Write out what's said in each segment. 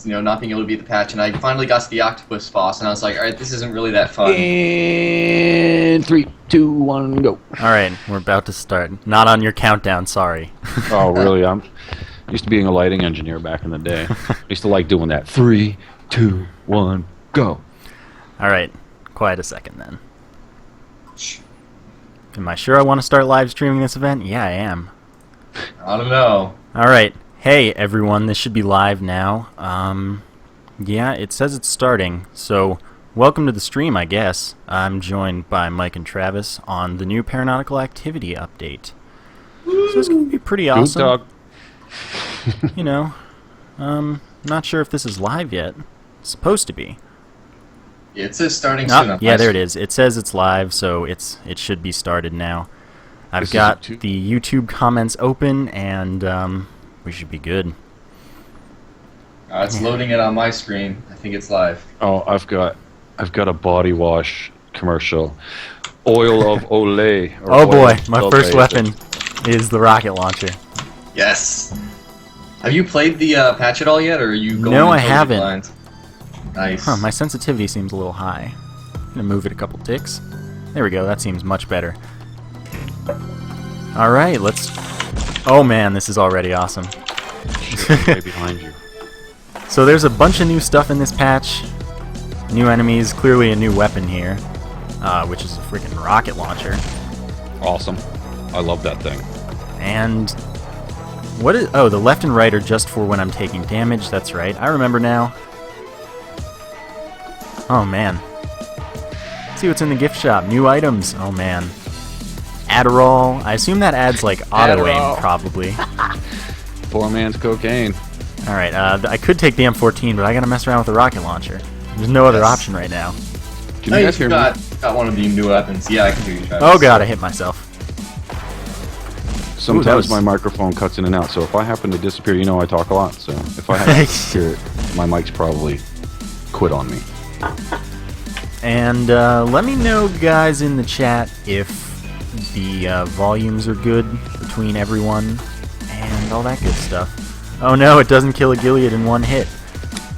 and not being able to beat the patch, and I finally got to the octopus boss, and I was like, all right, this isn't really that fun. And 3, 2, 1, go. All right, we're about to start. Not on your countdown, sorry. Oh, really? I'm used to being a lighting engineer back in the day. I used to like doing that. 3, 2, 1, go. All right, quiet a second then. Am I sure I want to start live streaming this event? Yeah, I am. I don't know. All right. Hey, everyone. This should be live now. Yeah, it says it's starting. So, welcome to the stream, I guess. I'm joined by Mike and Travis on the new Paranautical Activity update. So it's going to be pretty awesome. Good dog. Not sure if this is live yet. It's supposed to be. Yeah, it says starting soon. Yeah, there it is. It says it's live, so it should be started now. I've got the YouTube comments open, and we should be good. It's loading it on my screen. I think it's live. Oh, I've got a body wash commercial. Oil of Olay. Oh boy, my first weapon is the rocket launcher. Yes. Have you played the patch at all yet, or are you going? No, I haven't. Blind? Nice. Huh, my sensitivity seems a little high. I'm gonna move it a couple ticks. There we go. That seems much better. All right, let's. Oh man, this is already awesome. Right behind you. So there's a bunch of new stuff in this patch. New enemies, clearly a new weapon here, which is a freaking rocket launcher. Awesome. I love that thing. And what is? Oh, the left and right are just for when I'm taking damage. That's right. I remember now. Oh man. Let's see what's in the gift shop. New items. Oh man. Adderall. I assume that adds like auto aim probably. Poor man's cocaine. All right. I could take the M14, but I gotta mess around with the rocket launcher. There's no other option right now. Can you guys hear me? Got one of the new weapons. Yeah, I can hear you, Travis. Oh god, I hit myself. Sometimes my microphone cuts in and out, so if I happen to disappear, you know I talk a lot, so if I happen to disappear, my mic's probably quit on me. And let me know, guys, in the chat if the volumes are good between everyone and all that good stuff. Oh no, it doesn't kill a Gilead in one hit.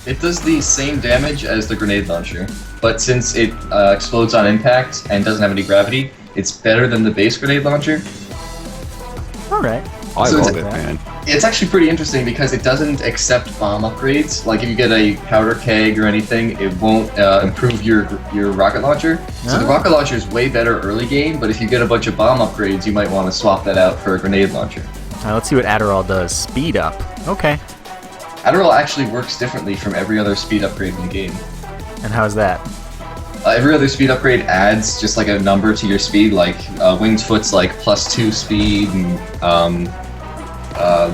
It does the same damage as the grenade launcher, but since it explodes on impact and doesn't have any gravity, it's better than the base grenade launcher. Alright. I love it, man. It's actually pretty interesting because it doesn't accept bomb upgrades. Like if you get a powder keg or anything, it won't improve your rocket launcher. So the rocket launcher is way better early game, but if you get a bunch of bomb upgrades, you might want to swap that out for a grenade launcher. Let's see what Adderall does. Speed up. Okay. Adderall actually works differently from every other speed upgrade in the game. And how's that? Every other speed upgrade adds just like a number to your speed, like Winged Foot's like +2 speed, and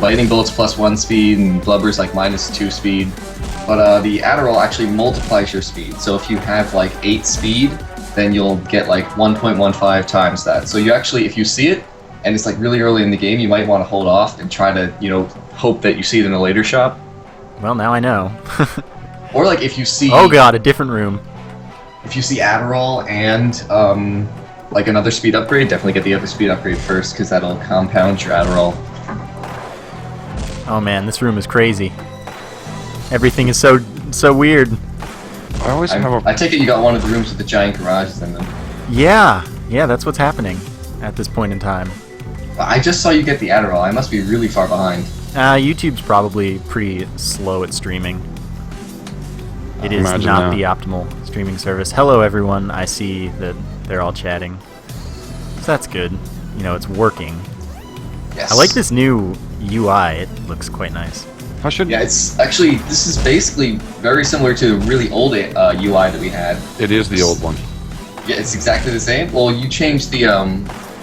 Lightning Bolt's +1 speed, and Blubber's like -2 speed. But the Adderall actually multiplies your speed, so if you have like 8 speed, then you'll get like 1.15 times that. So you actually, if you see it, and it's like really early in the game, you might want to hold off and try to, hope that you see it in a later shop. Well, now I know. Or like if you see... Oh god, a different room. If you see Adderall and like another speed upgrade, definitely get the other speed upgrade first, because that'll compound your Adderall. Oh man, this room is crazy. Everything is so weird. I take it you got one of the rooms with the giant garages in them. Yeah, that's what's happening at this point in time. I just saw you get the Adderall. I must be really far behind. YouTube's probably pretty slow at streaming. It is not the optimal streaming service. Hello everyone, I see that they're all chatting. So that's good. It's working. Yes. I like this new UI, it looks quite nice. Yeah, it's actually, this is basically very similar to the really old UI that we had. It is the old one. Yeah, it's exactly the same. Well, you changed the,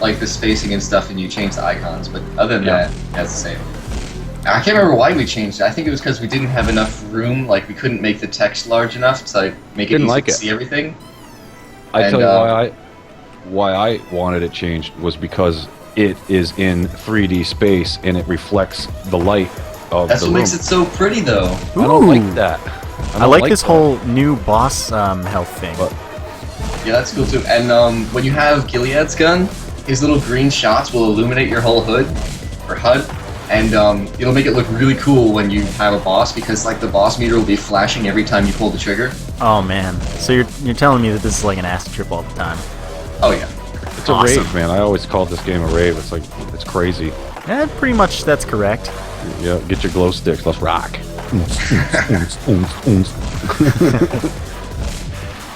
like the spacing and stuff, and you changed the icons, but other than that, that's the same. I can't remember why we changed it. I think it was because we didn't have enough room, like we couldn't make the text large enough to make it easy to see everything. I tell you why I wanted it changed was because it is in 3D space and it reflects the light of That's the what room. makes it so pretty, though. I don't like that. I like this whole new boss health thing. Yeah, that's cool too. And when you have Gilead's gun, his little green shots will illuminate your whole hood, or HUD. And it'll make it look really cool when you have a boss, because like the boss meter will be flashing every time you pull the trigger. Oh man, so you're telling me that this is like an acid trip all the time? Oh yeah. It's a rave, man. I always called this game a rave. It's like, it's crazy. Yeah, pretty much that's correct. Yeah, get your glow sticks. Let's rock.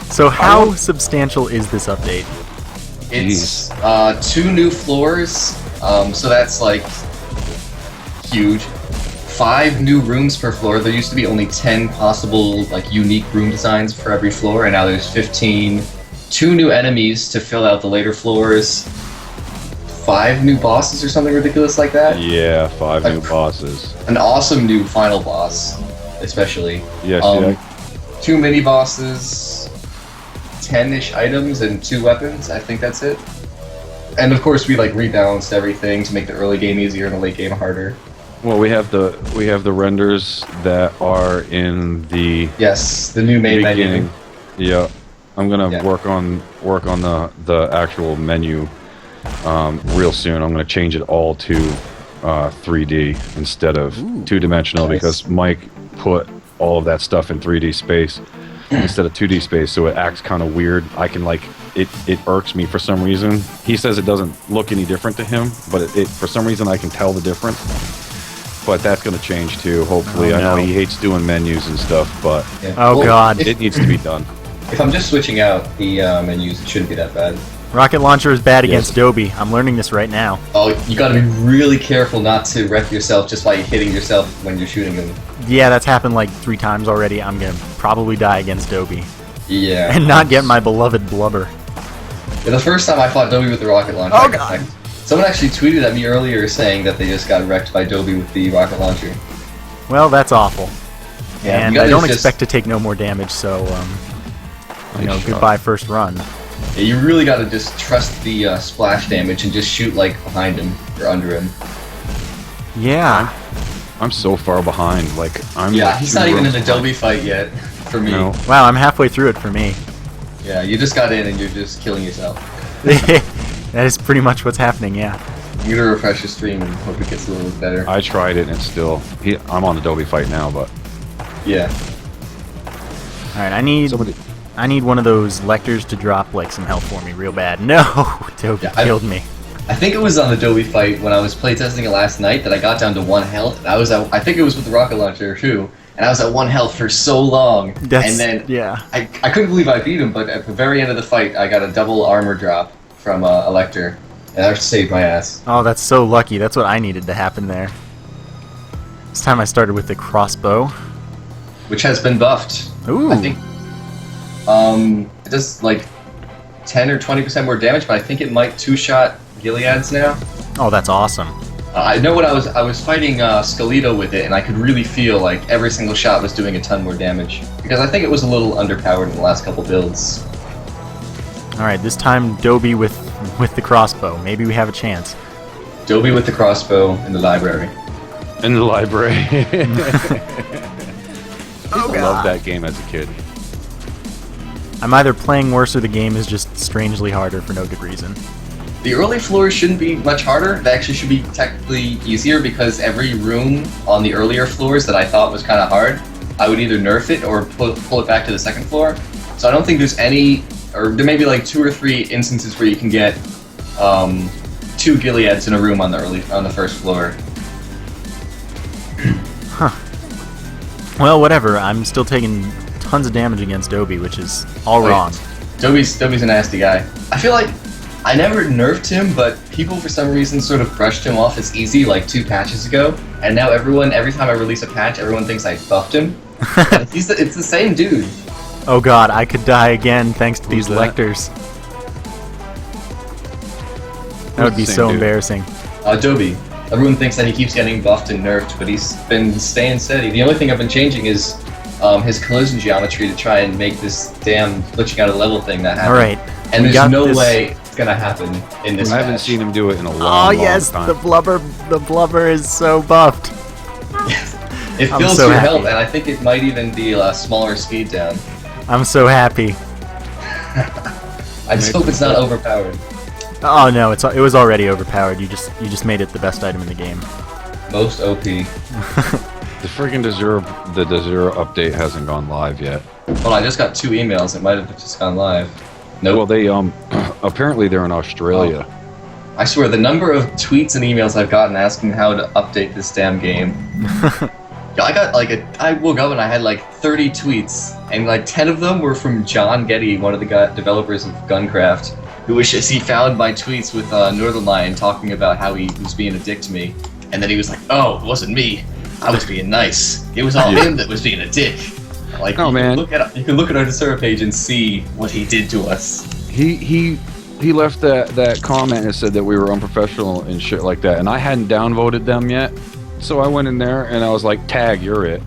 So how substantial is this update? It's 2 new floors, so that's like huge. 5 new rooms per floor. There used to be only 10 possible like unique room designs for every floor, and now there's 15. 2 new enemies to fill out the later floors. 5 new bosses or something ridiculous like that. Yeah, 5 new bosses. An awesome new final boss, especially. Yes, 2 mini bosses, 10-ish items, and 2 weapons. I think that's it. And of course, we like rebalanced everything to make the early game easier and the late game harder. Well, we have the renders that are in the the new main beginning. menu. Yeah, I'm gonna work on the actual menu real soon. I'm gonna change it all to 3D instead of 2-dimensional, because Mike put all of that stuff in 3D space instead of 2D space, so it acts kind of weird. I can like it irks me for some reason. He says it doesn't look any different to him, but it for some reason I can tell the difference. But that's going to change too, hopefully. Oh, I know no. he hates doing menus and stuff, but Oh god. it needs to be done. If I'm just switching out the menus, it shouldn't be that bad. Rocket launcher is bad against Dobby. I'm learning this right now. Oh, you gotta be really careful not to wreck yourself just by hitting yourself when you're shooting them. Yeah, that's happened like 3 times already. I'm gonna probably die against Dobby. Yeah. And not get my beloved blubber. Yeah, the first time I fought Dobby with the rocket launcher, Oh, I got God. wrecked. Someone actually tweeted at me earlier saying that they just got wrecked by Dobby with the rocket launcher. Well, that's awful. Yeah, And you I gotta don't just- expect to take no more damage, so, you know, Nice goodbye first run. Yeah, you really gotta just trust the splash damage and just shoot like behind him or under him. Yeah. I'm so far behind. Like I'm. Yeah, like he's 2 not even in rooms the Dobby fight yet, for me. No. Wow, I'm halfway through it for me. Yeah, you just got in and you're just killing yourself. That is pretty much what's happening, yeah. You gotta refresh your stream and hope it gets a little bit better. I tried it and it's still. I'm on the Dobby fight now, but Yeah. Alright, I need one of those lectors to drop like some health for me real bad. No! Dobby Yeah, killed me. I think it was on the Dobby fight when I was playtesting it last night that I got down to 1 health. And I think it was with the rocket launcher too. And I was at 1 health for so long. That's, and then yeah. I couldn't believe I beat him, but at the very end of the fight, I got a double armor drop from a lector. And that saved my ass. Oh, that's so lucky. That's what I needed to happen there. This time I started with the crossbow. Which has been buffed. Ooh. I think it does like 10 or 20% more damage, but I think it might 2-shot Gilead's now. Oh, that's awesome. I know when I was fighting Skelito with it, and I could really feel like every single shot was doing a ton more damage. Because I think it was a little underpowered in the last couple builds. Alright, this time Dobby with the crossbow. Maybe we have a chance. Dobby with the crossbow in the library. in the library. Oh, I loved that game as a kid. I'm either playing worse or the game is just strangely harder for no good reason. The early floors shouldn't be much harder. They actually should be technically easier because every room on the earlier floors that I thought was kind of hard, I would either nerf it or pull it back to the second floor. So I don't think there's any, or there may be like 2 or 3 instances where you can get 2 Gileads in a room on the first floor. Huh. Well, whatever. I'm still taking tons of damage against Dobby, which is all wrong. Dobby's a nasty guy. I feel like I never nerfed him, but people for some reason sort of brushed him off as easy like 2 patches ago, and now every time I release a patch, everyone thinks I buffed him. It's the same dude. Oh god, I could die again thanks to these that? lectors. That would be the same so dude? embarrassing. Dobby. Everyone thinks that he keeps getting buffed and nerfed, but he's been staying steady. The only thing I've been changing is his collision geometry to try and make this damn glitching out of level thing that happen. Alright. And we there's got no this. way it's gonna happen in this I haven't patch. seen him do it in a Oh long, yes, long the time. blubber is so buffed. It I'm fills so your happy. health, and I think it might even be smaller speed down. I'm so happy. I just hope it's not overpowered. Oh no, it was already overpowered. You just made it the best item in the game. Most OP. The friggin' Desura update hasn't gone live yet. Well, I just got 2 emails. It might have just gone live. Nope. Well, they apparently they're in Australia. Oh. I swear, the number of tweets and emails I've gotten asking how to update this damn game. I got I woke up and I had like 30 tweets, and like 10 of them were from John Getty, one of the developers of Guncraft, who he found my tweets with Northern Lion talking about how he was being a dick to me, and then he was like, "Oh, it wasn't me. I was being nice. It was all him that was being a dick." Like, oh man, you can look at our Desura page and see what he did to us. He left that comment and said that we were unprofessional and shit like that, and I hadn't downvoted them yet, so I went in there and I was like, "Tag, you're it."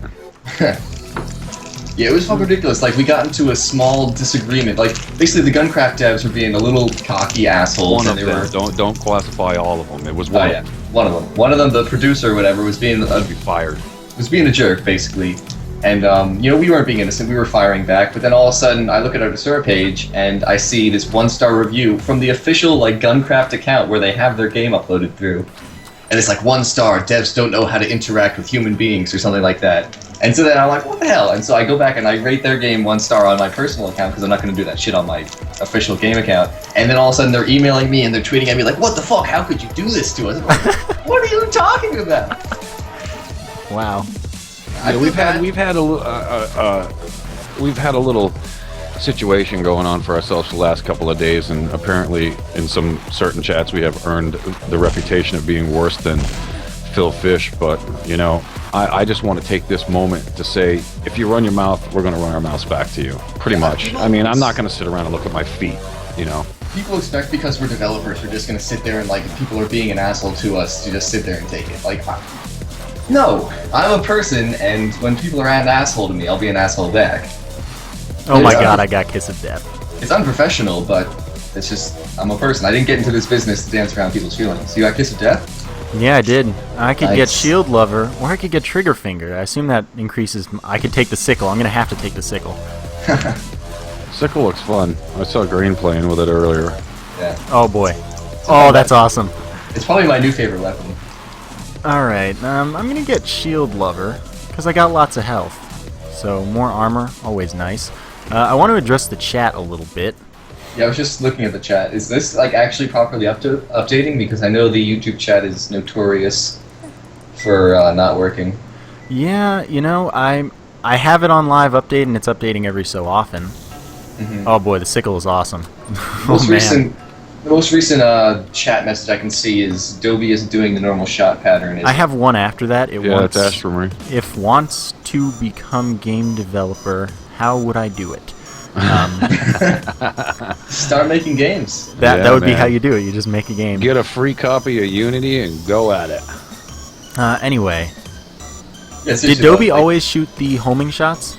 Yeah, it was fucking ridiculous. Like, we got into a small disagreement. Like, basically, the Guncraft devs were being a little cocky assholes. One of them. Don't classify all of them. It was one. Oh, yeah, one of them. One of them, the producer or whatever, was being fired. Was being a jerk, basically. And you know, we weren't being innocent. We were firing back. But then all of a sudden, I look at our Desura page and I see this 1-star review from the official like Guncraft account where they have their game uploaded through. And it's like 1 star, devs don't know how to interact with human beings or something like that. And so then I'm like, what the hell? And so I go back and I rate their game 1 star on my personal account because I'm not going to do that shit on my official game account. And then all of a sudden they're emailing me and they're tweeting at me like, what the fuck? How could you do this to us? I'm like, what are you talking about? Wow. Yeah, we've had a little situation going on for ourselves the last couple of days, and apparently in some certain chats we have earned the reputation of being worse than Phil Fish. But you know, I just want to take this moment to say, if you run your mouth, we're going to run our mouths back to you. Pretty much. I mean, I'm not going to sit around and look at my feet. You know. People expect because we're developers, we're just going to sit there and like, if people are being an asshole to us, to just sit there and take it. Like. No, I'm a person, and when people are an asshole to me, I'll be an asshole back. Oh my god, I got Kiss of Death. It's unprofessional, but it's just, I'm a person. I didn't get into this business to dance around people's feelings. You got Kiss of Death? Yeah, I did. I could Nice. get Shield Lover, or I could get Trigger Finger. I assume that increases... I could take the Sickle. I'm gonna have to take the Sickle. Sickle looks fun. I saw Green playing with it earlier. Yeah. Oh boy. Oh, that's awesome. It's probably my new favorite weapon. Alright, I'm gonna get Shield Lover, because I got lots of health. So, more armor, always nice. I want to address the chat a little bit. Yeah, I was just looking at the chat. Is this like actually properly updating? Because I know the YouTube chat is notorious for not working. Yeah, you know, I have it on live update, and it's updating every so often. Mm-hmm. Oh boy, the Sickle is awesome. The most recent chat message I can see is Dobie isn't doing the normal shot pattern. I have one after that. It Yeah, wants, it's Ash from me. If wants to become game developer, how would I do it? Start making games. That would be man. how you do it. You just make a game. Get a free copy of Unity and go at it. Anyway, Yeah, did Dobie always shoot the homing shots?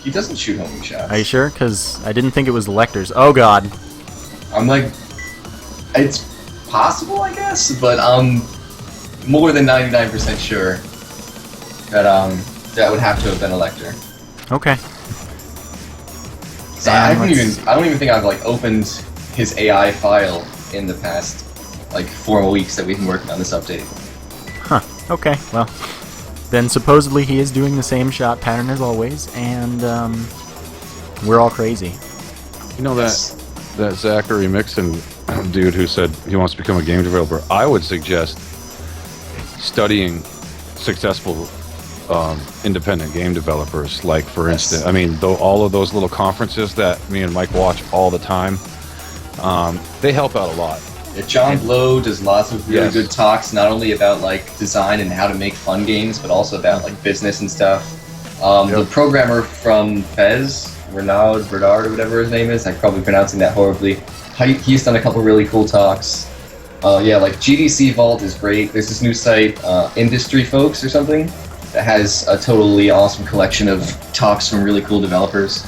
He doesn't shoot homing shots. Are you sure? Because I didn't think it was the Lectors. Oh god. I'm like, it's possible, I guess, but I'm more than 99% sure that that would have to have been a Lecter. Okay. So I don't even think I've like opened his AI file in the past like 4 weeks that we've been working on this update. Huh. Okay. Well, then supposedly he is doing the same shot pattern as always, and we're all crazy. You know that Zachary Mixon dude who said he wants to become a game developer, I would suggest studying successful independent game developers. Like, for instance, I mean, all of those little conferences that me and Mike watch all the time, they help out a lot. Yeah, John Blow does lots of really good talks, not only about like design and how to make fun games, but also about like business and stuff. The programmer from Fez, Bernard or whatever his name is, I'm probably pronouncing that horribly. He's done a couple really cool talks. Yeah, like GDC Vault is great. There's this new site, Industry Folks or something, that has a totally awesome collection of talks from really cool developers.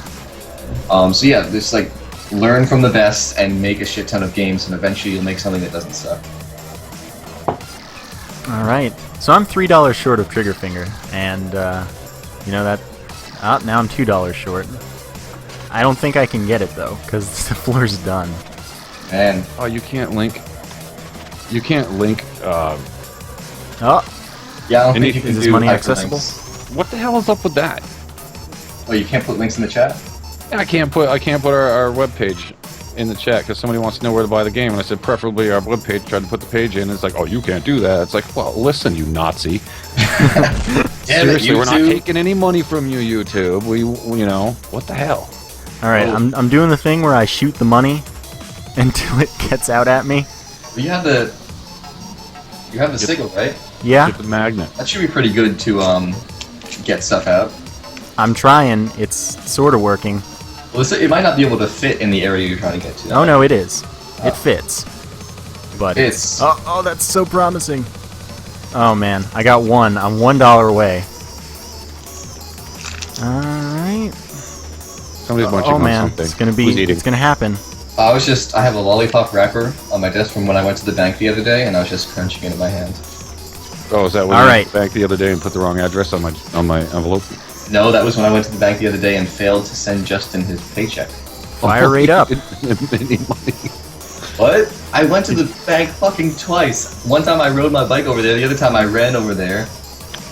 So yeah, just like learn from the best and make a shit ton of games, and eventually you'll make something that doesn't suck. Alright, so I'm $3 short of Trigger Finger, and you know that... now I'm $2 short. I don't think I can get it though, because the floor's done. Man. Oh, you can't link... You can't link... Oh, Yeah, I don't And think you is can this do money hyperlinks. accessible? What the hell is up with that? Oh, you can't put links in the chat? I can't put our webpage in the chat because somebody wants to know where to buy the game, and I said preferably our webpage. Tried to put the page in, and it's like, oh, you can't do that. It's like, well, listen, you Nazi. Damn it, Seriously, we're not YouTube. taking any money from you, YouTube. We you know, what the hell? All right, Oh. I'm doing the thing where I shoot the money until it gets out at me. You have the sickle, right? Yeah, Get the magnet. That should be pretty good to get stuff out. I'm trying. It's sort of working. Well, it might not be able to fit in the area you're trying to get to. Oh no, it is. It fits. But It's oh, that's so promising. Oh man, I got one. I'm $1 away. All right. Somebody's munching Oh on man, something. it's gonna be. Who's eating? It's gonna happen. I have a lollipop wrapper on my desk from when I went to the bank the other day, and I was just crunching it in my hand. Oh, is that when All you right. went back the other day and put the wrong address on my envelope? No, that was when I went to the bank the other day and failed to send Justin his paycheck. Fire rate up. Any money. What? I went to the bank fucking twice. One time I rode my bike over there, the other time I ran over there.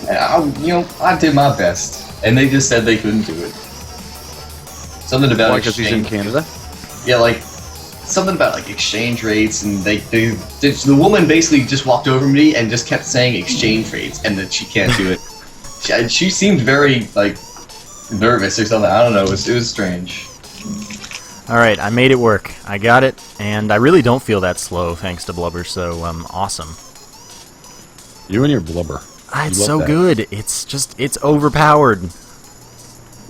And I did my best. And they just said they couldn't do it. Something about Why? Because he's in exchange- Canada. Yeah, like something about like exchange rates, and the woman basically just walked over me and just kept saying exchange rates, and that she can't do it. She seemed very like nervous or something. I don't know. It was strange. All right, I made it work. I got it, and I really don't feel that slow thanks to Blubber. So awesome. You and your blubber. It's love so that. good. It's overpowered.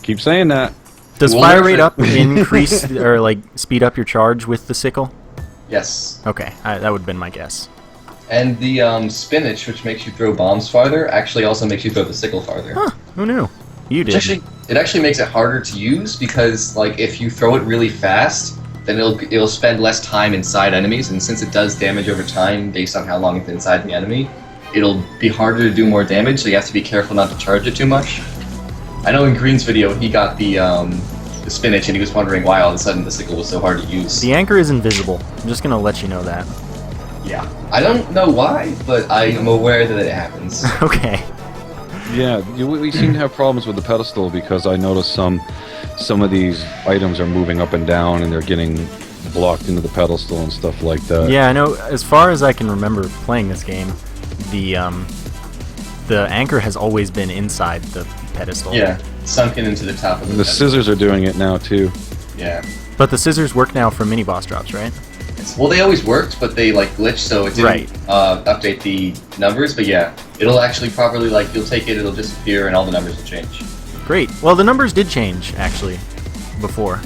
Keep saying that. Does We'll fire never- rate up increase or like speed up your charge with the sickle? Yes. Okay, that would have been my guess. And the spinach, which makes you throw bombs farther, actually also makes you throw the sickle farther. Huh? Who knew? You did. It actually makes it harder to use because like if you throw it really fast, then it'll spend less time inside enemies, and since it does damage over time based on how long it's inside the enemy, it'll be harder to do more damage. So you have to be careful not to charge it too much. I know in Green's video he got the spinach and he was wondering why all of a sudden the sickle was so hard to use. The anchor is invisible. I'm just gonna let you know that. Yeah. I don't know why, but I am aware that it happens. Okay. Yeah, we seem to have problems with the pedestal because I noticed some of these items are moving up and down and they're getting blocked into the pedestal and stuff like that. Yeah, I know. As far as I can remember playing this game, the anchor has always been inside the pedestal. Yeah, sunken into the top of The scissors are doing it now too. Yeah. But the scissors work now for mini boss drops, right? Well, they always worked, but they like glitched, so it didn't Right. update the numbers. But yeah, it'll actually properly like you'll take it, it'll disappear, and all the numbers will change. Great. Well, the numbers did change actually before.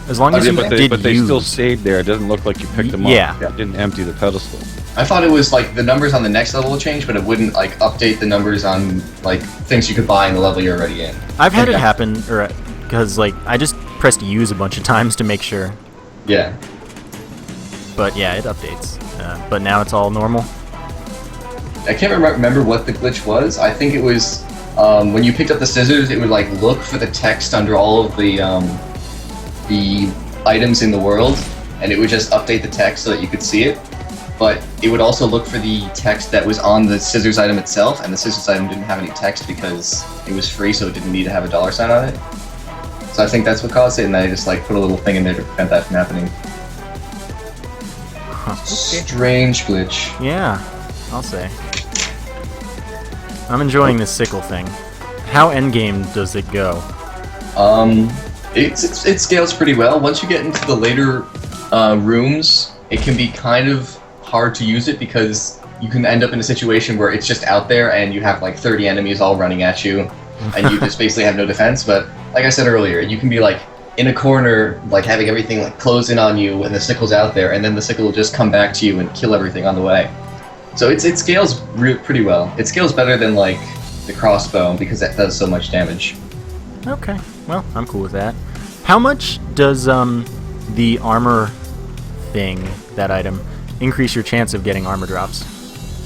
As long as yeah, you but did they use. still stayed there. It doesn't look like you picked them Yeah. up. It didn't empty the pedestal. I thought it was like the numbers on the next level will change, but it wouldn't like update the numbers on like things you could buy in the level you're already in. I've had it Yeah. happen, or because like I just pressed use a bunch of times to make sure. Yeah. But yeah, it updates. But now it's all normal. I can't remember what the glitch was. I think it was when you picked up the scissors, it would like look for the text under all of the items in the world, and it would just update the text so that you could see it. But it would also look for the text that was on the scissors item itself, and the scissors item didn't have any text because it was free, so it didn't need to have a $sign on it. So I think that's what caused it, and I just like put a little thing in there to prevent that from happening. Strange glitch. Yeah, I'll say. I'm enjoying this sickle thing. How endgame does it go? It scales pretty well. Once you get into the later rooms, it can be kind of hard to use it because you can end up in a situation where it's just out there and you have like 30 enemies all running at you, and you just basically have no defense. But like I said earlier, you can be like in a corner, like having everything like close in on you when the sickle's out there, and then the sickle will just come back to you and kill everything on the way. So it scales pretty well. It scales better than like the crossbow because that does so much damage. Okay, well, I'm cool with that. How much does the armor thing, that item, increase your chance of getting armor drops?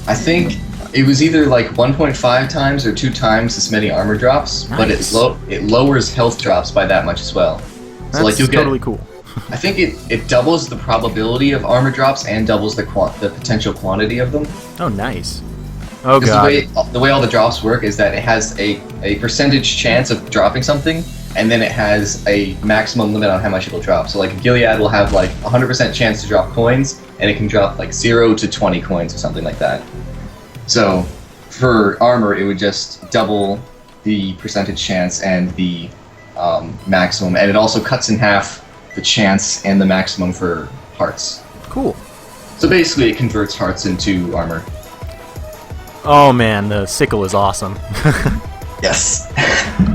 I think it was either like 1.5 times or 2 times as many armor drops, but Nice. it lowers health drops by that much as well. That's So like you'll totally get, cool. I think it doubles the probability of armor drops and doubles the potential quantity of them. Oh, nice. Oh Because god. the way all the drops work is that it has a percentage chance of dropping something, and then it has a maximum limit on how much it'll drop. So like a Gilead will have like 100% chance to drop coins, and it can drop like 0 to 20 coins or something like that. So for armor, it would just double the percentage chance and the maximum, and it also cuts in half the chance and the maximum for hearts. Cool. So basically, it converts hearts into armor. Oh man, the sickle is awesome. Yes.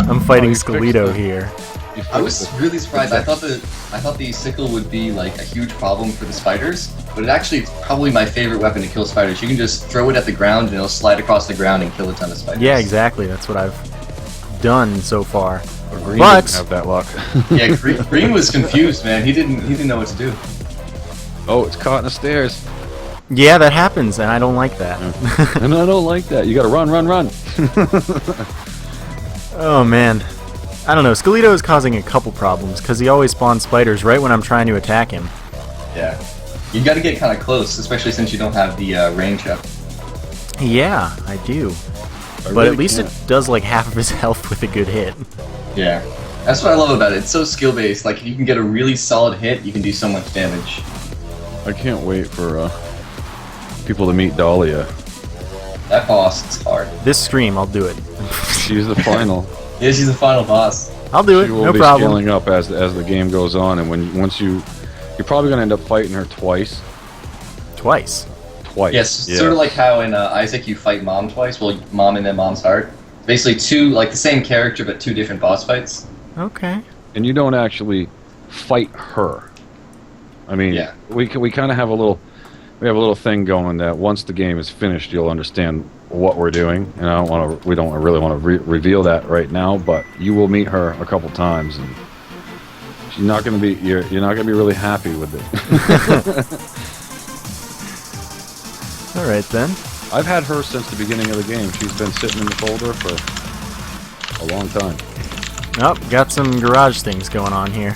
I'm fighting you fixed Skelito it. here. I was really surprised. I thought the sickle would be like a huge problem for the spiders, but it actually is probably my favorite weapon to kill spiders. You can just throw it at the ground and it'll slide across the ground and kill a ton of spiders. Yeah, exactly. That's what I've done so far. Green But- didn't have that luck. Yeah, Green was confused, man. He didn't know what to do. Oh, it's caught in the stairs. Yeah, that happens, and I don't like that. And I don't like that. You gotta run, run, run. Oh man. I don't know, Skelito is causing a couple problems, because he always spawns spiders right when I'm trying to attack him. Yeah. You got to get kind of close, especially since you don't have the range up. Yeah, I do. I But really at least can't. it does like half of his health with a good hit. Yeah. That's what I love about it. It's so skill based. Like if you can get a really solid hit, you can do so much damage. I can't wait for people to meet Dahlia. That boss is hard. This stream, I'll do it. She's the final. Yeah, she's the final boss. I'll do it, She will no be problem. scaling up as the game goes on, and once you're probably gonna end up fighting her twice. Twice. Twice. Yes, yeah. sort of like how in Isaac you fight Mom twice. Well, Mom and then Mom's Heart. Basically two, like the same character but two different boss fights. Okay. And you don't actually fight her. I mean, Yeah. we kind of have a little thing going that once the game is finished, you'll understand what we're doing. And we don't really want to reveal that right now, but you will meet her a couple times, and she's not going to be you're not going to be really happy with it. All right then. I've had her since the beginning of the game. She's been sitting in the folder for a long time. Oh, got some garage things going on here.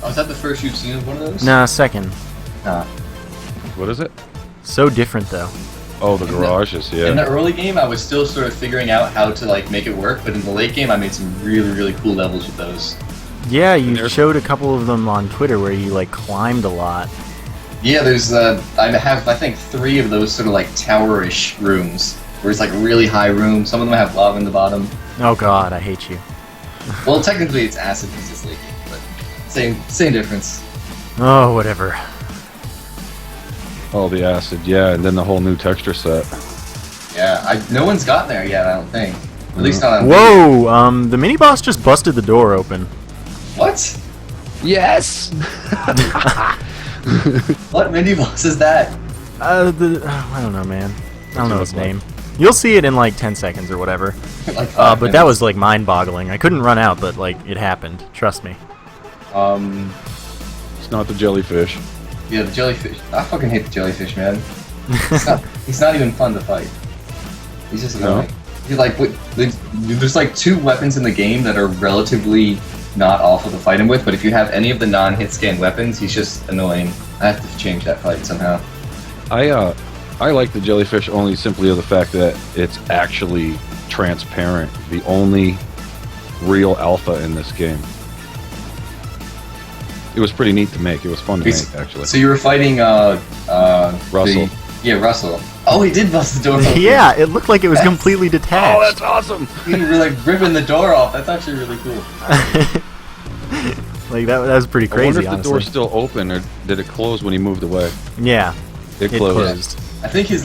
Oh, is that the first you've seen of one of those? Nah, second. Nah. What is it? So different though. Oh, the garages, In yeah. the early game, I was still sort of figuring out how to like make it work, but in the late game, I made some really, really cool levels with those. Yeah, you There's- showed a couple of them on Twitter where you like climbed a lot. Yeah, there's I have I think 3 of those sort of like tower-ish rooms where it's like a really high room. Some of them have lava in the bottom. Oh god, I hate you. Well, technically it's acid because it's leaking, but same difference. Oh, whatever. Oh, the acid, yeah, and then the whole new texture set. Yeah, no one's gotten there yet. I don't think. At least not on. Whoa, the mini boss just busted the door open. What? Yes! What mini boss is that? I don't know, man. I don't know What's his it look name. You'll see it in like 10 seconds or whatever. Like 5 But that minutes. was like mind-boggling. I couldn't run out, but like it happened. Trust me. It's not the jellyfish. Yeah, the jellyfish. I fucking hate the jellyfish, man. He's not even fun to fight. He's just No? annoying. He's like, there's like 2 weapons in the game that are relatively not awful to fight him with, but if you have any of the non-hit scan weapons, he's just annoying. I have to change that fight somehow. I like the jellyfish only simply of the fact that it's actually transparent. The only real alpha in this game. It was pretty neat to make. It was fun to make, actually. So you were fighting Russell. Yeah, Russell. Oh, he did bust the door open. Yeah, it looked like it was completely detached. Oh, that's awesome! You were like ripping the door off. That's actually really cool. Like that was pretty I wonder crazy, if the honestly. door's still open, or did it close when he moved away? Yeah, It it closed. closed. I think his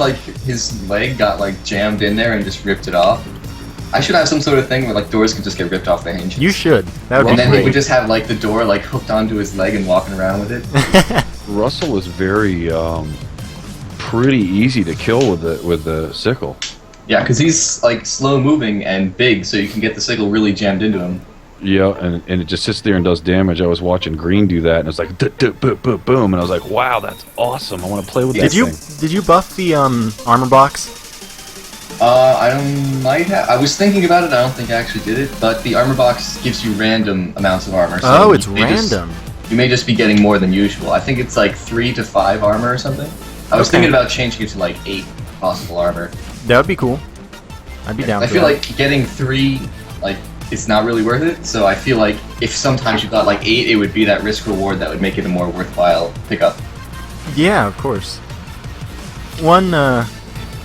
leg got like jammed in there and just ripped it off. I should have some sort of thing where like doors can just get ripped off the hinges. You should. That would And be then he would great. just have like the door like hooked onto his leg and walking around with it. Russell is very, pretty easy to kill with the sickle. Yeah, because he's like slow moving and big, so you can get the sickle really jammed into him. Yeah, and it just sits there and does damage. I was watching Green do that, and it's like boom, and I was like, wow, that's awesome. I want to play with Did that you thing. buff the armor box? I was thinking about it. I don't think I actually did it, but the armor box gives you random amounts of armor. So Oh, it's you may just- random. you may just be getting more than usual. I think it's like 3 to 5 armor or something. I was Okay. thinking about changing it to like 8. possible armor. That would be cool. I'd be down I for feel that. like getting 3, like, it's not really worth it, so I feel like if sometimes you got like 8, it would be that risk reward that would make it a more worthwhile pickup. Yeah, of course. One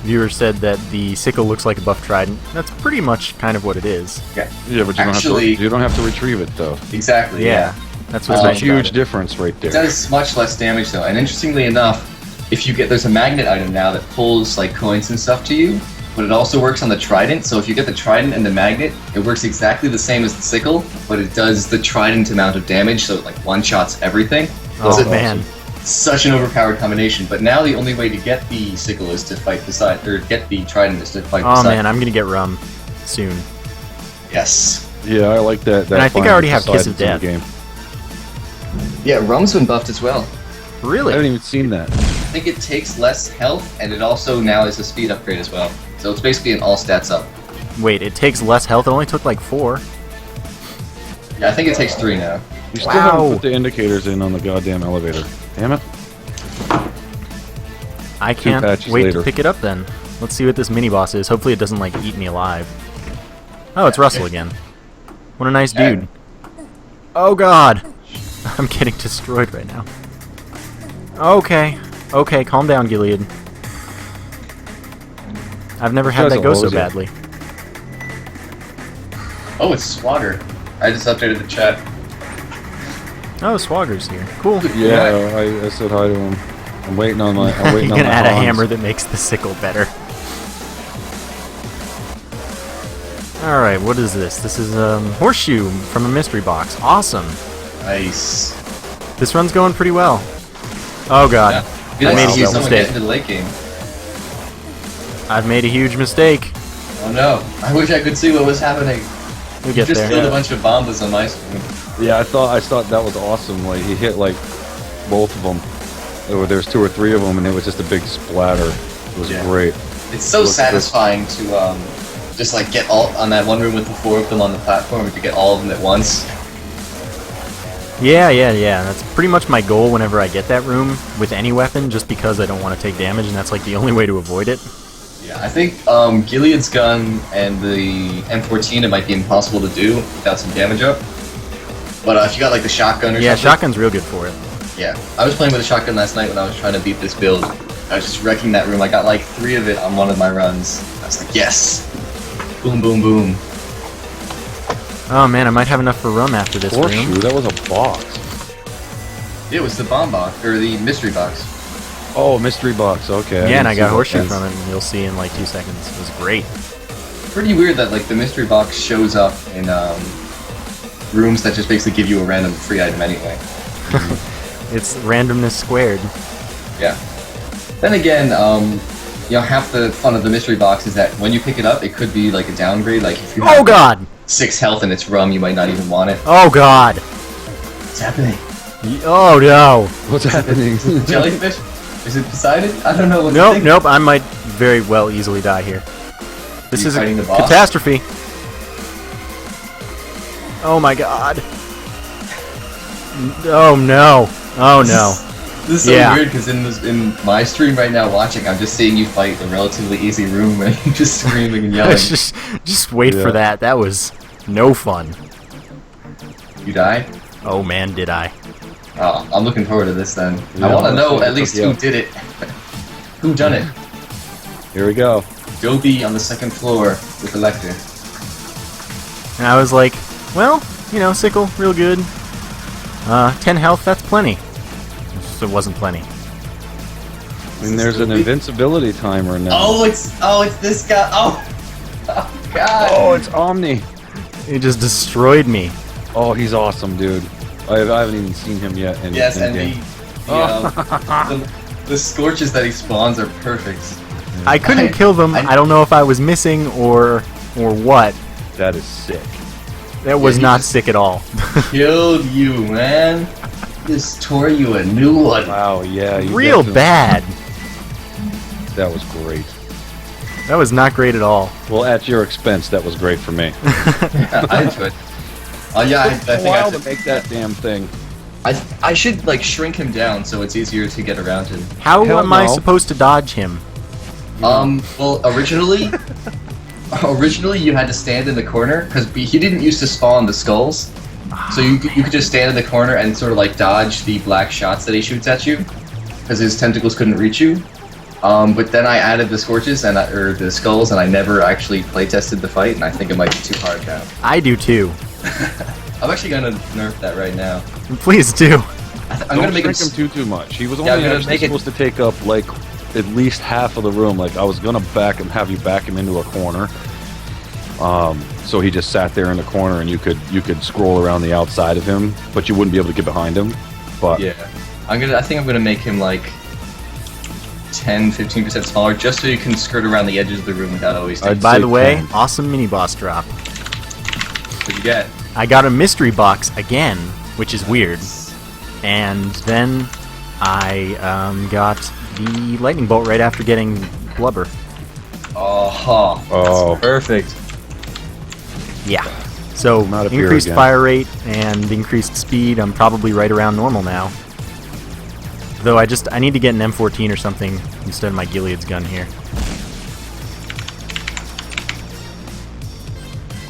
viewer said that the sickle looks like a buff trident. That's pretty much kind of what it is. Yeah, Yeah, but you don't have to retrieve it though. exactly. Yeah, that's what's That's a nice about huge it. difference right It there. does much less damage though, and interestingly enough, if you get there's a magnet item now that pulls like coins and stuff to you, but it also works on the trident. So if you get the trident and the magnet, it works exactly the same as the sickle, but it does the trident amount of damage, so it like one-shots everything. Oh So man. such an overpowered combination. But now the only way to get the sickle is to fight beside, or get the trident is to fight Oh beside. man, I'm gonna get rum soon. Yes. Yeah, I like that. And I think I already have Kiss of Death Death. game. Yeah, Rum's been buffed as well. I Really? haven't even seen that. I think it takes less health, and it also now is a speed upgrade as well. So it's basically an all stats up. Wait, it takes less health. It only took like 4. Yeah, I think it takes 3 now. You still Wow. haven't put the indicators in on the goddamn elevator. Damn it. I can't patches wait later. to pick it up then. Let's see what this mini boss is. Hopefully it doesn't like eat me alive. Oh, it's Russell again. What a nice dude. Oh god. I'm getting destroyed right now. Okay. Okay, calm down, Gilead. I've never had guy's that a go so hoser. badly. Oh, it's Swagger. I just updated the chat. Oh, Swagger's here. Cool. Yeah, I said hi to him. I'm waiting on my. I'm waiting You're on gonna my add a Hans. hammer that makes the sickle better. Alright, what is this? This is a horseshoe from a mystery box. Awesome. Nice. This run's going pretty well. Oh god. Yeah. Be I nice made to a see huge someone mistake. get into the late game. I've made a huge mistake. Oh no, I wish I could see what was happening. We'll You get just there. killed a bunch of bombas on my screen. Yeah, I thought that was awesome. Like he hit like both of them. There's 2 or 3 of them, and it was just a big splatter. It was Yeah. great. It's so Look at this. satisfying to just like get all on that one room with the 4 of them on the platform, to get all of them at once. Yeah. That's pretty much my goal whenever I get that room with any weapon, just because I don't want to take damage, and that's like the only way to avoid it. Yeah, I think Gilead's gun and the M14, it might be impossible to do without some damage up. But if you got like the shotgun or Yeah, something. shotgun's real good for it. Yeah, I was playing with a shotgun last night when I was trying to beat this build. I was just wrecking that room. I got like 3 of it on one of my runs. I was like, yes! Boom, boom, boom. Oh man, I might have enough for rum after this Horseshoe, room. that was a box. It was the bomb box, or the mystery box. Oh, mystery box. Okay. Yeah, and I got a horseshoe horseshoe from it, and you'll see in like 2 seconds. It was great. Pretty weird that like the mystery box shows up in rooms that just basically give you a random free item anyway. It's randomness squared. Yeah. Then again, you know, half the fun of the mystery box is that when you pick it up, it could be like a downgrade. Like if you have Oh god! 6 health and it's rum, you might not even want it. Oh god! What's happening? Oh no! What's happening? Jellyfish? Is it Poseidon? I don't know what to Nope, think. nope, I might very well easily die here. This you is a fighting the boss? catastrophe. Oh my god. Oh no. Oh no. This is so Yeah. weird because in my stream right now watching, I'm just seeing you fight a relatively easy room and you're just screaming and yelling. just wait Yeah. for that. That was no fun. You die? Oh man, did I. Oh, I'm looking forward to this then. Yeah, I want to let's know see at what least took you who out. did it. Who done it? Here we go. Dobie on the 2nd floor with the lector. And I was like, well, you know, sickle, real good. 10 health, that's plenty. So it wasn't plenty. I mean, there's an invincibility timer now. Oh, it's this guy. Oh, oh God. Oh, it's Omni. He just destroyed me. Oh, he's awesome, dude. I haven't even seen him yet. Yes, in and game. the scorches that he spawns are perfect. I couldn't kill them. I don't know if I was missing or what. That is sick. That was he not just- sick at all. Killed you, man. Just tore you a new one. Wow, yeah. you Real definitely- bad. That was great. That was not great at all. Well, at your expense, that was great for me. I enjoyed. Oh yeah, I think I While have to make that damn thing. I should like shrink him down so it's easier to get around him. How Hell am I no. supposed to dodge him? Well, originally you had to stand in the corner because he didn't used to spawn the skulls, so you could just stand in the corner and sort of like dodge the black shots that he shoots at you, because his tentacles couldn't reach you. But then I added the scorches or the skulls, and I never actually play tested the fight, and I think it might be too hard now. I do too. I'm actually gonna nerf that right now. Please do. I'm gonna make him too much. He was only Yeah, I'm gonna actually make it- supposed to take up like at least half of the room. Like I was gonna have you back him into a corner. So he just sat there in the corner, and you could scroll around the outside of him, but you wouldn't be able to get behind him. But Yeah, I think I'm gonna make him like 10-15% smaller, just so you can skirt around the edges of the room without always taking. By say the way, 10. awesome mini boss drop. What'd you get? I got a mystery box again, which is weird. And then I got the lightning bolt right after getting blubber. Oh. Perfect. Yeah. So Not up here increased again. fire rate and increased speed. I'm probably right around normal now. Though I need to get an M14 or something instead of my Gilead's gun here.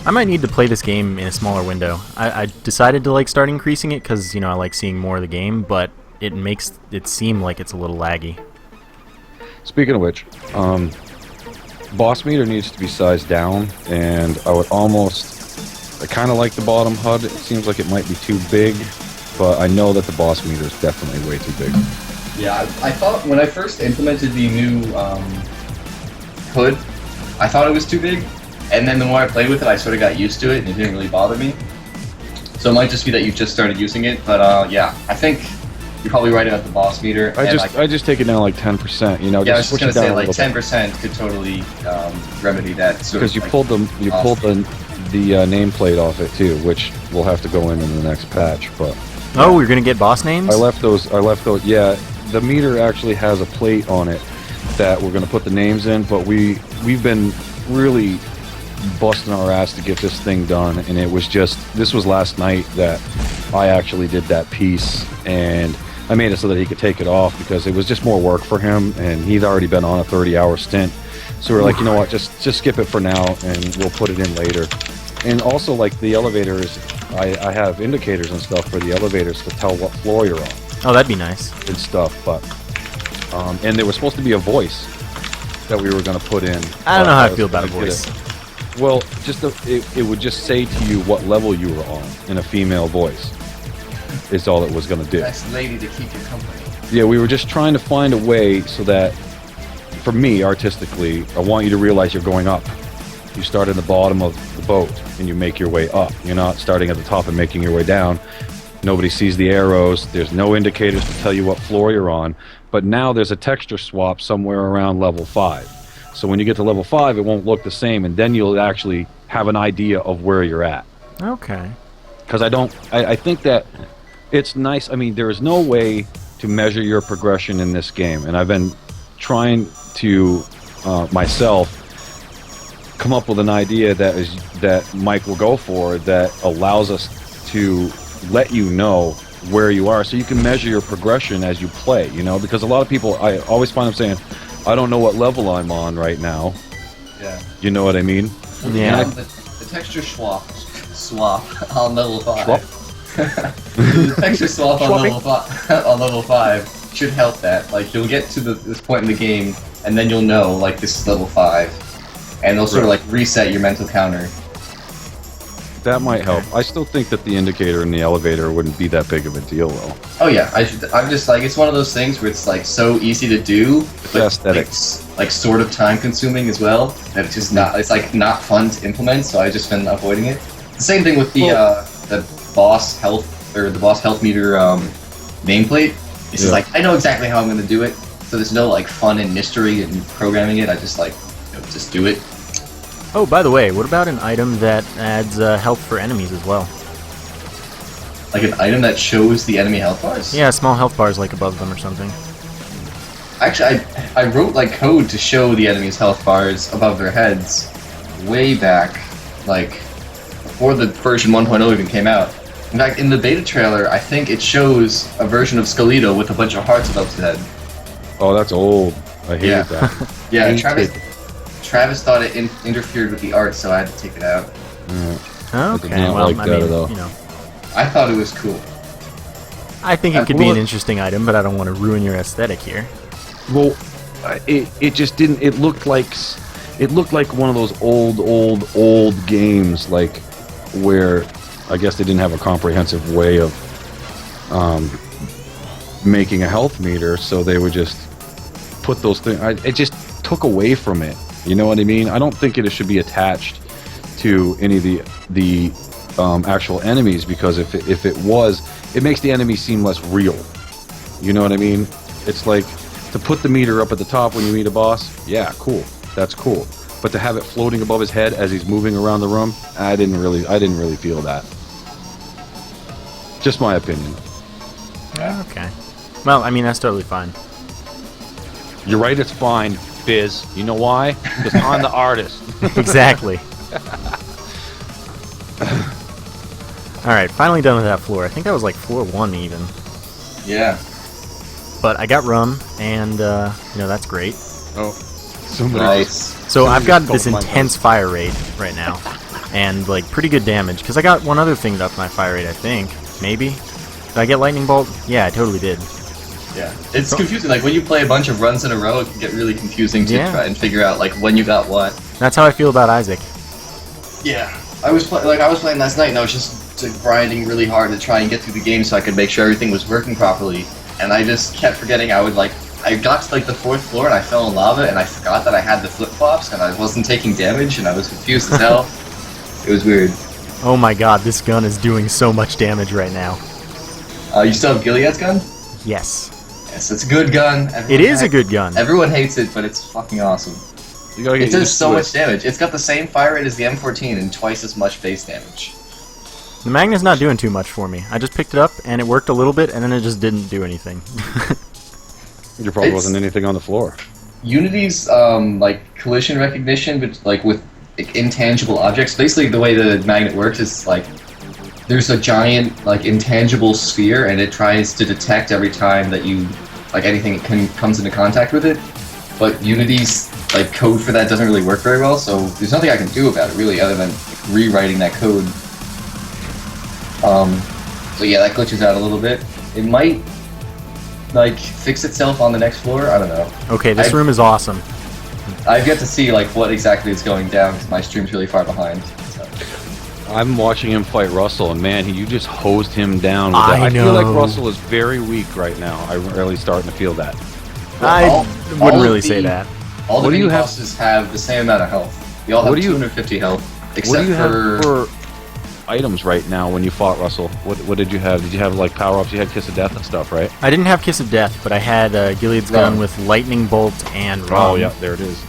I might need to play this game in a smaller window. I decided to like start increasing it because, you know, I like seeing more of the game, but it makes it seem like it's a little laggy. Speaking of which, boss meter needs to be sized down, and I kind of like the bottom HUD. It seems like it might be too big, but I know that the boss meter is definitely way too big. Yeah, I thought when I first implemented the new hood, I thought it was too big, and then the more I played with it, I sort of got used to it, and it didn't really bother me. So it might just be that you've just started using it, but yeah, I think you're probably right about the boss meter. I just take it down like 10%. You know, Yeah, I was just just switch gonna it down say a like little bit. 10% could totally remedy that. Because you pulled the nameplate off it too, which will have to go in the next patch. But Oh, we're gonna get boss names? I left those. Yeah, the meter actually has a plate on it that we're gonna put the names in. But we've been really busting our ass to get this thing done, and this was last night that I actually did that piece, and I made it so that he could take it off because it was just more work for him, and he'd already been on a 30-hour stint. So we're like, you know what, just skip it for now, and we'll put it in later. And also, like the elevators, I have indicators and stuff for the elevators to tell what floor you're on Oh, that'd be nice. and stuff. But and there was supposed to be a voice that we were going to put in. I don't know how I was feel about a gonna get voice. it. Well, it would just say to you what level you were on in a female voice. Is all it was going to do. Nice lady to keep your company. Yeah, we were just trying to find a way so that, for me, artistically, I want you to realize you're going up. You start in the bottom of the boat and you make your way up. You're not starting at the top and making your way down. Nobody sees the arrows. There's no indicators to tell you what floor you're on. But now there's a texture swap somewhere around level 5. So when you get to level 5, it won't look the same, and then you'll actually have an idea of where you're at. Okay. Because I think that it's nice. I mean, there is no way to measure your progression in this game, and I've been trying to myself come up with an idea that Mike will go for that allows us to let you know where you are, so you can measure your progression as you play. You know, because a lot of people, I always find them saying, "I don't know what level I'm on right now." Yeah. You know what I mean? Yeah. The texture swap on level 5. Swap? The texture swap on level 5 should help that. Like, you'll get to this point in the game, and then you'll know, like, this is level 5. And they'll sort of, like, reset your mental counter. That might help. I still think that the indicator in the elevator wouldn't be that big of a deal, though. Oh yeah, I'm just like, it's one of those things where it's like so easy to do, but Aesthetics. like sort of time consuming as well. That it's just not, it's like not fun to implement. So I just been avoiding it. The same thing with the boss health meter nameplate. It's just like I know exactly how I'm going to do it, so there's no like fun and mystery in programming it. I just like just do it. Oh, by the way, what about an item that adds health for enemies as well? Like an item that shows the enemy health bars? Yeah, small health bars like above them or something. Actually, I wrote like code to show the enemy's health bars above their heads way back, like before the version 1.0 even came out. In fact, in the beta trailer, I think it shows a version of Skelito with a bunch of hearts above his head. Oh, that's old. I hated that. Yeah, Hated Travis thought it interfered with the art, so I had to take it out. Okay, I did not well, like I that mean, at all. you know, I thought it was cool. I think it could be an interesting item, but I don't want to ruin your aesthetic here. Well, it just didn't. It looked like one of those old games, like where I guess they didn't have a comprehensive way of making a health meter, so they would just put those things. It just took away from it. You know what I mean? I don't think it should be attached to any of the actual enemies, because if it was, it makes the enemy seem less real. You know what I mean? It's like to put the meter up at the top when you meet a boss. Yeah, cool. That's cool. But to have it floating above his head as he's moving around the room, I didn't really feel that. Just my opinion. Okay. Well, I mean, that's totally fine. You're right, it's fine, Biz. You know why? Because I'm the artist. Exactly. Alright, finally done with that floor. I think that was like floor 1 even. Yeah. But I got rum, and, you know, that's great. Oh, somebody. Nice. So I've got this called my intense fire rate right now, and like pretty good damage. Because I got one other thing to up my fire rate, I think. Maybe. Did I get lightning bolt? Yeah, I totally did. Yeah. It's confusing. Like when you play a bunch of runs in a row, it can get really confusing to try and figure out like when you got what. That's how I feel about Isaac. Yeah. I was playing last night, and I was just grinding really hard to try and get through the game so I could make sure everything was working properly. And I just kept forgetting. I got to like the 4th floor and I fell in lava, and I forgot that I had the flip-flops and I wasn't taking damage, and I was confused as hell. It was weird. Oh my god, this gun is doing so much damage right now. You still have Gilead's gun? Yes. Yes, it's a good gun. It is a good gun. Everyone hates it, but it's fucking awesome. You gotta get It does used so to much damage. It's got the same fire rate as the M14 and twice as much base damage. The Magnet's not doing too much for me. I just picked it up, and it worked a little bit, and then it just didn't do anything. There probably wasn't anything on the floor. Unity's like collision recognition, but like with intangible objects. Basically, the way the magnet works is like there's a giant like intangible sphere, and it tries to detect every time that you like anything comes into contact with it. But Unity's like code for that doesn't really work very well, so there's nothing I can do about it really, other than like, rewriting that code. So yeah, that glitches out a little bit. It might like fix itself on the next floor. I don't know. Okay, this room is awesome. I've yet to see like what exactly is going down because my stream's really far behind. So. I'm watching him fight Russell, and man, you just hosed him down with that. I I feel like know. Russell is very weak right now. I'm really starting to feel that. I wouldn't really say that. All the What do you mini have- bosses have the same amount of health. They all have What do you- 250 health, What except do you have for items right now when you fought Russell? What did you have? Did you have like power-ups? You had Kiss of Death and stuff, right? I didn't have Kiss of Death, but I had Gilead's gun with lightning bolt and rum. Oh yeah, there it is.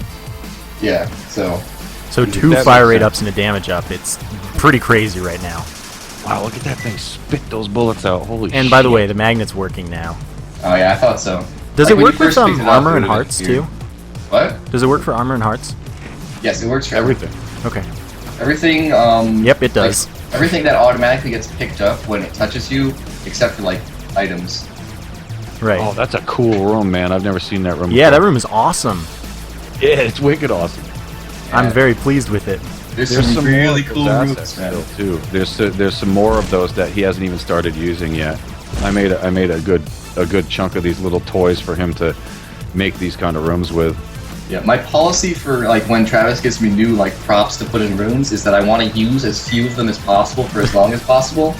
Yeah. So So That 2 makes fire rate sense. ups and a damage up. It's pretty crazy right now. Wow, look at that thing spit those bullets out. Holy shit. And by the way, the magnet's working now. oh yeah, I thought so. Does Like, it when work you first with picked it up, armor it and would've hearts been too? weird. What? Does it work for armor and hearts? Yes, it works for everything. Okay. Everything. Yep, it does. Like, everything that automatically gets picked up when it touches you, except for like items. Right. Oh, that's a cool room, man. I've never seen that room. Yeah, that before. room is awesome. Yeah, it's wicked awesome. I'm Yeah. very pleased with it. There's There's some really more of cool those rooms, assets man. still, too. There's some more of those that he hasn't even started using yet. I made a good chunk of these little toys for him to make these kind of rooms with. Yeah, my policy for like when Travis gives me new like props to put in rooms is that I want to use as few of them as possible for as long as possible.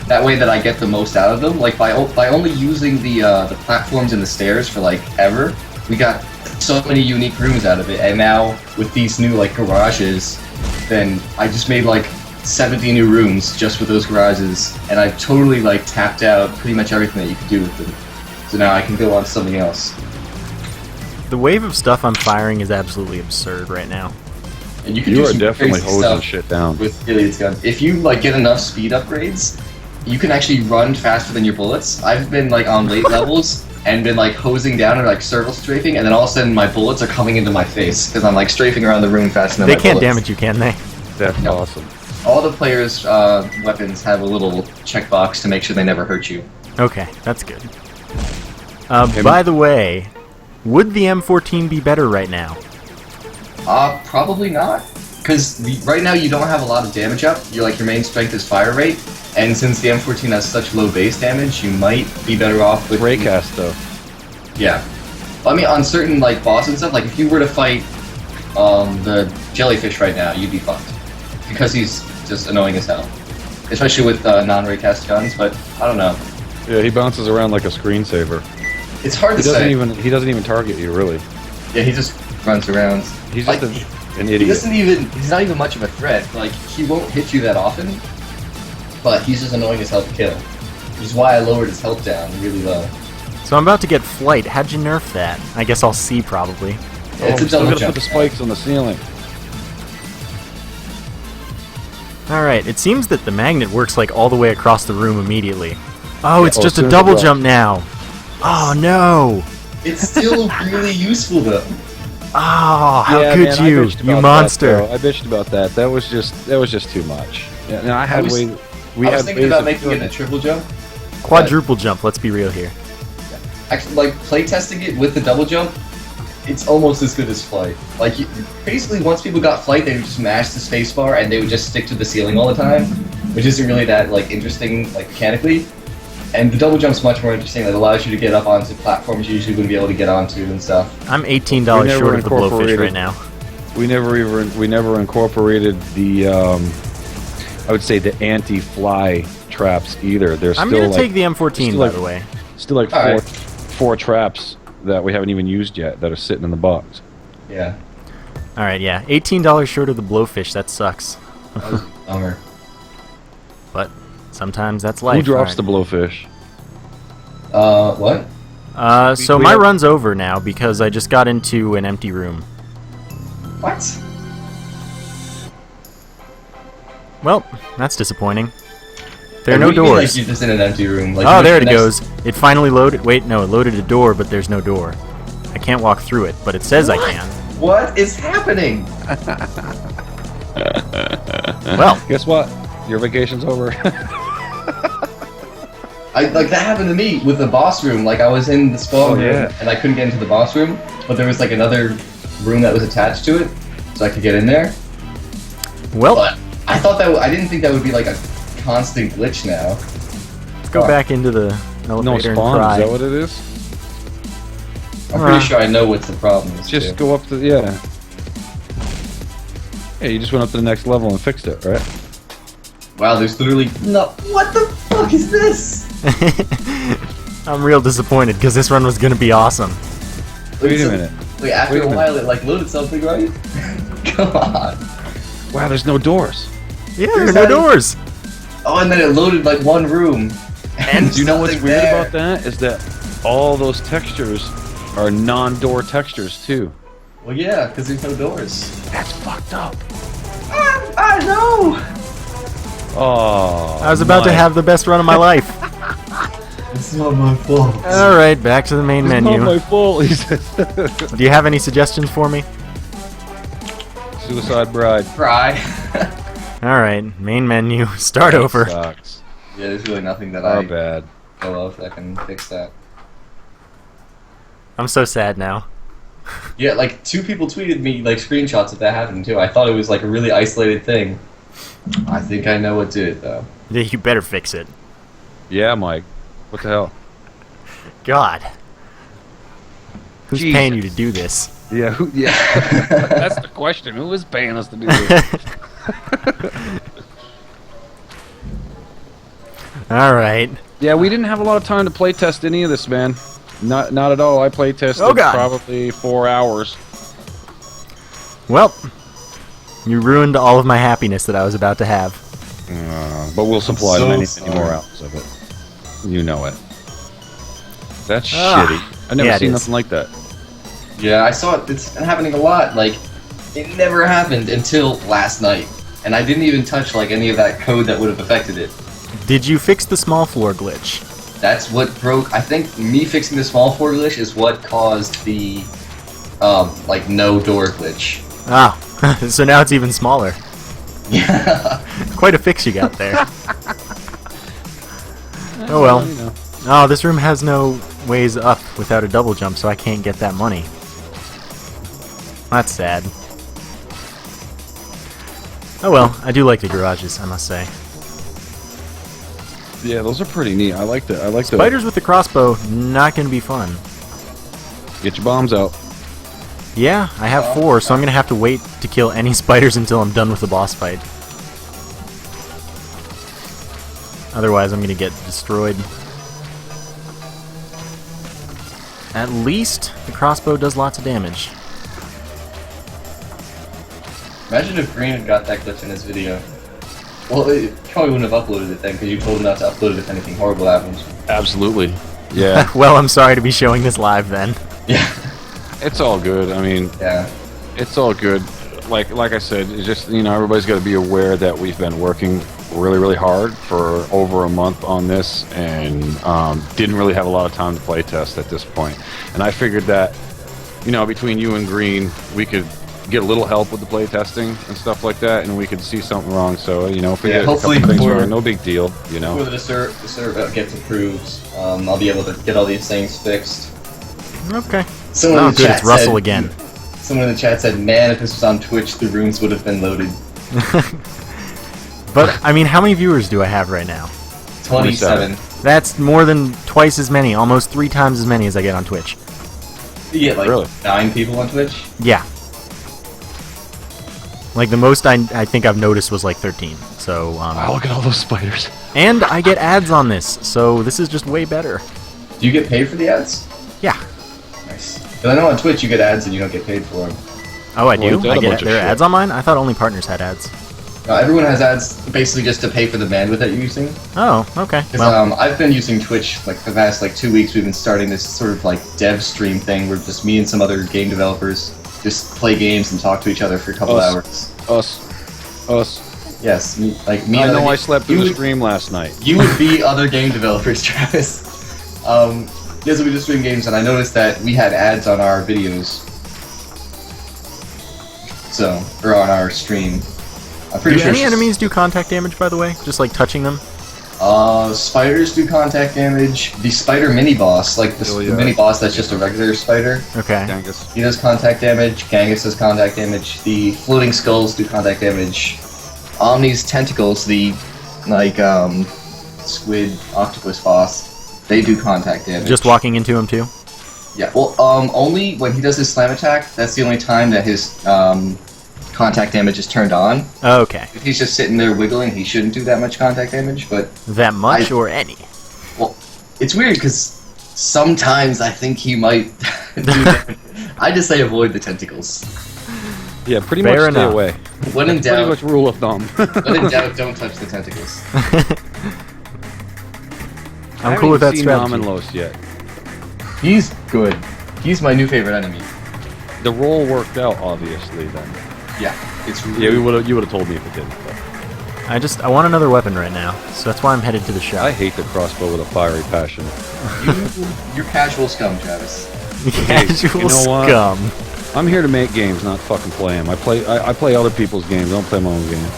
That way that I get the most out of them. Like by only using the platforms and the stairs for like ever, we got so many unique rooms out of it. And now with these new like garages, then I just made like 70 new rooms just with those garages, and I've totally like tapped out pretty much everything that you could do with them. So now I can go on to something else. The wave of stuff I'm firing is absolutely absurd right now. And you can You do are some definitely crazy hosing stuff shit down. with Gilead's gun. If you like get enough speed upgrades, you can actually run faster than your bullets. I've been like on late levels and been like hosing down or like circle strafing, and then all of a sudden my bullets are coming into my face because I'm like strafing around the room faster than They my can't bullets. damage you, can they? That's No. awesome. All the players' weapons have a little checkbox to make sure they never hurt you. Okay, that's good. By the way, Would the M14 be better right now? Probably not. Because right now you don't have a lot of damage up. Your main strength is fire rate, and since the M14 has such low base damage, you might be better off with Raycast though. Yeah. I mean, on certain boss and stuff, if you were to fight the jellyfish right now, you'd be fucked because he's just annoying as hell, especially with non-raycast guns. But I don't know. Yeah, he bounces around like a screensaver. It's hard to say. He doesn't even target you really. Yeah, he just runs around. He's just an idiot. He's not even much of a threat. He won't hit you that often, but he's just annoying as hell to kill. Which is why I lowered his health down really low. So I'm about to get flight. How'd you nerf that? I guess I'll see probably. Yeah, it's a still double gotta jump. put the spikes on the ceiling. Alright, it seems that the magnet works all the way across the room immediately. Oh, Yeah, it's just as soon a as double it jump now. Oh no! It's still really useful though. Oh, how Yeah, could man, I you, bitched you about monster! that, though. I bitched about that. That was just too much. Yeah, and I had I was thinking about making it a triple jump. Quadruple jump, let's be real here. Actually, playtesting it with the double jump, it's almost as good as flight. Basically, once people got flight, they would just mash the spacebar and they would just stick to the ceiling all the time, which isn't really that interesting mechanically. And the double jump's much more interesting. It allows you to get up onto platforms you usually wouldn't be able to get onto and stuff. I'm $18 short of the blowfish right now. We never incorporated the I would say the anti-fly traps either. There's I'm still gonna take the M14 by the way. Still Alright. four traps that we haven't even used yet that are sitting in the box. Yeah. Alright, yeah. $18 short of the blowfish, that sucks. That was a bummer. But sometimes that's life. Who drops right? the blowfish? What? So my run's over now because I just got into an empty room. What? Well, that's disappointing. There are What no do you mean, doors. you're just in an empty room. Oh, there it goes. It finally loaded. Wait, no, it loaded a door, but there's no door. I can't walk through it, but it says I can. What is happening? Well, Guess what? Your vacation's over. That happened to me with the boss room. I was in the spawn room yeah. and I couldn't get into the boss room, but there was another room that was attached to it, so I could get in there. well, But I thought I didn't think that would be a constant glitch now. let's go back into the No elevator and spawn, cry. is that what it is? I'm pretty sure I know what's the problem. Is Just too. go up to, yeah. Yeah, you just went up to the next level and fixed it, right? Wow, there's literally no. What the fuck is this? I'm real disappointed because this run was gonna be awesome. Wait a minute. After Wait a a while, it loaded something, right? Come on. Wow, there's no doors. Yeah, There's there are no that- doors. Oh, and then it loaded one room. And do you know what's nothing weird there. about that? Is that all those textures are non-door textures too. Well, yeah, because there's no doors. That's fucked up. I know. Oh. I was about to have the best run of my life. It's not my fault. All right, back to the main It's menu. not my fault. He says. Do you have any suggestions for me? Suicide bride. Cry. All right, main menu. Start over. Sucks. Yeah, there's really nothing that Our I bad. know of that can fix that. I'm so sad now. Yeah, 2 people tweeted me screenshots of that happening too. I thought it was a really isolated thing. I think I know what did it though. Yeah, you better fix it. Yeah, Mike. What the hell? God. Who's Jesus. paying you to do this? Yeah. Who? Yeah. That's the question. Who is paying us to do this? All right. Yeah, we didn't have a lot of time to play test any of this, man. Not at all. I play tested Oh, God. probably 4 hours. Well, you ruined all of my happiness that I was about to have. But we'll supply so many sorry. more hours of it. You know it. That's Ah, shitty. I've never yeah, it seen is. nothing like that. Yeah, I saw it. It's happening a lot. It never happened until last night, and I didn't even touch any of that code that would have affected it. Did you fix the small floor glitch? That's what broke. I think me fixing the small floor glitch is what caused the no door glitch. Ah, so now it's even smaller. Yeah. Quite a fix you got there. Oh well. You know, Oh, this room has no ways up without a double jump, so I can't get that money. That's sad. Oh well, I do like the garages, I must say. Yeah, those are pretty neat. I like the Spiders with the crossbow, not gonna be fun. Get your bombs out. Yeah, I have 4, so I'm gonna have to wait to kill any spiders until I'm done with the boss fight. Otherwise, I'm gonna get destroyed. At least the crossbow does lots of damage. Imagine if Green had got that glitch in his video. Well, he probably wouldn't have uploaded it then, because you told him not to upload it if anything horrible happens. Absolutely. Yeah. Well, I'm sorry to be showing this live then. Yeah. It's all good. I mean, Yeah. it's all good. Like I said, it's just, you know, everybody's got to be aware that we've been working really hard for over a month on this, and didn't really have a lot of time to play test at this point. And I figured that, you know, between you and Green, we could get a little help with the play testing and stuff like that, and we could see something wrong. So, you know, if we get a couple hopefully things before- wrong, no big deal, you know. Before the server gets approved, I'll be able to get all these things fixed. Okay. Someone Oh, in the good, chat it's Russell said- again. Someone in the chat said, "Man, if this was on Twitch, the rooms would have been loaded." But, I mean, how many viewers do I have right now? 27. That's more than twice as many, almost 3 times as many as I get on Twitch. You get like Really? 9 people on Twitch. Yeah. Like, the most I think I've noticed was like 13. So, Wow, look at all those spiders. and I get ads on this, so this is just way better. Do you get paid for the ads? Yeah. Nice. Because I know on Twitch you get ads and you don't get paid for them. Oh, I Well, do? it's a I bunch get of there are shit. ads on mine? I thought only partners had ads. Everyone has ads basically just to pay for the bandwidth that you're using. Oh, okay. Because Well, I've been using Twitch like for the past like 2 weeks. We've been starting this sort of like dev stream thing where just me and some other game developers just play games and talk to each other for a couple Us. hours. Us. Yes, me I and know other I slept through you the would- stream last night. You would be other game developers, Travis. Yes, we just stream games, and I noticed that we had ads on our videos. So, or on our stream. I'm pretty do sure. any enemies do contact damage, by the way? Just like touching them? Spiders do contact damage. The spider mini boss, like the, Oh, the yeah. mini boss that's just a regular spider, Okay. Dangus. he does contact damage. Genghis does contact damage. The floating skulls do contact damage. Omni's tentacles, the like squid octopus boss, they do contact damage. Just walking into him, too? Yeah. Well, only when he does his slam attack. That's the only time that his contact damage is turned on. Okay. If he's just sitting there wiggling, he shouldn't do that much contact damage. But That much or any? well, it's weird because sometimes I think he might do damage. I just say avoid the tentacles. Yeah, pretty Fair much stay enough. away. When in Pretty doubt, much rule of thumb. when in doubt, don't touch the tentacles. I'm cool with that strategy. Namenlos yet. He's good. He's my new favorite enemy. The roll worked out, obviously. Then. Yeah, it's Yeah, you would have told me if it didn't. But I want another weapon right now, so that's why I'm headed to the shop. I hate the crossbow with a fiery passion. you're casual scum, Travis. Casual you know what? scum. I'm here to make games, not fucking play them. I play other people's games. I don't play my own game.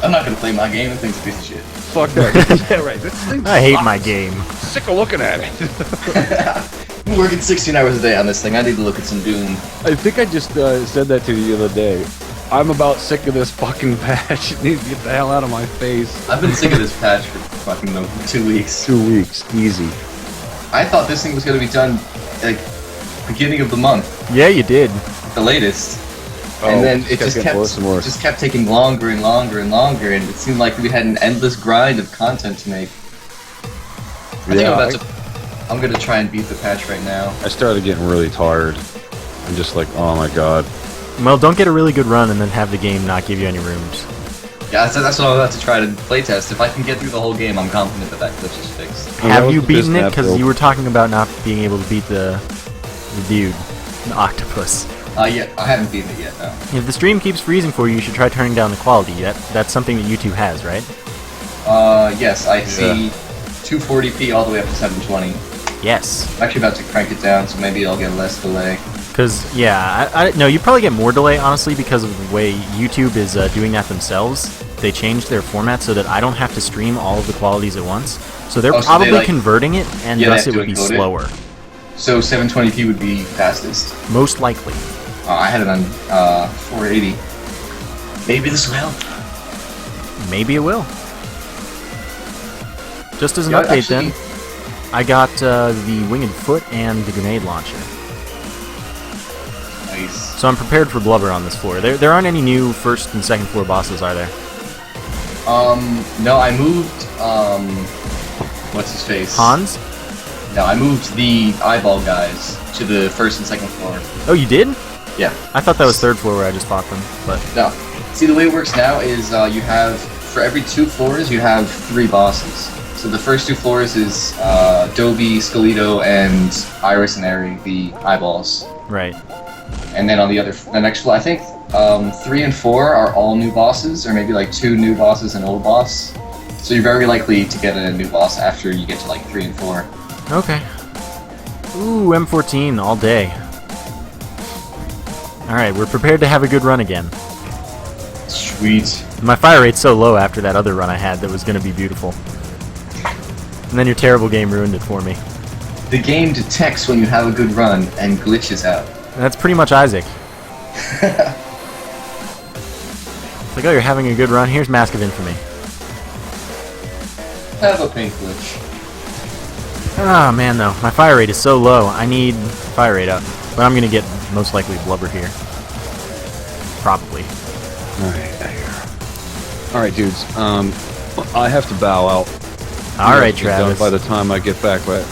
I'm not gonna play my game. That thing's a piece of shit. Fuck that. Yeah, right. This thing I hate sucks. my game. Sick of looking at it. I'm working 16 hours a day on this thing. I need to look at some Doom. I think I just said that to you the other day. I'm about sick of this fucking patch. It needs to get the hell out of my face. I've been sick of this patch for fucking 2 weeks. 2 weeks, easy. I thought this thing was gonna be done like beginning of the month, Yeah, you did. the latest. Oh, And then it just just kept getting worse and worse. just kept taking longer and longer and longer, and it seemed like we had an endless grind of content to make. I think I'm gonna try and beat the patch right now. I started getting really tired. I'm just like, oh my god. Well, don't get a really good run and then have the game not give you any rooms. Yeah, so that's what I'm about to try to playtest. If I can get through the whole game, I'm confident that glitch is fixed. Yeah, that Have was you the beaten it? bisnap Because build. you were talking about not being able to beat the dude, the octopus. Yeah, I haven't beaten it yet, no. If the stream keeps freezing for you, you should try turning down the quality. That's something that YouTube has, right? Yes, I see 240p all the way up to 720. Yes. I'm actually about to crank it down, so maybe I'll get less delay. Because, yeah, no, you probably get more delay, honestly, because of the way YouTube is doing that themselves. they changed their format so that I don't have to stream all of the qualities at once. So they're Oh, so probably they, like- converting it, and Yeah, they thus have it to would be encode it? slower. So 720p would be fastest. Most likely. I had it on 480. Maybe this will help. Maybe it will. Just as an Yeah, update actually- then, I got the winged foot and the grenade launcher. Nice. So I'm prepared for blubber on this floor. There aren't any new first and second floor bosses, are there? No, I moved, what's his face? Hans? No, I moved the eyeball guys to the first and second floor. Oh, you did? Yeah. I thought that was third floor where I just fought them, but... No. See, the way it works now is you have, for every 2 floors, you have 3 bosses. So the first 2 floors is Dobie, Skelito, and Iris and Eri, the eyeballs. Right. And then on the next floor, I think 3 and 4 are all new bosses, or maybe like 2 new bosses and an old boss. So you're very likely to get a new boss after you get to like 3 and 4. Okay. Ooh, M14 all day. Alright, we're prepared to have a good run again. Sweet. My fire rate's so low after that other run I had that was going to be beautiful. And then your terrible game ruined it for me. The game detects when you have a good run and glitches out. And that's pretty much Isaac. It's like, oh, you're having a good run? Here's Mask of Infamy. Have a pink glitch. Ah, man, though. My fire rate is so low. I need fire rate up. But I'm going to get most likely blubber here. Probably. Alright, dudes. I have to bow out. All right, You guys will be done Travis. by the time I get back, but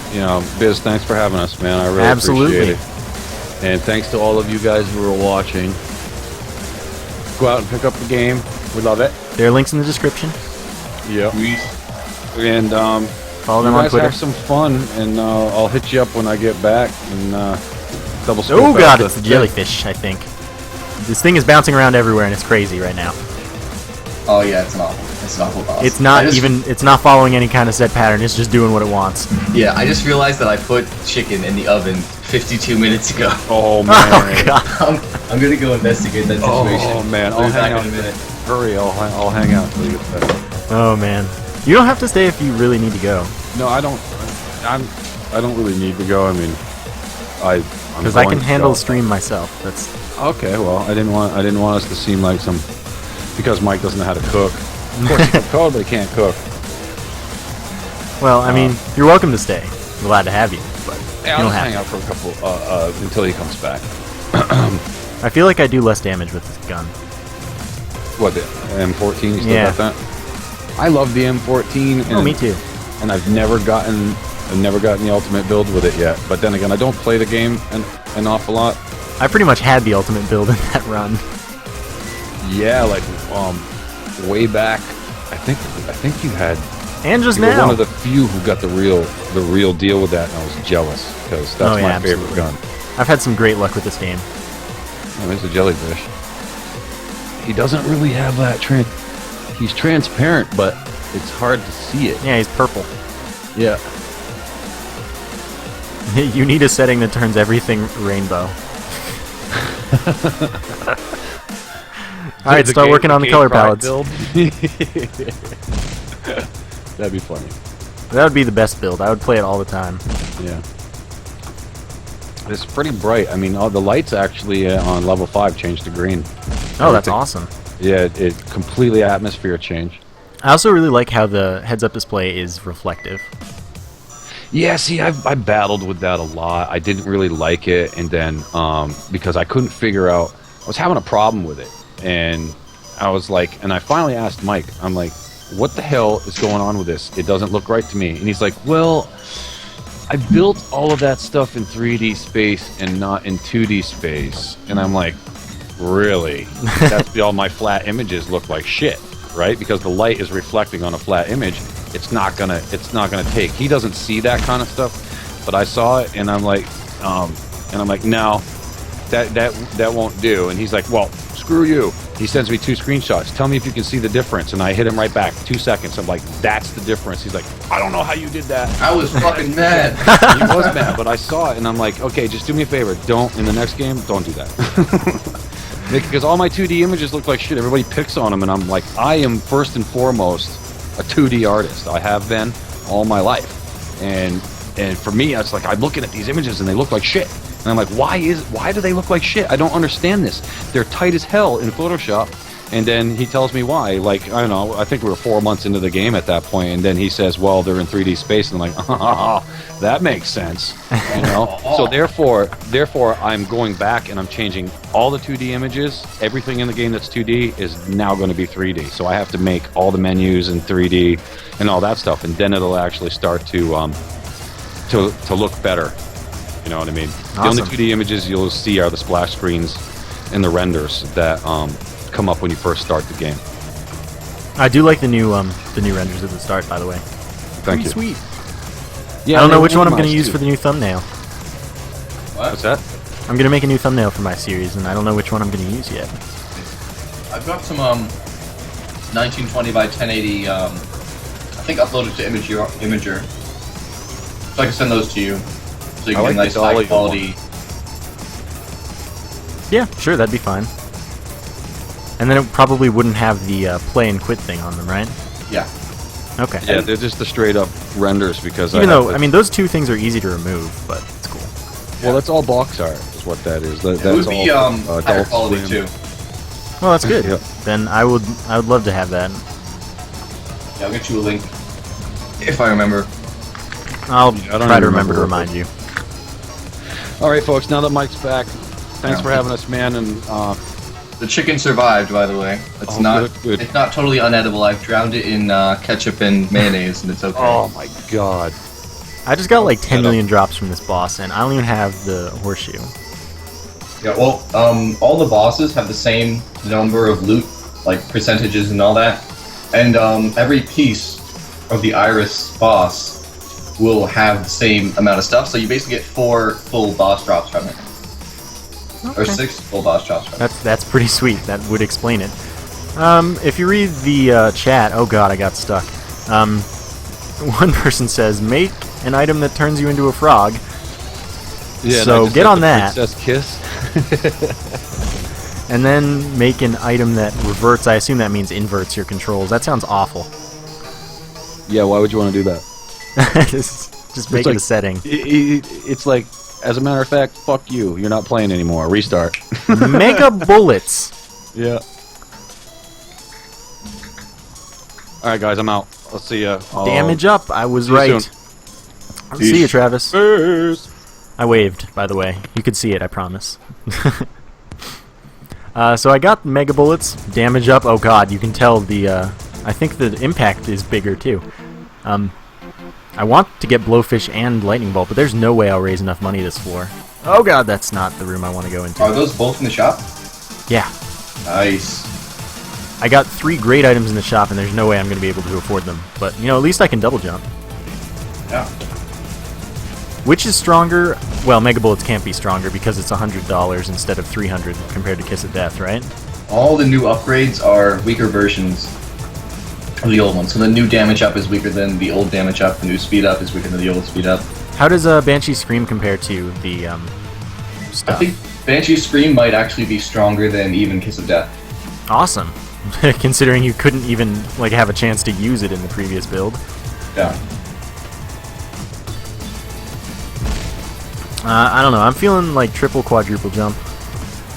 Biz, thanks for having us, man. I really Absolutely. appreciate it. And thanks to all of you guys who are watching. Go out and pick up the game. We love it. There are links in the description. Yep. Sweet. And Follow you them on guys Twitter. have some fun, and I'll hit you up when I get back and double. Oh scope god, out it's the jellyfish, I think. This thing is bouncing around everywhere and it's crazy right now. Oh yeah, it's an awful boss. It's not it's not following any kind of set pattern, it's just doing what it wants. Yeah, I just realized that I put chicken in the oven 52 minutes ago. Oh man. Oh god. I'm gonna go investigate that situation. Oh man, I'll I'll be back hang out in a minute. Hurry, I'll hang out until you get back. Oh man. You don't have to stay if you really need to go. No, I don't. I don't really need to go. I mean, Because I can handle the stream myself. That's Okay, well, I didn't want us to seem like some because Mike doesn't know how to cook. Of course, he can code, but he can't cook. well, I mean, you're welcome to stay. I'm glad to have you, but Yeah, you I'll don't just hang have out for a couple until he comes back. to. I feel like I do less damage with this gun. What, the M14? You still Yeah. got that? I love the M14. And, Oh, me too. And I've never gotten the ultimate build with it yet. But then again, I don't play the game an awful lot. I pretty much had the ultimate build in that run. Yeah, like way back. I think you had. And just You were now. one of the few who got the real deal with that, and I was jealous because that's Oh, yeah, my favorite absolutely. gun. I've had some great luck with this game. Oh, there's a jellyfish. He doesn't really have that He's transparent, but it's hard to see it. Yeah, he's purple. Yeah. You need a setting that turns everything rainbow. Alright, start working on the color palettes. That'd be funny. That would be the best build. I would play it all the time. Yeah. It's pretty bright. I mean, all the lights actually on level 5 changed to green. Oh, that's Everything- awesome. Yeah, it completely atmosphere change. I also really like how the heads-up display is reflective. Yeah, see, I battled with that a lot. I didn't really like it, and then because I couldn't figure out, I was having a problem with it, and I was like, and I finally asked Mike, I'm like, what the hell is going on with this? It doesn't look right to me. And he's like, well, I built all of that stuff in 3D space and not in 2D space, and I'm like, really? That's all my flat images look like shit, right? Because the light is reflecting on a flat image. It's not gonna take. He doesn't see that kind of stuff, but I saw it, and I'm like, no, that won't do. And he's like, well, screw you. He sends me 2 screenshots. Tell me if you can see the difference, and I hit him right back. 2 seconds. I'm like, that's the difference. He's like, I don't know how you did that. I was fucking mad. He was mad, but I saw it, and I'm like, okay, just do me a favor. Don't in the next game. Don't do that. Because all my 2D images look like shit. Everybody picks on them, and I'm like, I am first and foremost a 2D artist. I have been all my life, and for me, it's like I'm looking at these images and they look like shit, and I'm like, why do they look like shit? I don't understand this. They're tight as hell in Photoshop. And then he tells me why. Like, I don't know, I think we were 4 months into the game at that point, and then he says, well, they're in 3D space, and I'm like, oh, that makes sense, you know? So therefore, I'm going back and I'm changing all the 2D images. Everything in the game that's 2D is now going to be 3D. So I have to make all the menus in 3D and all that stuff, and then it'll actually start to look better. You know what I mean? Awesome. The only 2D images you'll see are the splash screens and the renders that come up when you first start the game. I do like the new renders at the start, by the way. Thank you. Sweet. Yeah, I don't know which one I'm going to use for the new thumbnail. What? What's that? I'm going to make a new thumbnail for my series, and I don't know which one I'm going to use yet. I've got some 1920 by 1080. I think uploaded to Imager, so I can send those to you, so you can get a nice high quality. Yeah, sure, that'd be fine. And then it probably wouldn't have the play and quit thing on them, right? Yeah. Okay. Yeah, they're just the straight up renders because Even though, I mean, those two things are easy to remove, but it's cool. well, that's all box art is what that is. That, It would that's be all higher Adult quality Swim. too. Well, that's good. Yep. Then I would love to have that. Yeah, I'll get you a link if I remember. I'll I don't try to even remember to remember remind you. All right, folks. Now that Mike's back, thanks Yeah. for having us, man. And The chicken survived, by the way. It's Oh, not. good. It's not totally unedible. I've drowned it in ketchup and mayonnaise, and it's okay. oh my god, I just got like 10 Shut up. million drops from this boss, and I don't even have the horseshoe. Yeah. Well, all the bosses have the same number of loot, like percentages and all that, and every piece of the Iris boss will have the same amount of stuff. So you basically get 4 full boss drops from it. Or 6 full boss drops from it. That's pretty sweet. That would explain it. If you read the chat, oh god, I got stuck. One person says, make an item that turns you into a frog. yeah. So and I just get got on the that. Princess kiss. And then make an item that reverts. I assume that means inverts your controls. That sounds awful. Yeah. Why would you want to do that? Just make it like- a setting. It's like, as a matter of fact, fuck you. You're not playing anymore. Restart. Mega bullets. Yeah. All right, guys. I'm out. I'll see ya. Damage up. I was see you right. soon. See you, Travis. Peace. I waved, by the way. You could see it, I promise. So I got Mega Bullets, damage up. Oh god, you can tell the, I think the impact is bigger too. I want to get Blowfish and Lightning Bolt, but there's no way I'll raise enough money this floor. Oh god, that's not the room I want to go into. Are those both in the shop? Yeah. Nice. I got 3 great items in the shop, and there's no way I'm going to be able to afford them. But, you know, at least I can double jump. Yeah. Which is stronger? Well, Mega Bullets can't be stronger because it's $100 instead of $300 compared to Kiss of Death, right? All the new upgrades are weaker versions of the old one. So the new damage up is weaker than the old damage up. The new speed up is weaker than the old speed up. How does Banshee Scream compare to the stuff? I think Banshee Scream might actually be stronger than even Kiss of Death. Awesome. Considering you couldn't even like have a chance to use it in the previous build. Yeah. I don't know. I'm feeling like triple quadruple jump.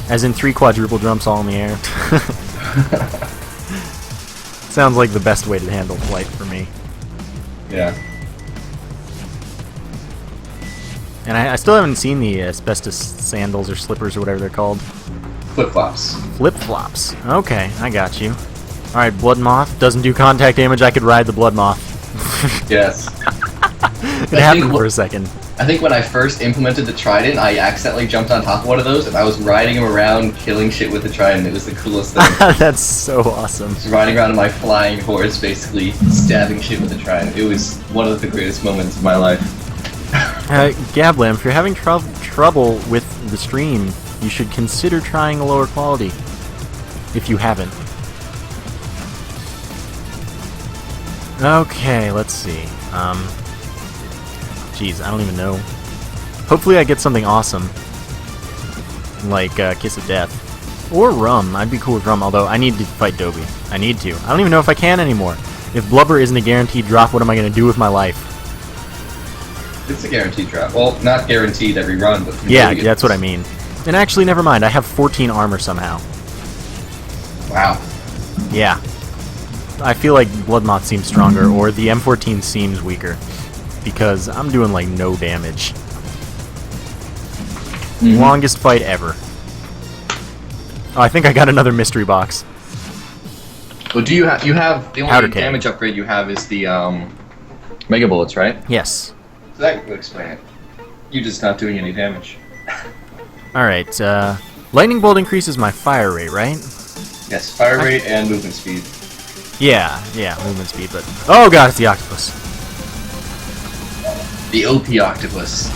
As in 3 quadruple jumps all in the air. Sounds like the best way to handle flight for me. Yeah. And I still haven't seen the asbestos sandals or slippers or whatever they're called. Flip-flops. Flip-flops. Okay, I got you. Alright, Blood Moth. Doesn't do contact damage. I could ride the Blood Moth. Yes. It happened for a second. I think when I first implemented the Trident, I accidentally jumped on top of one of those, and I was riding him around, killing shit with the Trident. It was the coolest thing. That's so awesome. Just riding around on my flying horse, basically stabbing shit with the Trident. It was one of the greatest moments of my life. Gablam, if you're having trouble with the stream, you should consider trying a lower quality. If you haven't. Okay, let's see. Geez, I don't even know. Hopefully I get something awesome. Like Kiss of Death. Or rum. I'd be cool with rum, although I need to fight Dobie. I need to. I don't even know if I can anymore. If Blubber isn't a guaranteed drop, what am I going to do with my life? It's a guaranteed drop. Well, not guaranteed every run, but... Yeah, that's what I mean. And actually, never mind. I have 14 armor somehow. Wow. Yeah. I feel like Bloodmoth seems stronger, or the M14 seems weaker. Because I'm doing, like, no damage. Longest fight ever. Oh, I think I got another mystery box. Well, do you have the only Powder keg. damage upgrade you have is the Mega Bullets, right? Yes. So that would explain it. You're just not doing any damage. Alright, Lightning Bolt increases my fire rate, right? Yes, fire rate and movement speed. Yeah, movement speed, but... Oh god, it's the octopus. The OP octopus.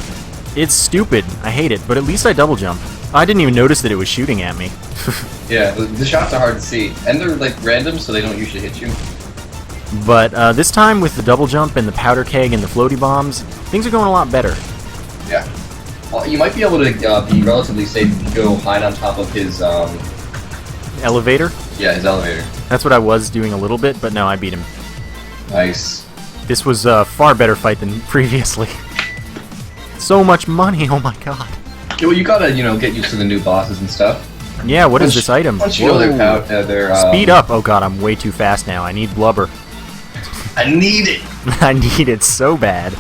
It's stupid. I hate it, but at least I double jump. I didn't even notice that it was shooting at me. Yeah, the shots are hard to see. And they're like random, so they don't usually hit you. But this time, with the double jump and the powder keg and the floaty bombs, things are going a lot better. Yeah. Well, you might be able to be relatively safe if you go hide on top of his... Elevator? Yeah, his elevator. That's what I was doing a little bit, but no, I beat him. Nice. This was a far better fight than previously. So much money, oh my god. Yeah, well, you gotta, get used to the new bosses and stuff. Yeah, what is this item? Once you know their Speed up! Oh god, I'm way too fast now. I need blubber. I need it! I need it so bad.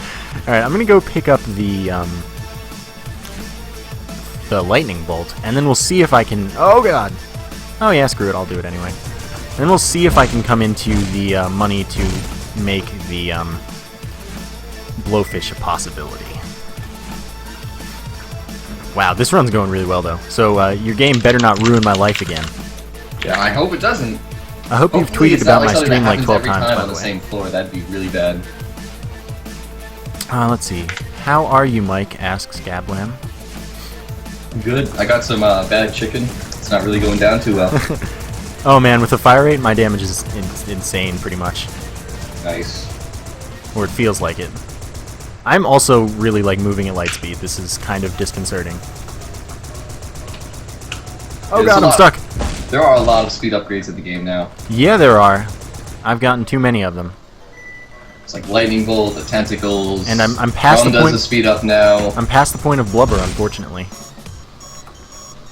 Alright, I'm gonna go pick up the lightning bolt, and then we'll see if I can... Oh god! Oh yeah, screw it, I'll do it anyway. And then we'll see if I can come into the money to make the blowfish a possibility. Wow, this run's going really well though. So your game better not ruin my life again. Yeah, I hope it doesn't. I hope you've Hopefully tweeted it's about not my stream like 12 every times, time by on the the way. same floor. That'd be really bad. Let's see. How are you, Mike? Asks Gablam. Good. I got some bad chicken. It's not really going down too well. Oh man, with the fire rate, my damage is insane, pretty much. Nice. Or it feels like it. I'm also really like moving at light speed. This is kind of disconcerting. Oh god, I'm stuck! There are a lot of speed upgrades in the game now. Yeah, there are. I've gotten too many of them. It's like lightning bolt, the tentacles. And I'm past the does point. the speed up now. I'm past the point of blubber, unfortunately.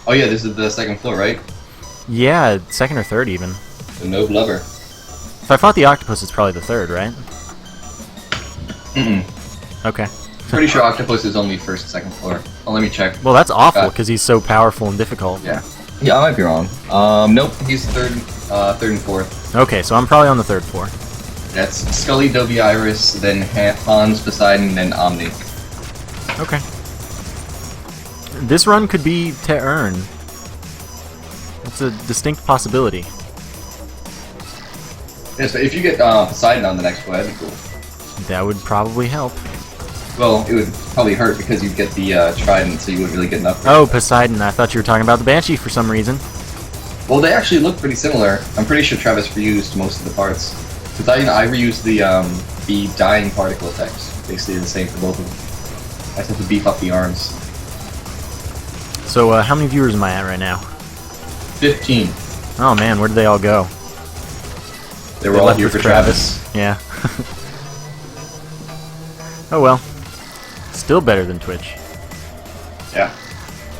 Oh yeah, this is the second floor, right? Yeah, second or third even. So no blubber. If I fought the octopus, it's probably the third, right? Okay. Pretty sure octopus is only first and second floor. Oh, let me check. Well, that's awful because he's so powerful and difficult. Yeah. Yeah, I might be wrong. Nope, he's third and fourth. Okay, so I'm probably on the third floor. That's Scully, Dobie, Iris, then Hans, Poseidon, then Omni. Okay. This run could be to earn. It's a distinct possibility. Yeah, so if you get Poseidon on the next floor, that'd be cool. That would probably help. Well, it would probably hurt because you'd get the Trident, so you wouldn't really get an upgrade. Oh, Poseidon. I thought you were talking about the Banshee for some reason. Well, they actually look pretty similar. I'm pretty sure Travis reused most of the parts. Poseidon, I reused the dying particle effects. They stay the same for both of them. I just have to beef up the arms. So, how many viewers am I at right now? 15. Oh man, where did they all go? They were all left here with for Travis. Yeah. Oh well. Still better than Twitch. Yeah.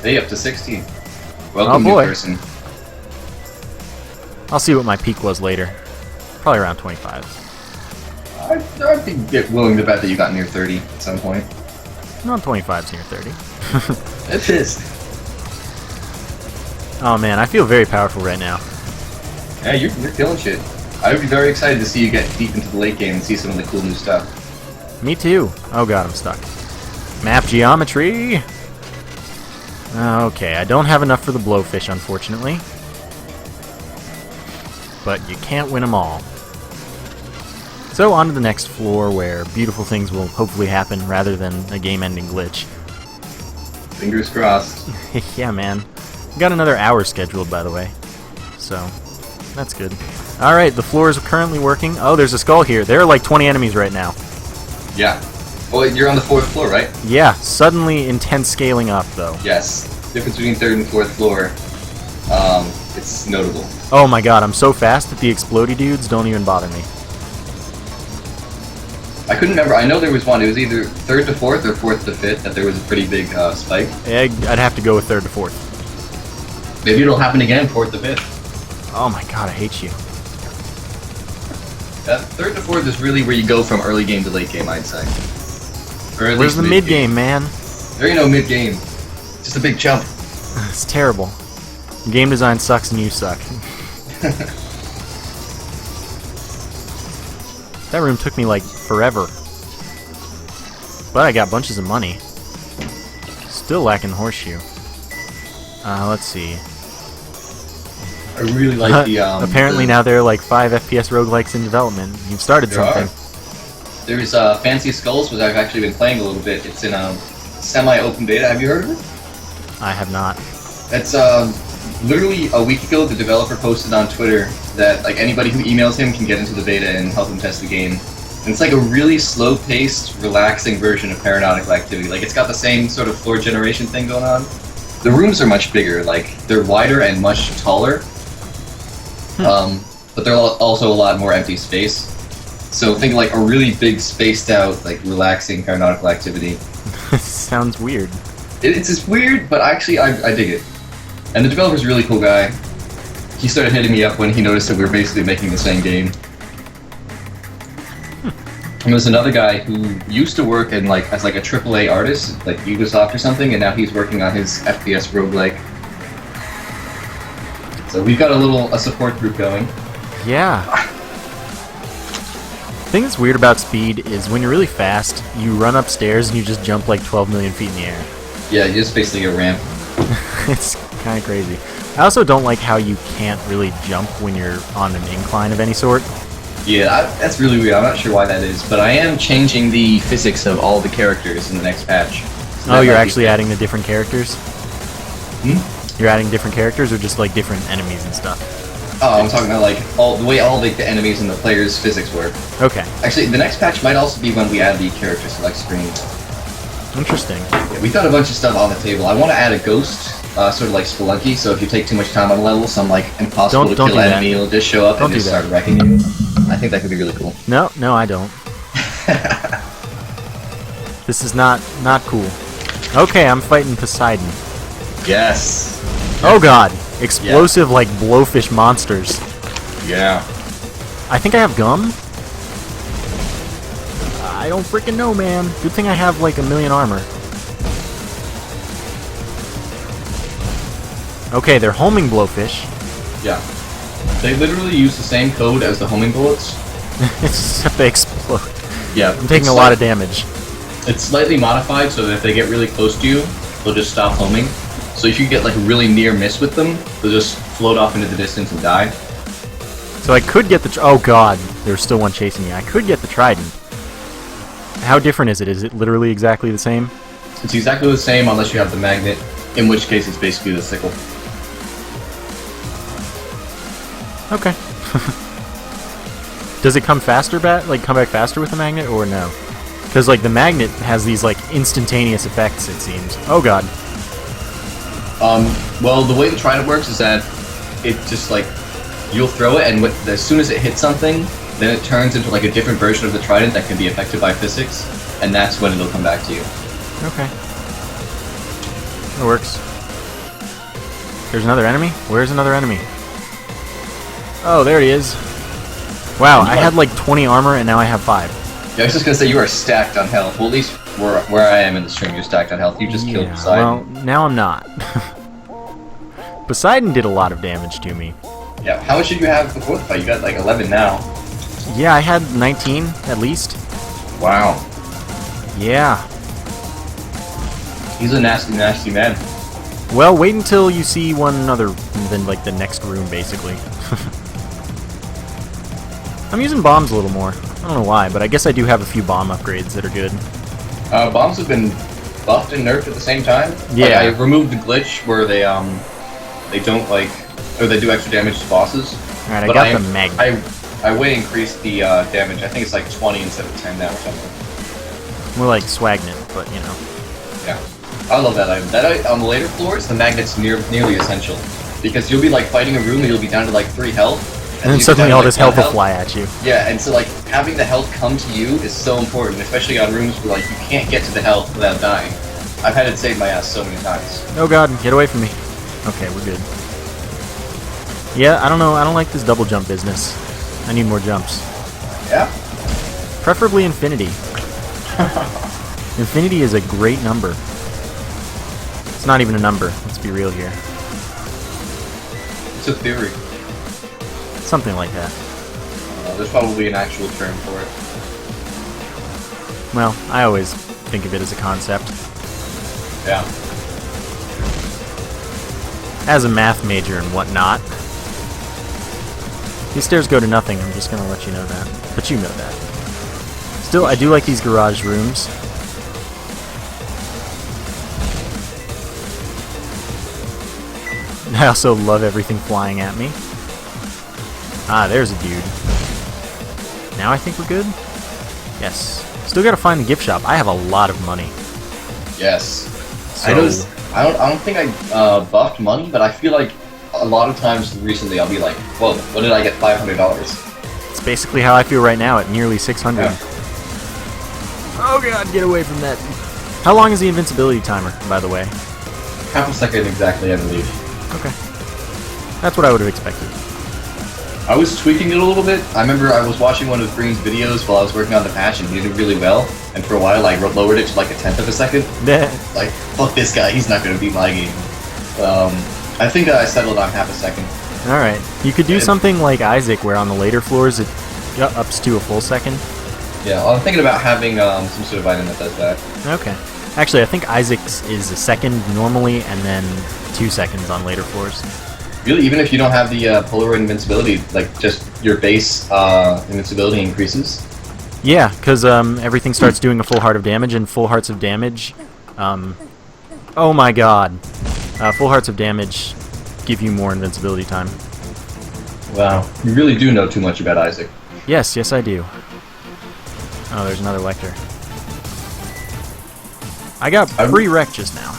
They up to 16. Welcome, Oh, boy. new person. I'll see what my peak was later. Probably around 25. I'd be willing to bet that you got near 30 at some point. No, 25's near 30. It is. Oh man, I feel very powerful right now. Yeah, you're killing shit. I would be very excited to see you get deep into the late game and see some of the cool new stuff. Me too. Oh god, I'm stuck. Map geometry! Okay, I don't have enough for the blowfish, unfortunately. But you can't win them all. So on to the next floor where beautiful things will hopefully happen rather than a game-ending glitch. Fingers crossed. Yeah, man. Got another hour scheduled, by the way. So, that's good. Alright, the floor is currently working. Oh, there's a skull here. There are like 20 enemies right now. Yeah. Well, you're on the 4th floor, right? Yeah, suddenly intense scaling up, though. Yes. Difference between 3rd and 4th floor. it's notable. Oh my god, I'm so fast that the explodey dudes don't even bother me. I couldn't remember. I know there was one. It was either 3rd to 4th or 4th to 5th that there was a pretty big spike. I'd have to go with 3rd to 4th. Maybe it'll happen again, 4th to 5th. Oh my god, I hate you. That 3rd to 4th is really where you go from early game to late game, I'd say. Or at Where's least the mid game, man? There ain't no mid game. Just a big jump. It's terrible. Game design sucks and you suck. That room took me like forever. But I got bunches of money. Still lacking the horseshoe. Let's see. I really like the apparently now there are like 5 FPS roguelikes in development. You've started something. There's Fancy Skulls, which I've actually been playing a little bit. It's in a semi-open beta. Have you heard of it? I have not. It's literally a week ago. The developer posted on Twitter that like anybody who emails him can get into the beta and help him test the game. And it's like a really slow-paced, relaxing version of Paranautical Activity. Like it's got the same sort of floor generation thing going on. The rooms are much bigger. Like they're wider and much taller. But they're also a lot more empty space. So think like a really big, spaced-out, like relaxing Paranautical Activity. Sounds weird. It's just weird, but actually I dig it. And the developer's a really cool guy. He started hitting me up when he noticed that we were basically making the same game. And there's another guy who used to work in like as like a AAA artist, like Ubisoft or something, and now he's working on his FPS roguelike. So we've got a support group going. Yeah. The thing that's weird about speed is when you're really fast, you run upstairs and you just jump like 12 million feet in the air. Yeah, you just basically a ramp. It's kind of crazy. I also don't like how you can't really jump when you're on an incline of any sort. Yeah, that's really weird. I'm not sure why that is, but I am changing the physics of all the characters in the next patch. So oh, you're actually adding the different characters? Hmm? You're adding different characters or just like different enemies and stuff? Oh, I'm talking about like the way all the enemies and the players' physics work. Okay. Actually, the next patch might also be when we add the character select screen. Interesting. Yeah, we've got a bunch of stuff on the table. I want to add a ghost, sort of like Spelunky, so if you take too much time on a level, some like impossible to kill enemy will just show up and just start wrecking you. I think that could be really cool. No, I don't. This is not cool. Okay, I'm fighting Poseidon. Yes. Oh god. Explosive like blowfish monsters. Yeah. I think I have gum? I don't freaking know, man. Good thing I have like 1 million armor. Okay, they're homing blowfish. Yeah. They literally use the same code as the homing bullets. Except they explode. Yeah. I'm taking a lot of damage. It's slightly modified so that if they get really close to you, they'll just stop homing. So if you get like a really near miss with them, they'll just float off into the distance and die. So I could get the... oh god, there's still one chasing me. I could get the trident. How different is it? Is it literally exactly the same? It's exactly the same unless you have the magnet, in which case it's basically the sickle. Okay. Does it come faster come back faster with the magnet, or no? Because like the magnet has these like instantaneous effects, it seems. Oh god. Well, the way the trident works is that it just like you'll throw it, and as soon as it hits something, then it turns into like a different version of the trident that can be affected by physics, and that's when it'll come back to you. Okay. It works. There's another enemy? Where's another enemy? Oh, there he is. Wow, I had like 20 armor and now I have 5. Yeah, I was just gonna say you are stacked on health. Well, at least where I am in the stream, you're stacked on health. You just killed Poseidon. Well, now I'm not. Poseidon did a lot of damage to me. Yeah, how much did you have before the fight? You got like 11 now. Yeah, I had 19 at least. Wow. Yeah. He's a nasty, nasty man. Well, wait until you see one another, than like the next room, basically. I'm using bombs a little more. I don't know why, but I guess I do have a few bomb upgrades that are good. Bombs have been buffed and nerfed at the same time. Yeah. Like, I removed the glitch where they don't like, or they do extra damage to bosses. Alright, I got the magnet. I way increased the damage. I think it's like 20 instead of 10 now or something. More like Swagnet, but you know. Yeah. I love that item. On the later floors, the magnet's nearly essential. because you'll be like fighting a room and you'll be down to like 3 health. And then you'll be suddenly down all to, this like, health 1 will fly at you. Yeah, and so like having the health come to you is so important, especially on rooms where like you can't get to the health without dying. I've had it save my ass so many times. Oh god, get away from me. Okay, we're good. Yeah, I don't know, I don't like this double jump business. I need more jumps. Yeah? Preferably infinity. Infinity is a great number. It's not even a number, let's be real here. It's a theory. Something like that. There's probably an actual term for it. Well, I always think of it as a concept. Yeah. As a math major and whatnot. These stairs go to nothing, I'm just gonna let you know that. But you know that. Still, I do like these garage rooms. I also love everything flying at me. Ah, there's a dude. Now I think we're good? Yes. Still gotta find the gift shop. I have a lot of money. Yes. So, I don't think I buffed money, but I feel like a lot of times recently I'll be like, whoa, what did I get $500? it's basically how I feel right now at nearly 600. Yeah. Oh god, get away from that. How long is the invincibility timer, by the way? Half a second exactly, I believe. Okay. That's what I would have expected. I was tweaking it a little bit. I remember I was watching one of Green's videos while I was working on the patch and he did really well. And for a while I lowered it to like 1/10 of a second. Like, fuck this guy, he's not gonna beat my game. I think I settled on half a second. Alright. You could do something like Isaac, where on the later floors it ups to a full second. Yeah, well, I'm thinking about having some sort of item that does that. Okay. Actually, I think Isaac's is a second normally, and then 2 seconds on later floors. Really, even if you don't have the Polaroid invincibility, like just your base invincibility increases? Yeah, because everything starts doing a full heart of damage, and full hearts of damage... oh my god. Full hearts of damage give you more invincibility time. Wow. You really do know too much about Isaac. Yes, yes I do. Oh, there's another Lecter. I got free wreck just now.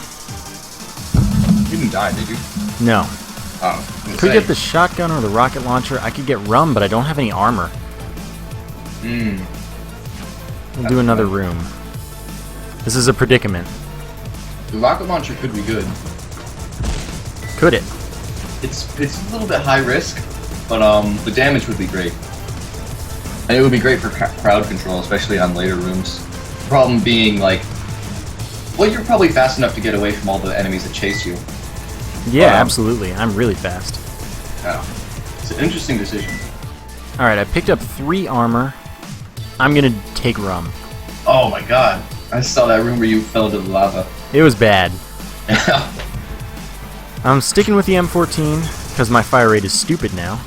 You didn't die, did you? No. Oh. Could get the shotgun or the rocket launcher. I could get rum, but I don't have any armor. We'll do another room. This is a predicament. The rocket launcher could be good. Could it? It's a little bit high risk, but the damage would be great. And it would be great for crowd control, especially on later rooms. The problem being, like, well, you're probably fast enough to get away from all the enemies that chase you. Yeah, absolutely. I'm really fast. Yeah. It's an interesting decision. Alright, I picked up 3 armor. I'm gonna take rum. Oh my god. I saw that room where you fell into the lava. It was bad. I'm sticking with the M14, because my fire rate is stupid now.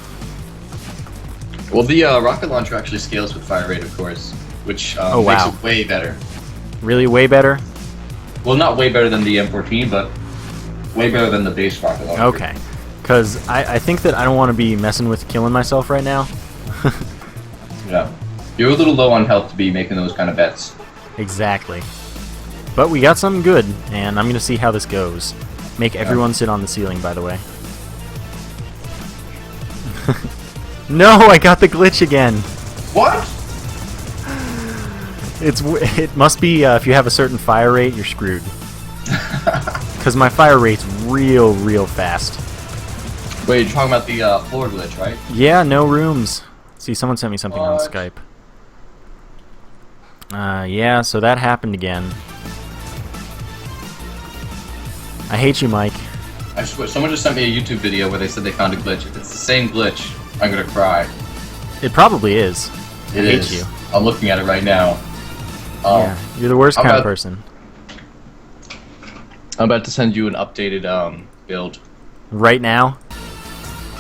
Well, the rocket launcher actually scales with fire rate, of course, which makes it way better. Really way better? Well, not way better than the M14, but way better than the base rocket launcher. Okay. Because I think that I don't want to be messing with killing myself right now. Yeah. You're a little low on health to be making those kind of bets. Exactly. But we got something good, and I'm going to see how this goes. Make everyone sit on the ceiling, by the way. No, I got the glitch again. What? It must be if you have a certain fire rate, you're screwed. Because my fire rate's real fast. Wait, you're talking about the floor glitch, right? Yeah, no rooms. See, someone sent me something on What? Skype. Yeah, so that happened again. I hate you, Mike. I swear, someone just sent me a YouTube video where they said they found a glitch. If it's the same glitch, I'm gonna cry. It probably is. I hate is. you. I'm looking at it right now. Yeah, you're the worst kind of person. I'm about to send you an updated build. Right now?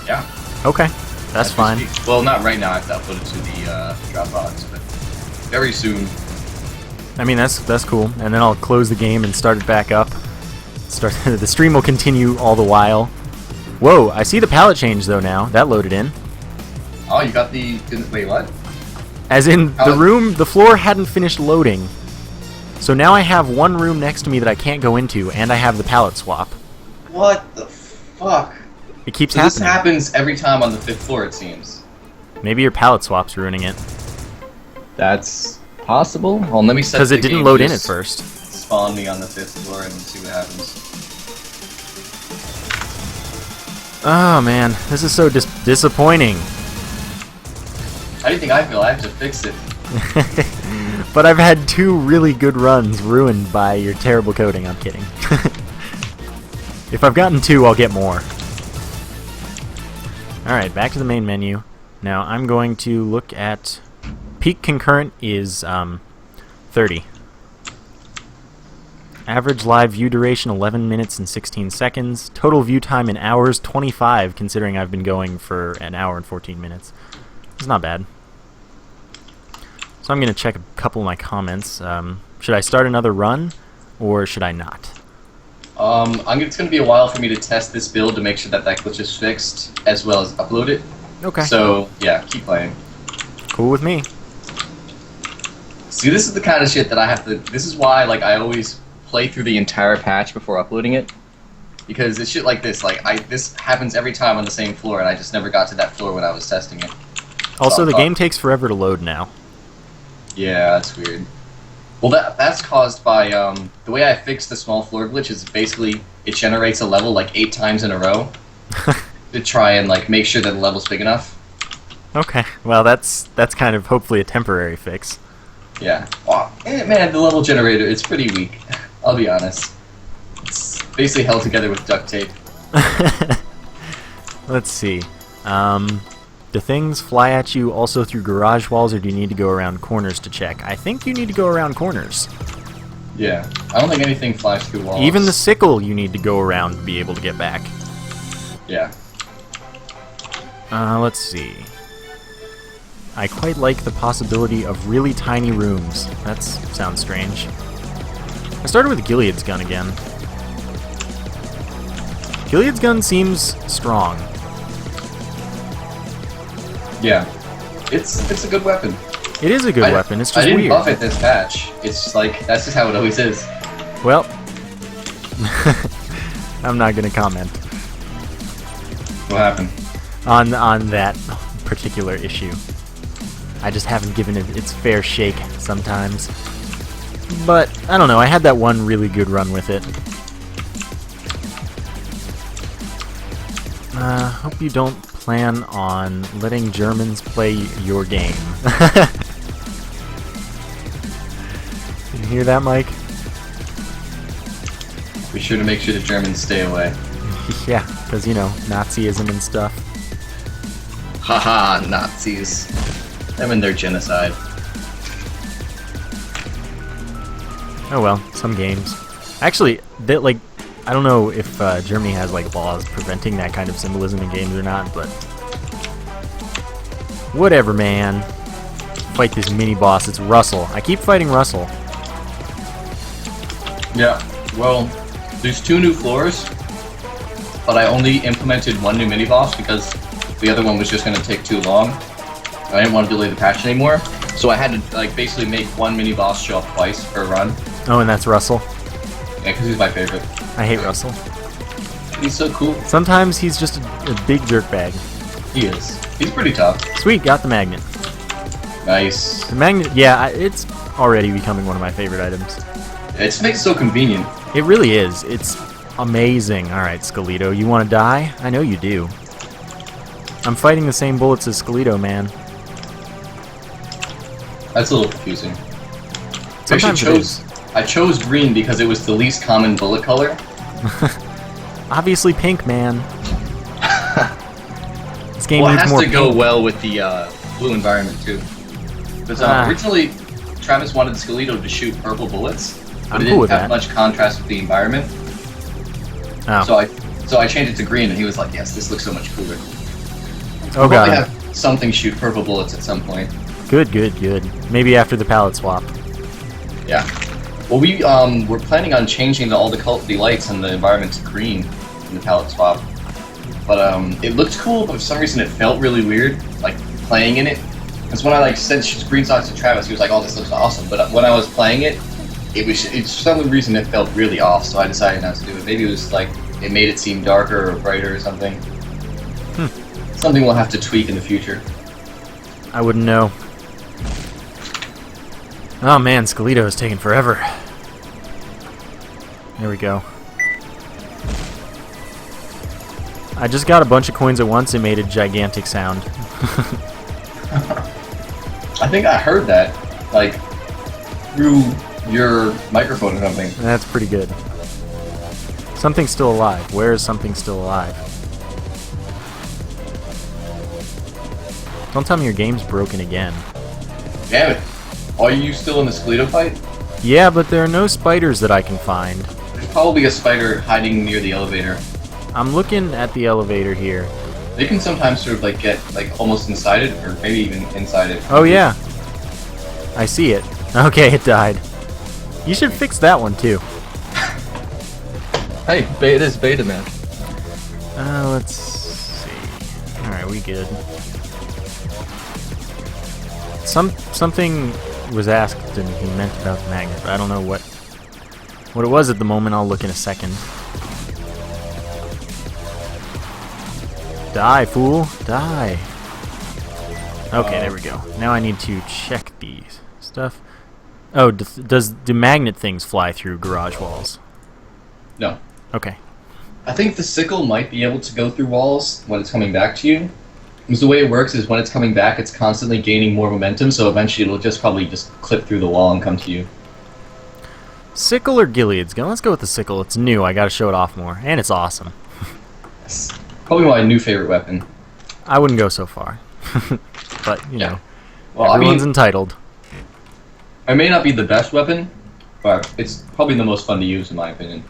Yeah. Okay, that's As we fine. speak. Well, not right now. I have to upload it to the Dropbox, but very soon. I mean, that's cool. And then I'll close the game and start it back up. The stream will continue all the while. Whoa, I see the palette change though now. That loaded in. Oh, you got the... Wait, what? As in, Palette? the floor hadn't finished loading. So now I have one room next to me that I can't go into, and I have the palette swap. What the fuck? It keeps So happening. this happens every time on the 5th floor, it seems. Maybe your palette swap's ruining it. That's possible. Well, let me set Because the it didn't game load to in at just first. Spawn me on the 5th floor and see what happens. Oh man, this is so disappointing. How do you think I feel? I have to fix it. But I've had 2 really good runs ruined by your terrible coding. I'm kidding. If I've gotten 2, I'll get more. Alright, back to the main menu. Now I'm going to look at... Peak concurrent is 30. Average live view duration 11 minutes and 16 seconds. Total view time in hours 25, considering I've been going for an hour and 14 minutes. It's not bad. So I'm going to check a couple of my comments. Should I start another run, or should I not? It's going to be a while for me to test this build to make sure that that glitch is fixed, as well as upload it. Okay. So, yeah, keep playing. Cool with me. See, this is the kind of shit that I have to... This is why, like, I always play through the entire patch before uploading it. Because it's shit like this. Like, this happens every time on the same floor, and I just never got to that floor when I was testing it. Also, So the game takes forever to load now. Yeah, that's weird. Well, that's caused by, the way I fixed the small floor glitch is basically it generates a level, like, 8 times in a row to try and, like, make sure that the level's big enough. Okay, well that's kind of hopefully a temporary fix. Yeah. Oh, man, the level generator, it's pretty weak. I'll be honest. It's basically held together with duct tape. Let's see. Do things fly at you also through garage walls, or do you need to go around corners to check? I think you need to go around corners. Yeah. I don't think anything flies through walls. Even the sickle you need to go around to be able to get back. Yeah. Let's see. I quite like the possibility of really tiny rooms. That sounds strange. I started with Gilead's gun again. Gilead's gun seems strong. Yeah. It's a good weapon. It is a good weapon, it's just I didn't weird. buff it this patch. It's just like, that's just how it always is. Well, I'm not gonna comment What happened? on that particular issue. I just haven't given it its fair shake sometimes. But, I don't know, I had that one really good run with it. Hope you don't plan on letting Germans play your game. You hear that, Mike? Be sure to make sure the Germans stay away. Yeah, because, you know, Nazism and stuff. Haha, Nazis. Them and their genocide. Oh well, some games. Actually, like, I don't know if Germany has like laws preventing that kind of symbolism in games or not, but whatever, man. Fight this mini boss. It's Russell. I keep fighting Russell. Yeah. Well, there's 2 new floors, but I only implemented 1 new mini boss because the other one was just going to take too long. I didn't want to delay the patch anymore, so I had to like basically make 1 mini boss show up twice per run. Oh, and that's Russell. Yeah, because he's my favorite. I hate Russell. He's so cool. Sometimes he's just a big jerkbag. He is. He's pretty tough. Sweet, got the magnet. Nice. The magnet, yeah, it's already becoming one of my favorite items. It just makes it so convenient. It really is. It's amazing. Alright, Skelito, you want to die? I know you do. I'm fighting the same bullets as Skelito, man. That's a little confusing. Sometimes it is. I chose green because it was the least common bullet color. Obviously pink, man. This game Well, it needs has more to go pink. well with the blue environment too. Because originally, Travis wanted Skelito to shoot purple bullets, but I'm it cool didn't with have that. much contrast with the environment. Oh. So I changed it to green, and he was like, "Yes, this looks so much cooler." Oh We'll probably god. have something shoot purple bullets at some point. Good, good, good. Maybe after the palette swap. Yeah. Well, we're planning on changing all the lights and the environment to green in the palette swap. But it looked cool, but for some reason it felt really weird, like playing in it. Because when I like sent screenshots to Travis, he was like, "Oh, this looks awesome." But when I was playing it, it's for some reason it felt really off. So I decided not to do it. Maybe it was like it made it seem darker or brighter or something. Something we'll have to tweak in the future. I wouldn't know. Oh man, Scalito is taking forever. There we go. I just got a bunch of coins at once and made a gigantic sound. I think I heard that, like, through your microphone or something. That's pretty good. Something's still alive. Where is something still alive? Don't tell me your game's broken again. Damn it. Are you still in the Scalito fight? Yeah, but there are no spiders that I can find. There's probably a spider hiding near the elevator. I'm looking at the elevator here. They can sometimes sort of like get like almost inside it, or maybe even inside it. Oh yeah. I see it. Okay, it died. You should fix that one too. Hey, it is beta, man. Let's see. Alright, we good. Something was asked and he meant about the magnet, but I don't know what it was at the moment. I'll look in a second. Die, fool! Die! Okay, there we go. Now I need to check the stuff. Oh, do magnet things fly through garage walls? No. Okay. I think the sickle might be able to go through walls when it's coming back to you. Because the way it works is when it's coming back, it's constantly gaining more momentum, so eventually it'll probably just clip through the wall and come to you. Sickle or Gilead's gun? Let's go with the sickle. It's new. I gotta show it off more. And it's awesome. It's probably my new favorite weapon. I wouldn't go so far. But, you know, Well, everyone's I mean, entitled. it may not be the best weapon, but it's probably the most fun to use in my opinion.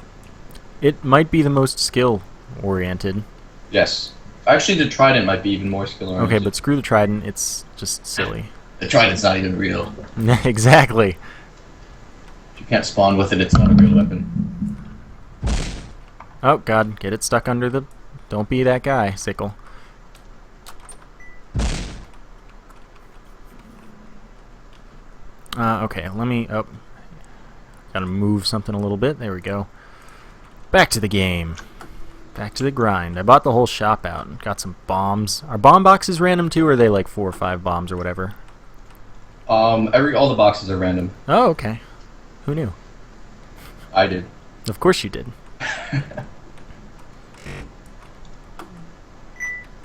It might be the most skill-oriented. Yes. Actually, the trident might be even more skill-oriented. Okay, but screw the trident. It's just silly. The trident's not even real. Exactly. If you can't spawn with it, it's not a real weapon. Oh, God. Get it stuck under the... Don't be that guy, sickle. Okay, let me... Oh. Gotta move something a little bit. There we go. Back to the game. Back to the grind. I bought the whole shop out and got some bombs. Are bomb boxes random too, or are they like 4 or 5 bombs or whatever? All the boxes are random. Oh, okay. Who knew? I did. Of course you did.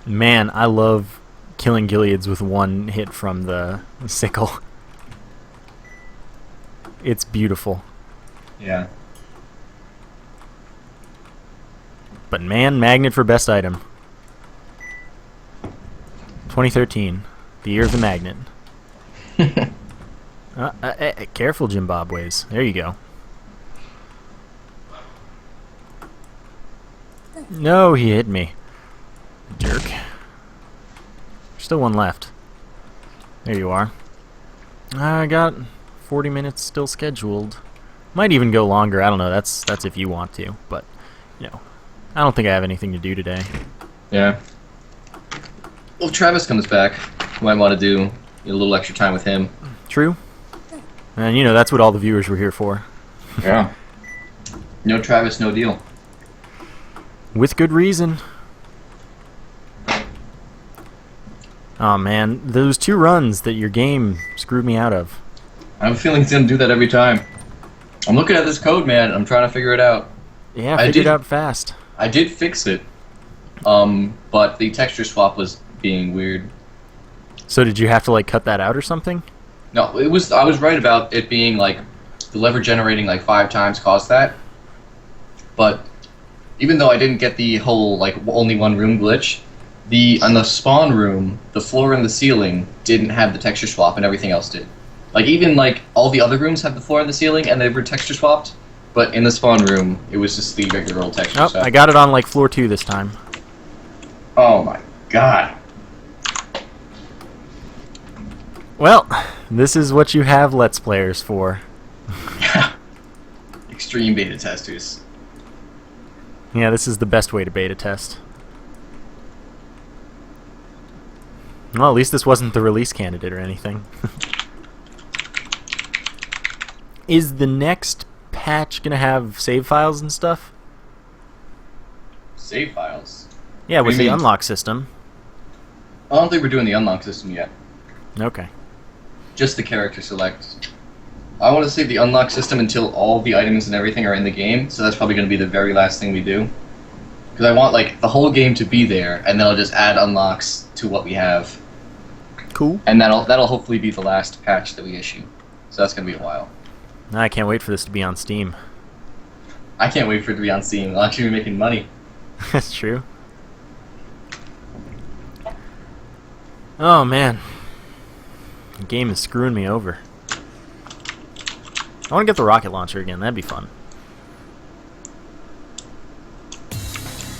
Man, I love killing Gileads with one hit from the sickle. It's beautiful. Yeah. But man, magnet for best item. 2013, the year of the magnet. Careful, Zimbabwe's. There you go. No, he hit me. Jerk. Still one left. There you are. I got 40 minutes still scheduled. Might even go longer. I don't know. That's if you want to, but you know, I don't think I have anything to do today. Yeah. Well, if Travis comes back, you might want to do a little extra time with him. True. And you know, that's what all the viewers were here for. Yeah. No Travis, no deal. With good reason. Oh man, those 2 runs that your game screwed me out of. I have a feeling it's going to do that every time. I'm looking at this code, man. I'm trying to figure it out. Yeah, figure it out fast. I did fix it. But the texture swap was being weird. So did you have to like cut that out or something? No, I was right about it being like the lever generating like 5 times caused that. But even though I didn't get the whole like only one room glitch, on the spawn room, the floor and the ceiling didn't have the texture swap and everything else did. Like even like all the other rooms had the floor and the ceiling and they were texture swapped, but in the spawn room it was just the regular old texture. Oh, I got it on like floor 2 this time. Oh my god. Well, this is what you have Let's Players for. Extreme beta testers. Yeah, this is the best way to beta test. Well, at least this wasn't the release candidate or anything. Is the next patch gonna have save files and stuff? Save files? Yeah, with What do the you mean? unlock system. I don't think we're doing the unlock system yet. Okay. Just the character select. I want to save the unlock system until all the items and everything are in the game, so that's probably going to be the very last thing we do. Because I want like the whole game to be there, and then I'll just add unlocks to what we have. Cool. And that'll hopefully be the last patch that we issue. So that's going to be a while. I can't wait for this to be on Steam. I can't wait for it to be on Steam. I'll actually be making money. That's true. Oh man. The game is screwing me over. I want to get the rocket launcher again. That'd be fun.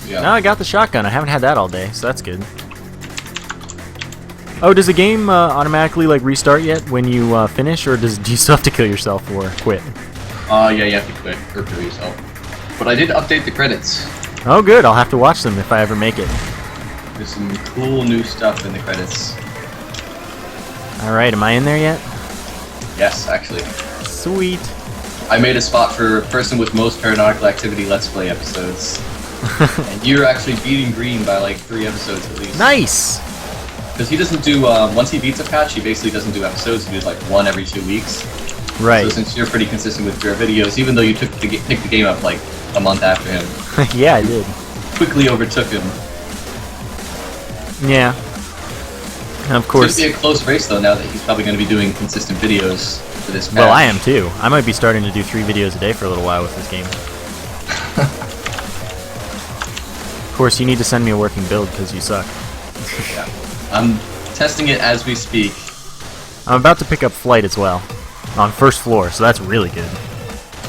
Yeah. Now I got the shotgun. I haven't had that all day, so that's good. Oh, does the game automatically like restart yet when you finish, or do you still have to kill yourself or quit? Yeah, you have to quit or kill yourself. But I did update the credits. Oh, good. I'll have to watch them if I ever make it. There's some cool new stuff in the credits. All right, am I in there yet? Yes, actually. Sweet. I made a spot for person with most Paranautical Activity Let's Play episodes. And you're actually beating Green by like 3 episodes at least. Nice. Because he doesn't do, once he beats a patch, he basically doesn't do episodes, he does like 1 every 2 weeks. Right. So since you're pretty consistent with your videos, even though you picked the game up like a month after him, Yeah, I did. quickly overtook him. Yeah. And of It's course. going to be a close race though, now that he's probably going to be doing consistent videos for this patch. Well, I am too. I might be starting to do 3 videos a day for a little while with this game. Of course, you need to send me a working build because you suck. Yeah. I'm testing it as we speak. I'm about to pick up Flight as well. On first floor, so that's really good.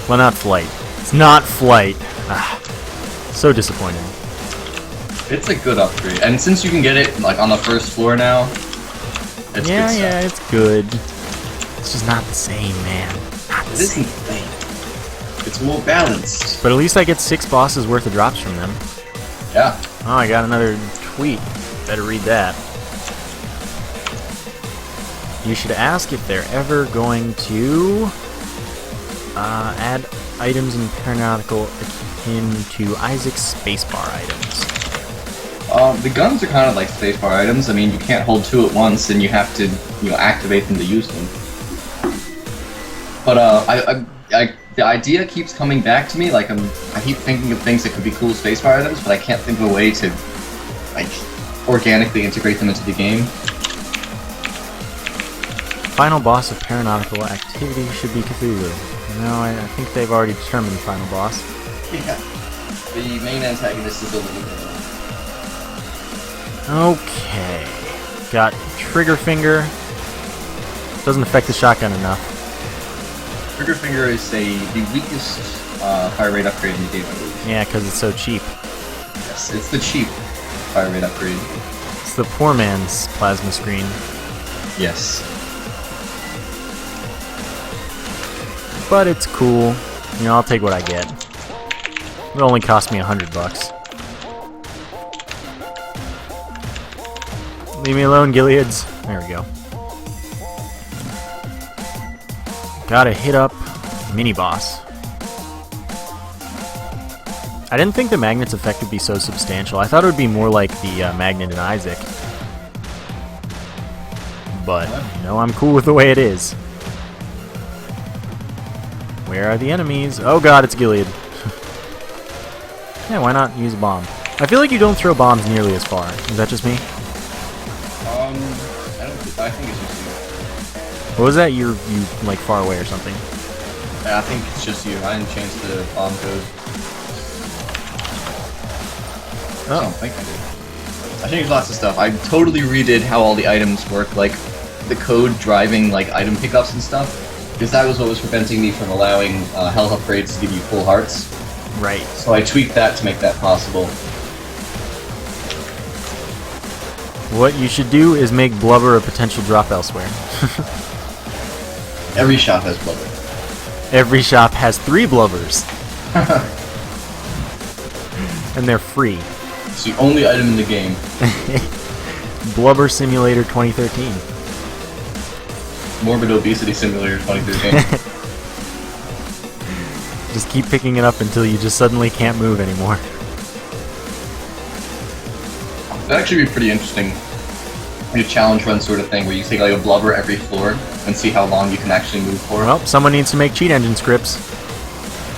Well, not Flight. It's not Flight. Ah, so disappointing. It's a good upgrade, and since you can get it like on the first floor now, it's Yeah, good stuff. yeah, it's good. It's just not the same, man. Not the It same. isn't the same. It's more balanced. But at least I get 6 bosses worth of drops from them. Yeah. Oh, I got another tweet. Better read that. You should ask if they're ever going to add items in Paranautical akin to Isaac's spacebar items. The guns are kind of like spacebar items. I mean, you can't hold 2 at once, and you have to, activate them to use them. But the idea keeps coming back to me. Like I keep thinking of things that could be cool spacebar items, but I can't think of a way to, like, organically integrate them into the game. Final boss of Paranautical Activity should be Cthulhu. No, I think they've already determined the final boss. Yeah. The main antagonist is a little bit. Okay. Got Trigger Finger. Doesn't affect the shotgun enough. Trigger Finger is the weakest fire rate upgrade in the game, I believe. Yeah, because it's so cheap. Yes, it's the cheap fire rate upgrade. It's the poor man's plasma screen. Yes. But it's cool. I'll take what I get. It only cost me $100. Leave me alone, Gileads. There we go. Gotta hit up mini boss. I didn't think the magnet's effect would be so substantial. I thought it would be more like the magnet in Isaac. But, I'm cool with the way it is. Where are the enemies? Oh god, it's Gilead. Yeah, why not use a bomb? I feel like you don't throw bombs nearly as far. Is that just me? I think it's just you. What was that? You like far away or something? I think it's just you. I didn't change the bomb code. I don't think I did. I changed lots of stuff. I totally redid how all the items work, like the code driving like item pickups and stuff, because that was what was preventing me from allowing health upgrades to give you full hearts. Right. So I tweaked that to make that possible. What you should do is make Blubber a potential drop elsewhere. Every shop has blubber. Every shop has 3 Blubbers. And they're free. It's the only item in the game. Blubber Simulator 2013. Morbid Obesity Simulator 2013. Just keep picking it up until you just suddenly can't move anymore. That'd actually be pretty interesting. a challenge run sort of thing where you take like a blubber every floor and see how long you can actually move for. Well, someone needs to make cheat engine scripts.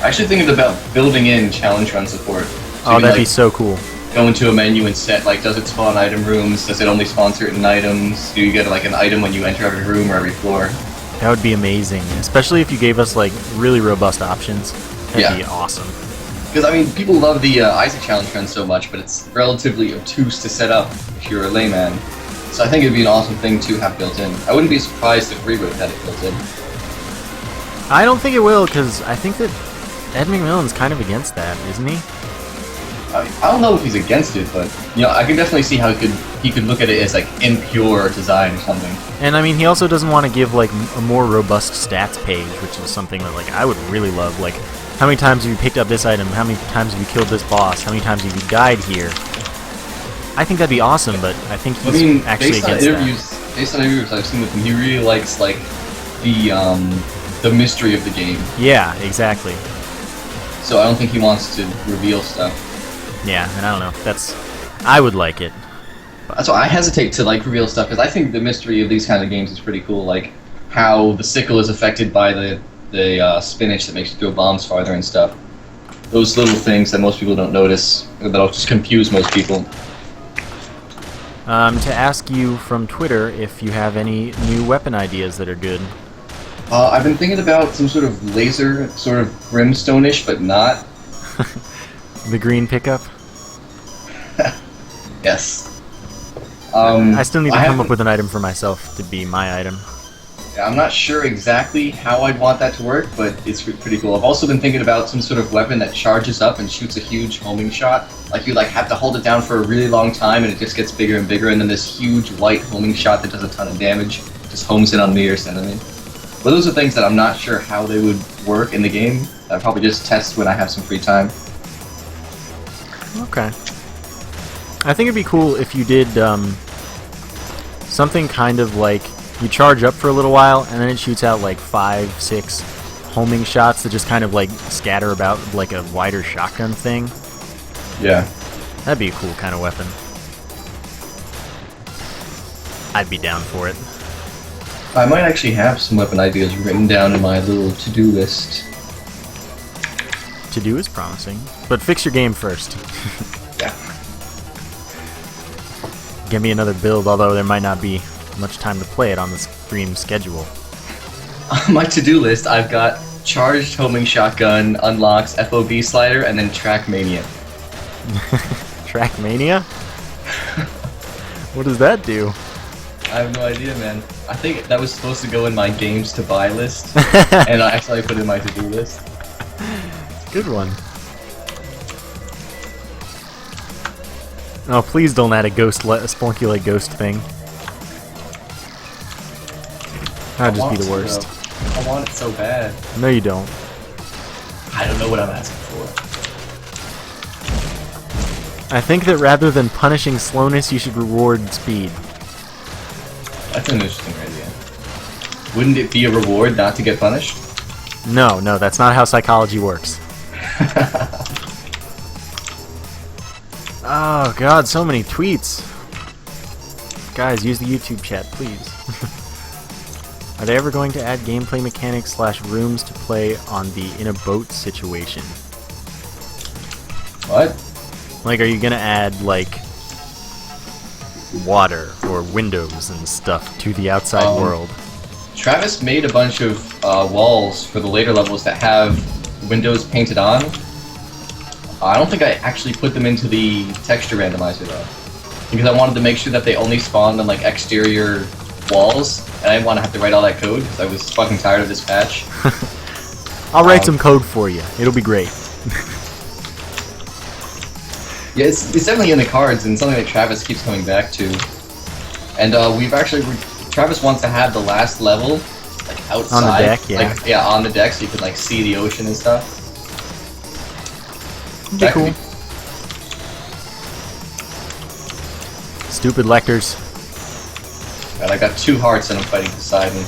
I actually thinking about building in challenge run support. So Oh, that'd be so cool. Go into a menu and set, like, does it spawn item rooms? Does it only spawn certain items? Do you get, like, an item when you enter every room or every floor? That would be amazing, especially if you gave us, like, really robust options. That'd be awesome. Because, I mean, people love the Isaac challenge run so much, but it's relatively obtuse to set up if you're a layman. So I think it'd be an awesome thing to have built in. I wouldn't be surprised if Reboot had it built in. I don't think it will, because I think that Ed McMillan's kind of against that, isn't he? I don't know if he's against it, but you know, I can definitely see how he could look at it as like impure design or something. And I mean, he also doesn't want to give like a more robust stats page, which is something that like I would really love. Like, how many times have you picked up this item? How many times have you killed this boss? How many times have you died here? I think that'd be awesome, but I think he's actually against that. Based on interviews I've seen with him, he really likes like the mystery of the game. Yeah, exactly. So I don't think he wants to reveal stuff. Yeah, and I don't know. I would like it. That's why I hesitate to like reveal stuff, because I think the mystery of these kind of games is pretty cool. Like how the sickle is affected by the spinach that makes you throw bombs farther and stuff. Those little things that most people don't notice, that'll just confuse most people. To ask you from Twitter if you have any new weapon ideas that are good. I've been thinking about some sort of laser, sort of brimstone-ish, but not. The green pickup? Yes. I still need to come up with an item for myself to be my item. Yeah, I'm not sure exactly how I'd want that to work, but it's pretty cool. I've also been thinking about some sort of weapon that charges up and shoots a huge homing shot. Like you have to hold it down for a really long time and it just gets bigger and bigger, and then this huge white homing shot that does a ton of damage just homes in on the nearest enemy. But those are things that I'm not sure how they would work in the game. I'll probably just test when I have some free time. Okay. I think it'd be cool if you did something kind of like you charge up for a little while and then it shoots out like 5, 6 homing shots that just kind of like scatter about like a wider shotgun thing. Yeah. That'd be a cool kind of weapon. I'd be down for it. I might actually have some weapon ideas written down in my little to-do list. To-do is promising, but fix your game first. Yeah. Give me another build, although there might not be much time to play it on the stream schedule. On my to-do list, I've got charged homing shotgun, unlocks, FOB slider, and then Trackmania. Trackmania? What does that do? I have no idea, man. I think that was supposed to go in my games to buy list, and I actually put it in my to-do list. Good one. Oh, please don't add a Spunky Ghost thing. That'd just be the worst. I want it so bad. No, you don't. I don't know what I'm asking for. I think that rather than punishing slowness, you should reward speed. That's an interesting idea. Wouldn't it be a reward not to get punished? No, that's not how psychology works. Oh god, so many tweets. Guys, use the YouTube chat, please. Are they ever going to add gameplay mechanics / rooms to play on the in a boat situation? What? Like, are you gonna add, like, water or windows and stuff to the outside world? Travis made a bunch of walls for the later levels that have windows painted on. I don't think I actually put them into the texture randomizer though, because I wanted to make sure that they only spawned on like exterior walls, and I didn't want to have to write all that code because I was fucking tired of this patch. I'll write some code for you. It'll be great. Yeah, it's definitely in the cards and something that Travis keeps coming back to. And Travis wants to have the last level like outside, on the deck, yeah. Like, yeah, on the deck, so you could like see the ocean and stuff. Be cool. Stupid lectors. God, I got 2 hearts and I'm fighting Poseidon.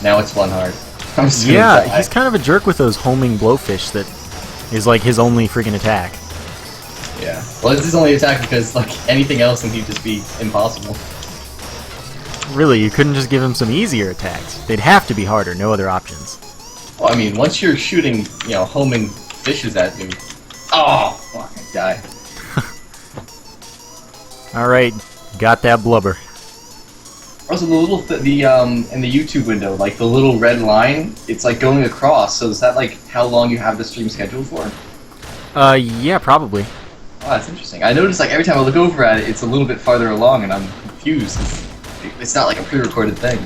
Now it's 1 heart. I'm just gonna Yeah, die. he's kind of a jerk with those homing blowfish that is like his only freaking attack. Yeah. Well, it's his only attack because like anything else and he'd just be impossible. Really, you couldn't just give him some easier attacks. They'd have to be harder, no other options. Well, I mean, once you're shooting, homing fishes at me... Oh, fuck, I die. Alright, got that blubber. Also, in the YouTube window, like, the little red line, it's, like, going across, so is that, like, how long you have the stream scheduled for? Yeah, probably. Oh, that's interesting. I noticed, like, every time I look over at it, it's a little bit farther along, and I'm confused. It's not, like, a pre-recorded thing.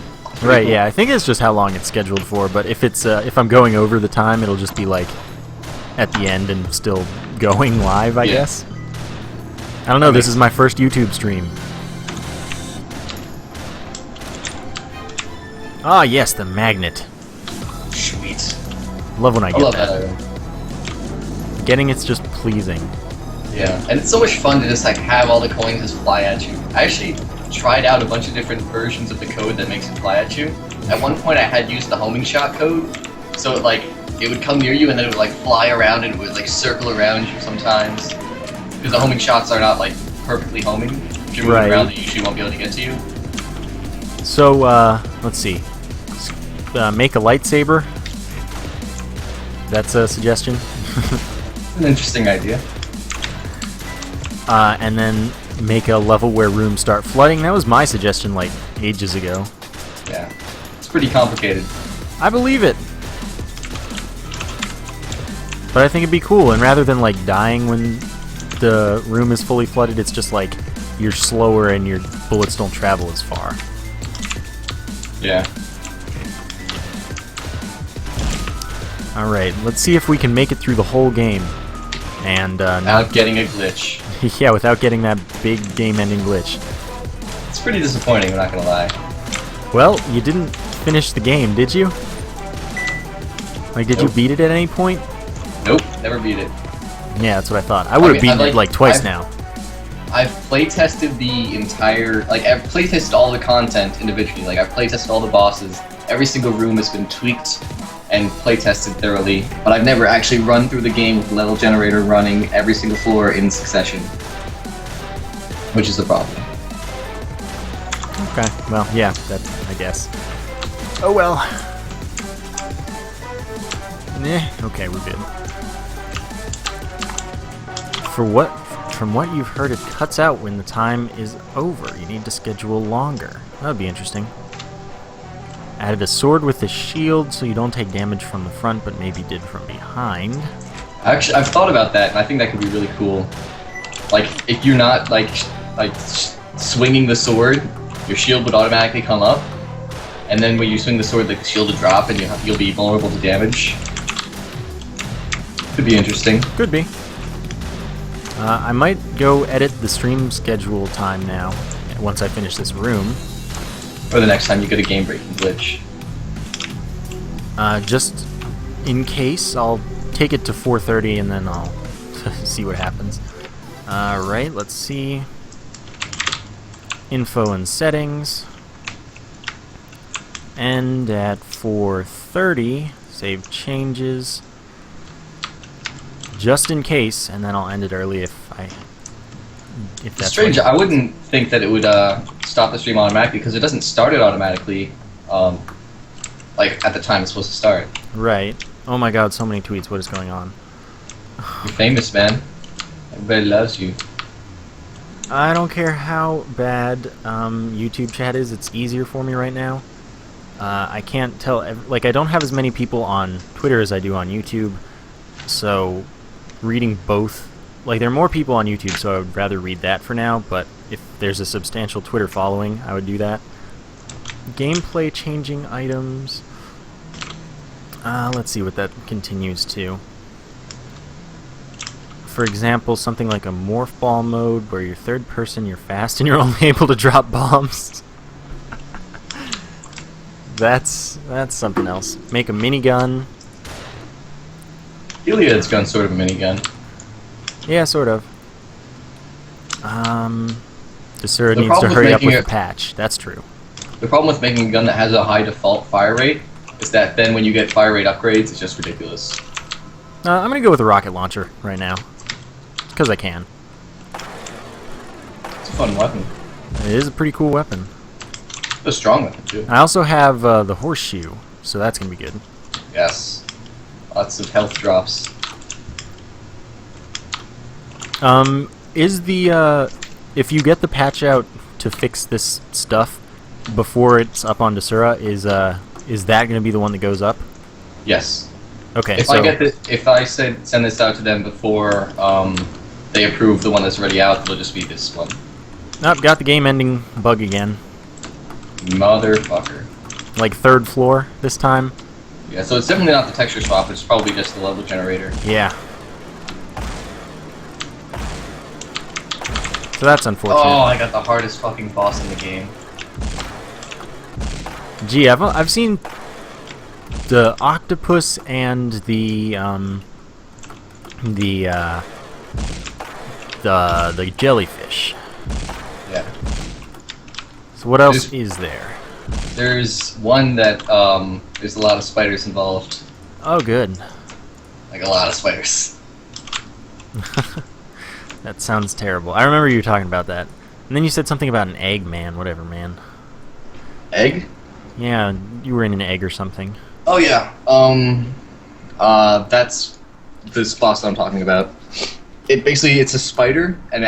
Right, yeah, I think it's just how long it's scheduled for, but if it's, if I'm going over the time, it'll just be, like, at the end and still going live, I guess. I don't know, this is my first YouTube stream. Ah, yes, the magnet. Sweet. Love when I get love that. Getting it's just pleasing. Yeah, and it's so much fun to just like have all the coins just fly at you. I actually tried out a bunch of different versions of the code that makes it fly at you. At one point I had used the homing shot code, so it would come near you and then it would like fly around and it would like circle around you sometimes. Because the homing shots are not like perfectly homing. If you're moving around, they usually won't be able to get to you. So, let's see. Make a lightsaber. That's a suggestion. An interesting idea. And then make a level where rooms start flooding. That was my suggestion, like, ages ago. Yeah. It's pretty complicated. I believe it. But I think it'd be cool, and rather than, like, dying when the room is fully flooded, it's just, like, you're slower and your bullets don't travel as far. Yeah. Alright, let's see if we can make it through the whole game. And, Without getting a glitch. yeah, without getting that big game-ending glitch. It's pretty disappointing, I'm not gonna lie. Well, you didn't finish the game, did you? Like, did you beat it at any point? Nope, never beat it. Yeah, that's what I thought. I would have beaten it, like, twice now. I've playtested the entire... Like, I've playtested all the content individually. Like, I've playtested all the bosses. Every single room has been tweaked and playtested thoroughly, but I've never actually run through the game with the level generator running every single floor in succession. Which is the problem. Okay, well, yeah, that, I guess. Oh well. Okay, we're good. From what you've heard, it cuts out when the time is over. You need to schedule longer. That would be interesting. Added a sword with a shield so you don't take damage from the front, but maybe did from behind. Actually, I've thought about that, and I think that could be really cool. Like, if you're not, swinging the sword, your shield would automatically come up, and then when you swing the sword, the shield would drop, and you'll be vulnerable to damage. Could be interesting. Could be. I might go edit the stream schedule time now, once I finish this room. Or the next time you get a game-breaking glitch. Just in case, I'll take it to 4:30 and then I'll see what happens. Alright, let's see. Info and settings. End at 4:30. Save changes. Just in case, and then I'll end it early if that's strange. I wouldn't think that it would stop the stream automatically because it doesn't start it automatically, like at the time it's supposed to start. Right. Oh my God! So many tweets. What is going on? You're famous, man. Everybody loves you. I don't care how bad YouTube chat is. It's easier for me right now. I can't tell. Like, I don't have as many people on Twitter as I do on YouTube, so reading both. Like, there are more people on YouTube, so I would rather read that for now, but if there's a substantial Twitter following, I would do that. Gameplay changing items. Let's see what that continues to. For example, something like a morph ball mode, where you're third person, you're fast, and you're only able to drop bombs. That's something else. Make a minigun. Iliad's gun sort of a minigun. Yeah, sort of. Desura needs to hurry up with the patch. That's true. The problem with making a gun that has a high default fire rate is that then when you get fire rate upgrades, it's just ridiculous. I'm gonna go with a rocket launcher right now. Because I can. It's a fun weapon. It is a pretty cool weapon. A strong weapon too. I also have the horseshoe, so that's gonna be good. Yes. Lots of health drops. Is the if you get the patch out to fix this stuff before it's up on Desura, is that gonna be the one that goes up? Yes. Okay. If I send this out to them before they approve the one that's already out, it'll just be this one. Nope, got the game-ending bug again. Motherfucker. Like 3rd floor this time. Yeah, so it's definitely not the texture swap, it's probably just the level generator. Yeah. So that's unfortunate. Oh, I got the hardest fucking boss in the game. Gee, I've seen the octopus and the jellyfish. Yeah. So what else is there? There's one that there's a lot of spiders involved. Oh, good. Like a lot of spiders. That sounds terrible. I remember you were talking about that. And then you said something about an egg man, whatever, man. Egg? Yeah, you were in an egg or something. Oh yeah. That's this boss that I'm talking about. It's a spider, and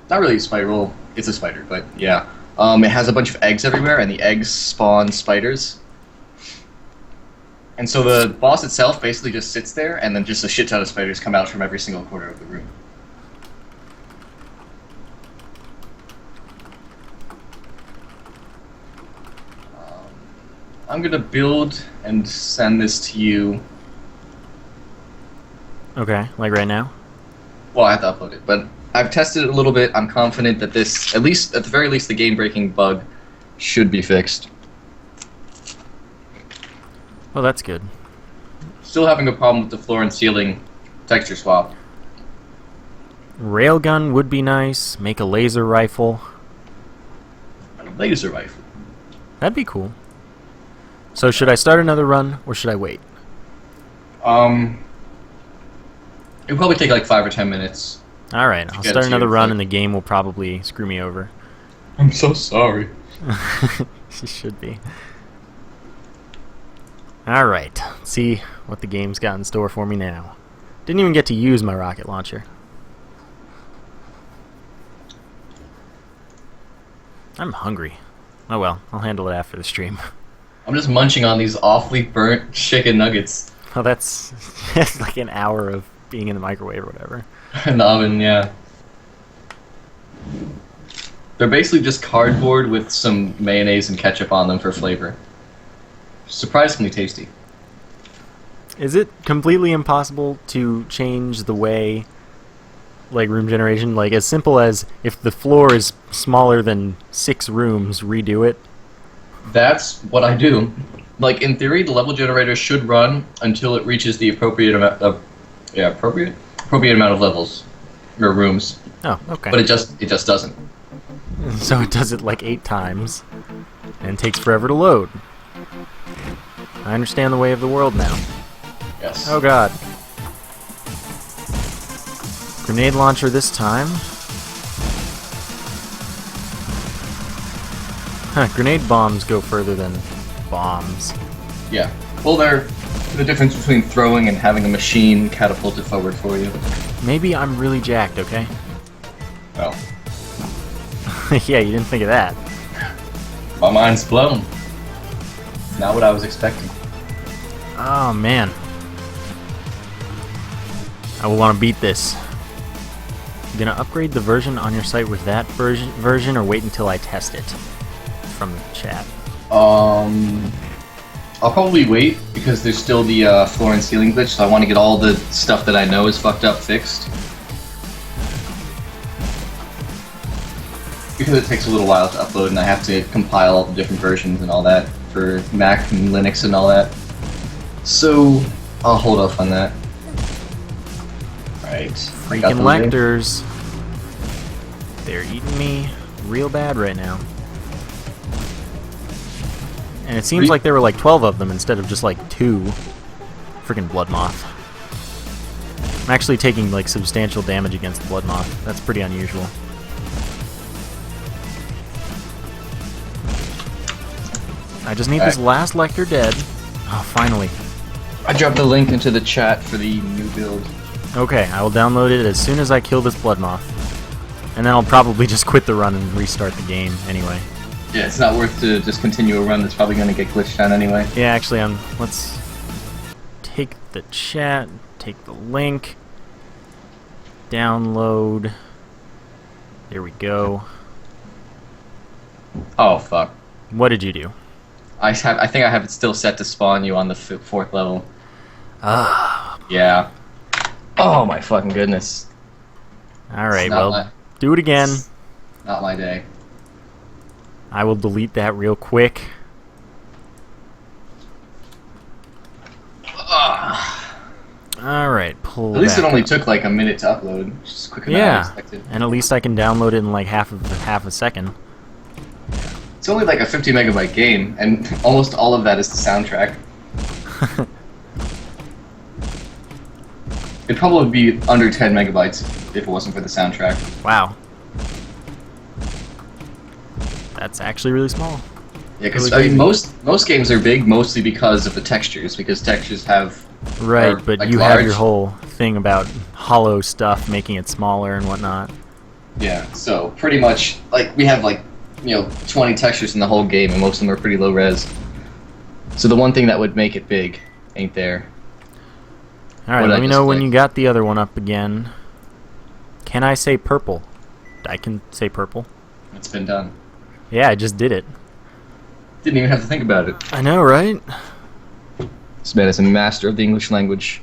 not really a spider. Well, it's a spider, but yeah. It has a bunch of eggs everywhere, and the eggs spawn spiders. And so the boss itself basically just sits there, and then just a shit ton of spiders come out from every single corner of the room. I'm gonna build and send this to you. Okay, like right now? Well, I have to upload it, but I've tested it a little bit. I'm confident that this, at the very least, the game-breaking bug should be fixed. Well, that's good. Still having a problem with the floor and ceiling texture swap. Railgun would be nice. Make a laser rifle. And a laser rifle. That'd be cool. So should I start another run, or should I wait? It'll probably take like 5 or 10 minutes. Alright, I'll start another run and the game will probably screw me over. I'm so sorry. She should be. Alright, let's see what the game's got in store for me now. Didn't even get to use my rocket launcher. I'm hungry. Oh well, I'll handle it after the stream. I'm just munching on these awfully burnt chicken nuggets. Oh, that's like an hour of being in the microwave or whatever. In the oven, yeah. They're basically just cardboard with some mayonnaise and ketchup on them for flavor. Surprisingly tasty. Is it completely impossible to change the way, like, room generation? Like, as simple as if the floor is smaller than 6 rooms, redo it? That's what I do. Like, in theory, the level generator should run until it reaches the appropriate amount of... Yeah, appropriate amount of levels. Or rooms. Oh, okay. But it just doesn't. So it does it like 8 times, and takes forever to load. I understand the way of the world now. Yes. Oh god. Grenade launcher this time. Huh, grenade bombs go further than bombs. Yeah. Well, they're the difference between throwing and having a machine catapult it forward for you. Maybe I'm really jacked, okay? Oh. Yeah, you didn't think of that. My mind's blown. Not what I was expecting. Oh, man. I will want to beat this. You gonna upgrade the version on your site with that version, or wait until I test it? From the chat. I'll probably wait, because there's still the floor and ceiling glitch, so I want to get all the stuff that I know is fucked up fixed. Because it takes a little while to upload, and I have to compile all the different versions and all that for Mac and Linux and all that. So, I'll hold off on that. Alright. Freaking lectors. They're eating me real bad right now. And it seems like there were like 12 of them instead of just like 2. Freaking blood moth. I'm actually taking like substantial damage against the blood moth. That's pretty unusual. I just need this last Lecter dead. Oh, finally. I dropped the link into the chat for the new build. Okay, I will download it as soon as I kill this blood moth. And then I'll probably just quit the run and restart the game anyway. Yeah, it's not worth to just continue a run that's probably going to get glitched out anyway. Yeah, actually, let's take the chat, take the link, download. There we go. Oh, fuck. What did you do? I think I have it still set to spawn you on the 4th level. Ah. Yeah. Oh my fucking goodness. Alright, well, do it again. Not my day. I will delete that real quick. Alright, pull At least it back only up. took like a minute to upload, which is quicker than I expected. And at least I can download it in like half a second. It's only like a 50 megabyte game, and almost all of that is the soundtrack. It'd probably be under 10 megabytes if it wasn't for the soundtrack. Wow. That's actually really small. Yeah, because Really I mean, most games are big mostly because of the textures, because textures have... Right, are, but like, you large. have your whole thing about hollow stuff, making it smaller and whatnot. Yeah, so pretty much, like, we have like, 20 textures in the whole game, and most of them are pretty low res. So the one thing that would make it big ain't there. Alright, let me know when you got the other one up again. Can I say purple? I can say purple. It's been done. Yeah, I just did it. Didn't even have to think about it. I know, right? This man is a master of the English language.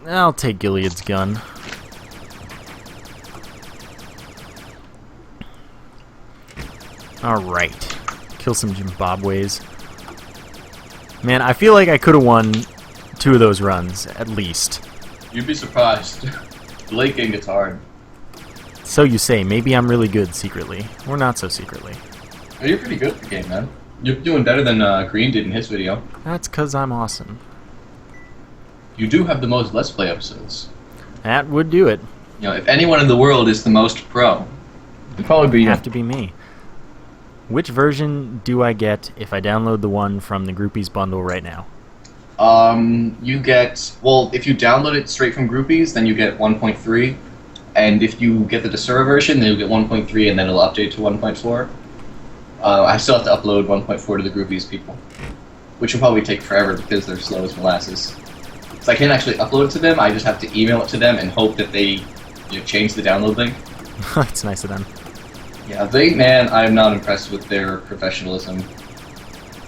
I'll take Gilead's gun. Alright. Kill some Zimbabwe's. Man, I feel like I could have won 2 of those runs, at least. You'd be surprised. The late game gets hard. So you say, maybe I'm really good secretly. Or not so secretly. Oh, you're pretty good at the game, man. You're doing better than Green did in his video. That's 'cause I'm awesome. You do have the most Let's Play episodes. That would do it. If anyone in the world is the most pro, it'd probably be you. Have to be me. Which version do I get if I download the one from the Groupies bundle right now? You get... Well, if you download it straight from Groupies, then you get 1.3. And if you get the Desura version, then you'll get 1.3, and then it'll update to 1.4. I still have to upload 1.4 to the Groupies people, which will probably take forever because they're slow as molasses. So I can't actually upload it to them, I just have to email it to them and hope that they change the download link. That's nice of them. Yeah, I'm not impressed with their professionalism.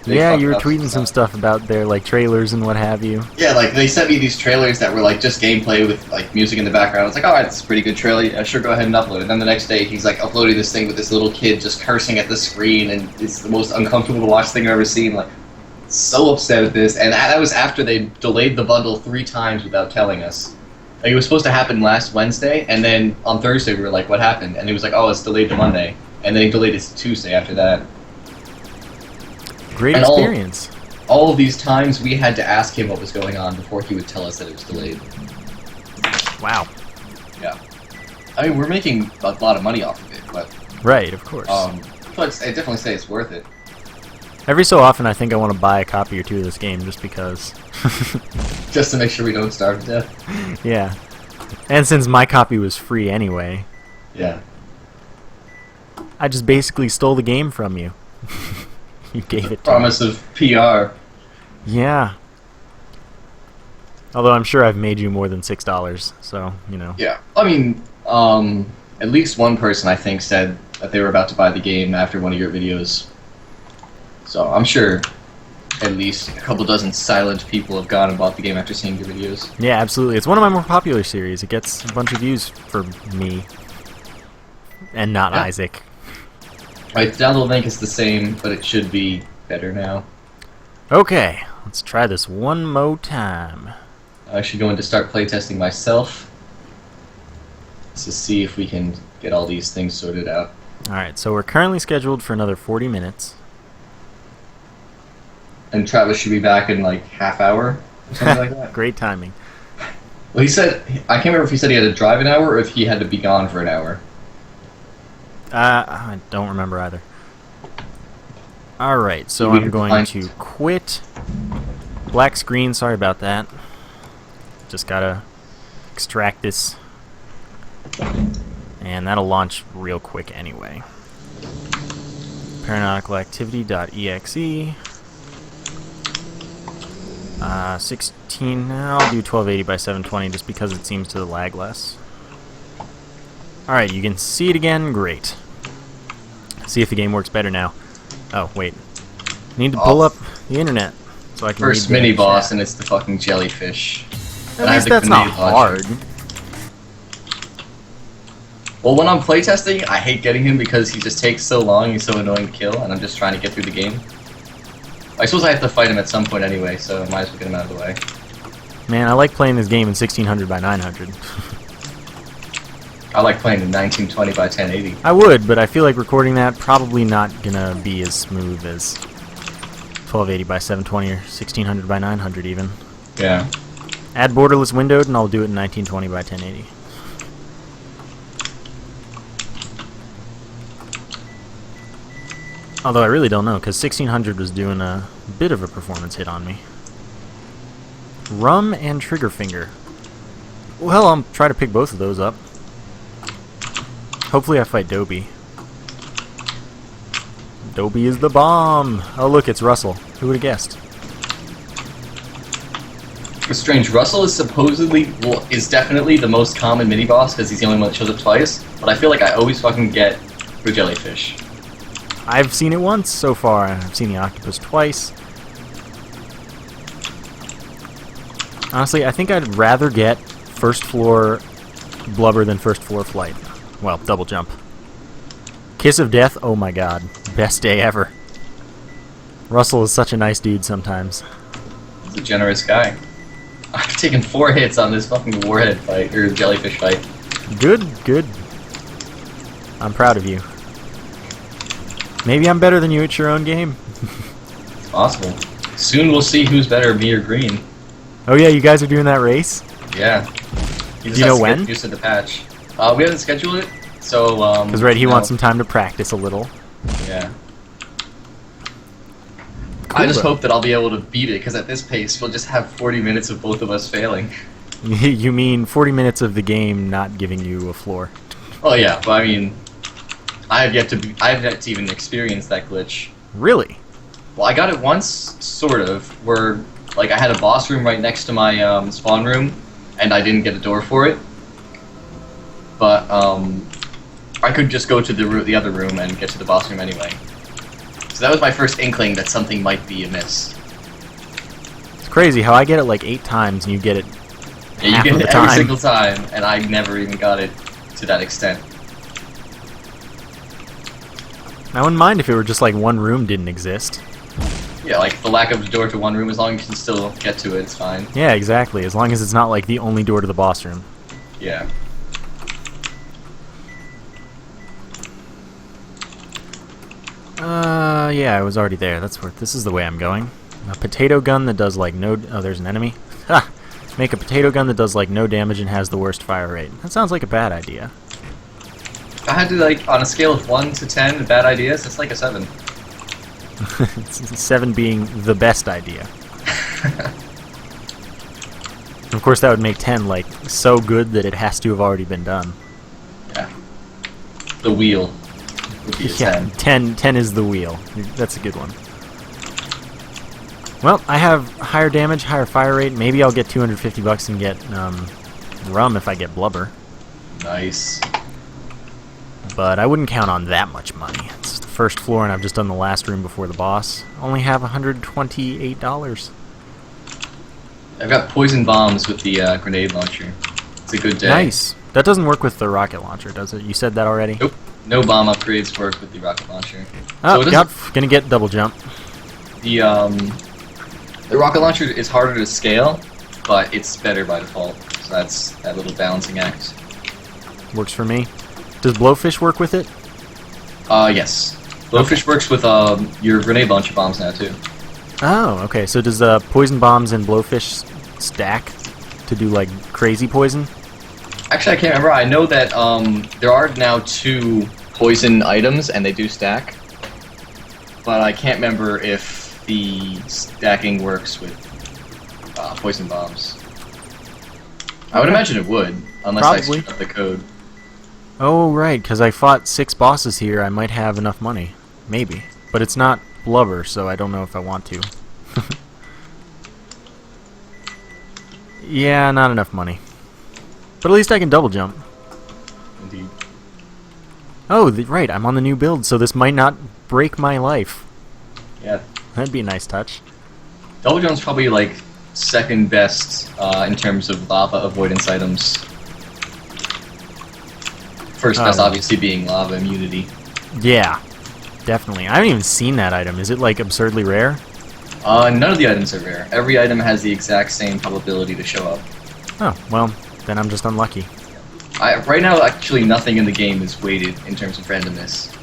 Yeah, you were tweeting some stuff about their trailers and what have you. Yeah, they sent me these trailers that were just gameplay with music in the background. I was like, alright, that's a pretty good trailer. Yeah, sure, go ahead and upload it. And then the next day, he's uploading this thing with this little kid just cursing at the screen, and it's the most uncomfortable to watch thing I've ever seen. So upset at this, and that was after they delayed the bundle 3 times without telling us. It was supposed to happen last Wednesday, and then on Thursday we were like, what happened? And he was like, oh, it's delayed to Monday. And then he delayed it to Tuesday after that. Great experience. All of these times we had to ask him what was going on before he would tell us that it was delayed. Wow. Yeah. I mean, we're making a lot of money off of it, but... Right, of course. But I'd definitely say it's worth it. Every so often I think I want to buy a copy or 2 of this game just because. Just to make sure we don't starve to death. Yeah. And since my copy was free anyway. Yeah. I just basically stole the game from you. You gave it to me. Promise of PR. Yeah. Although I'm sure I've made you more than $6, so, Yeah. I mean, at least one person, I think, said that they were about to buy the game after one of your videos. So I'm sure at least a couple dozen silent people have gone and bought the game after seeing your videos. Yeah, absolutely. It's one of my more popular series. It gets a bunch of views for me. And not Isaac. Right, the download link is the same, but it should be better now. Okay, let's try this one more time. I should go in to start playtesting myself to see if we can get all these things sorted out. Alright, so we're currently scheduled for another 40 minutes. And Travis should be back in half hour or something like that. Great timing. Well, he said, I can't remember if he said he had to drive an hour or if he had to be gone for an hour. I don't remember either. Alright, so I'm going to quit. Black screen, sorry about that. Just gotta extract this. And that'll launch real quick anyway. Paranautical Activity.exe. 16, I'll do 1280 by 720 just because it seems to lag less. Alright, you can see it again, great. See if the game works better now. Oh, wait. Need to pull up the internet so I can first read the mini boss, chat. and it's the fucking jellyfish. At least that's not hard. Well, when I'm playtesting, I hate getting him because he just takes so long, he's so annoying to kill, and I'm just trying to get through the game. I suppose I have to fight him at some point anyway, so I might as well get him out of the way. Man, I like playing this game in 1600 by 900. I like playing in 1920 by 1080. I would, but I feel like recording that probably not gonna be as smooth as 1280 by 720 or 1600 by 900 even. Yeah. Add borderless windowed and I'll do it in 1920 by 1080. Although I really don't know, because 1600 was doing a bit of a performance hit on me. Rum and trigger finger. Well, I'll try to pick both of those up. Hopefully I fight Dobie. Dobie is the bomb! Oh look, it's Russell. Who would have guessed? It's strange. Russell is supposedly, well, is definitely the most common mini boss because he's the only one that shows up twice. But I feel like I always fucking get the jellyfish. I've seen it once so far. I've seen the octopus twice. Honestly, I think I'd rather get first floor blubber than first floor flight. Well, double jump. Kiss of death, oh my god. Best day ever. Russell is such a nice dude sometimes. He's a generous guy. I've taken 4 hits on this fucking warhead fight, or jellyfish fight. Good, good. I'm proud of you. Maybe I'm better than you at your own game. It's possible. Soon we'll see who's better, me or Green. Oh yeah, you guys are doing that race? Yeah. Do you know when? Get used to the patch. We haven't scheduled it, so Because right, he wants some time to practice a little. Yeah. Cool, I just though. hope that I'll be able to beat it, because at this pace, we'll just have 40 minutes of both of us failing. You mean 40 minutes of the game not giving you a floor? Oh yeah, but I mean, I have yet to even experience that glitch. Really? Well, I got it once, sort of, where like I had a boss room right next to my spawn room, and I didn't get a door for it. But I could just go to the other room and get to the boss room anyway. So that was my first inkling that something might be amiss. It's crazy how I get it like 8 times and you get it Yeah, half you of get the it every time. single time, and I never even got it to that extent. I wouldn't mind if it were just like one room didn't exist. Yeah, like the lack of a door to one room, as long as you can still get to it, it's fine. Yeah, exactly. As long as it's not like the only door to the boss room. Yeah. Yeah, I was already there. This is the way I'm going. A potato gun that does like no... Oh, there's an enemy. Ha! Make a potato gun that does like no damage and has the worst fire rate. That sounds like a bad idea. If I had to, like, on a scale of 1 to 10, bad ideas, it's like a 7. 7 being the best idea. Of course, that would make 10 like so good that it has to have already been done. Yeah. The wheel would be a 10. 10 is the wheel. That's a good one. Well, I have higher damage, higher fire rate. Maybe I'll get $250 and get rum if I get blubber. Nice. But I wouldn't count on that much money. It's the first floor, and I've just done the last room before the boss. Only have $128. I've got poison bombs with the grenade launcher. It's a good day. Nice. That doesn't work with the rocket launcher, does it? You said that already? Nope. No bomb upgrades work with the rocket launcher. Oh, So yep. Gonna get double jump. the rocket launcher is harder to scale, but it's better by default. So that's that little balancing act. Works for me. Does Blowfish work with it? Yes. Blowfish works with your grenade launcher bombs now too. Oh, okay. So does poison bombs and Blowfish stack to do like crazy poison? Actually, I can't remember. I know that there are now 2 poison items, and they do stack. but I can't remember if the stacking works with poison bombs. I would imagine it would, unless I Probably. screwed up the code. Oh, right, because I fought 6 bosses here. I might have enough money. Maybe. But it's not blubber, so I don't know if I want to. Yeah, not enough money. But at least I can double jump. Indeed. Oh, right, I'm on the new build, so this might not break my life. Yeah. That'd be a nice touch. Double jump's probably like second best in terms of lava avoidance items. First best obviously being lava immunity. Yeah, definitely. I haven't even seen that item. Is it like absurdly rare? None of the items are rare. Every item has the exact same probability to show up. Oh, well, then I'm just unlucky. Right now, actually, nothing in the game is weighted in terms of randomness.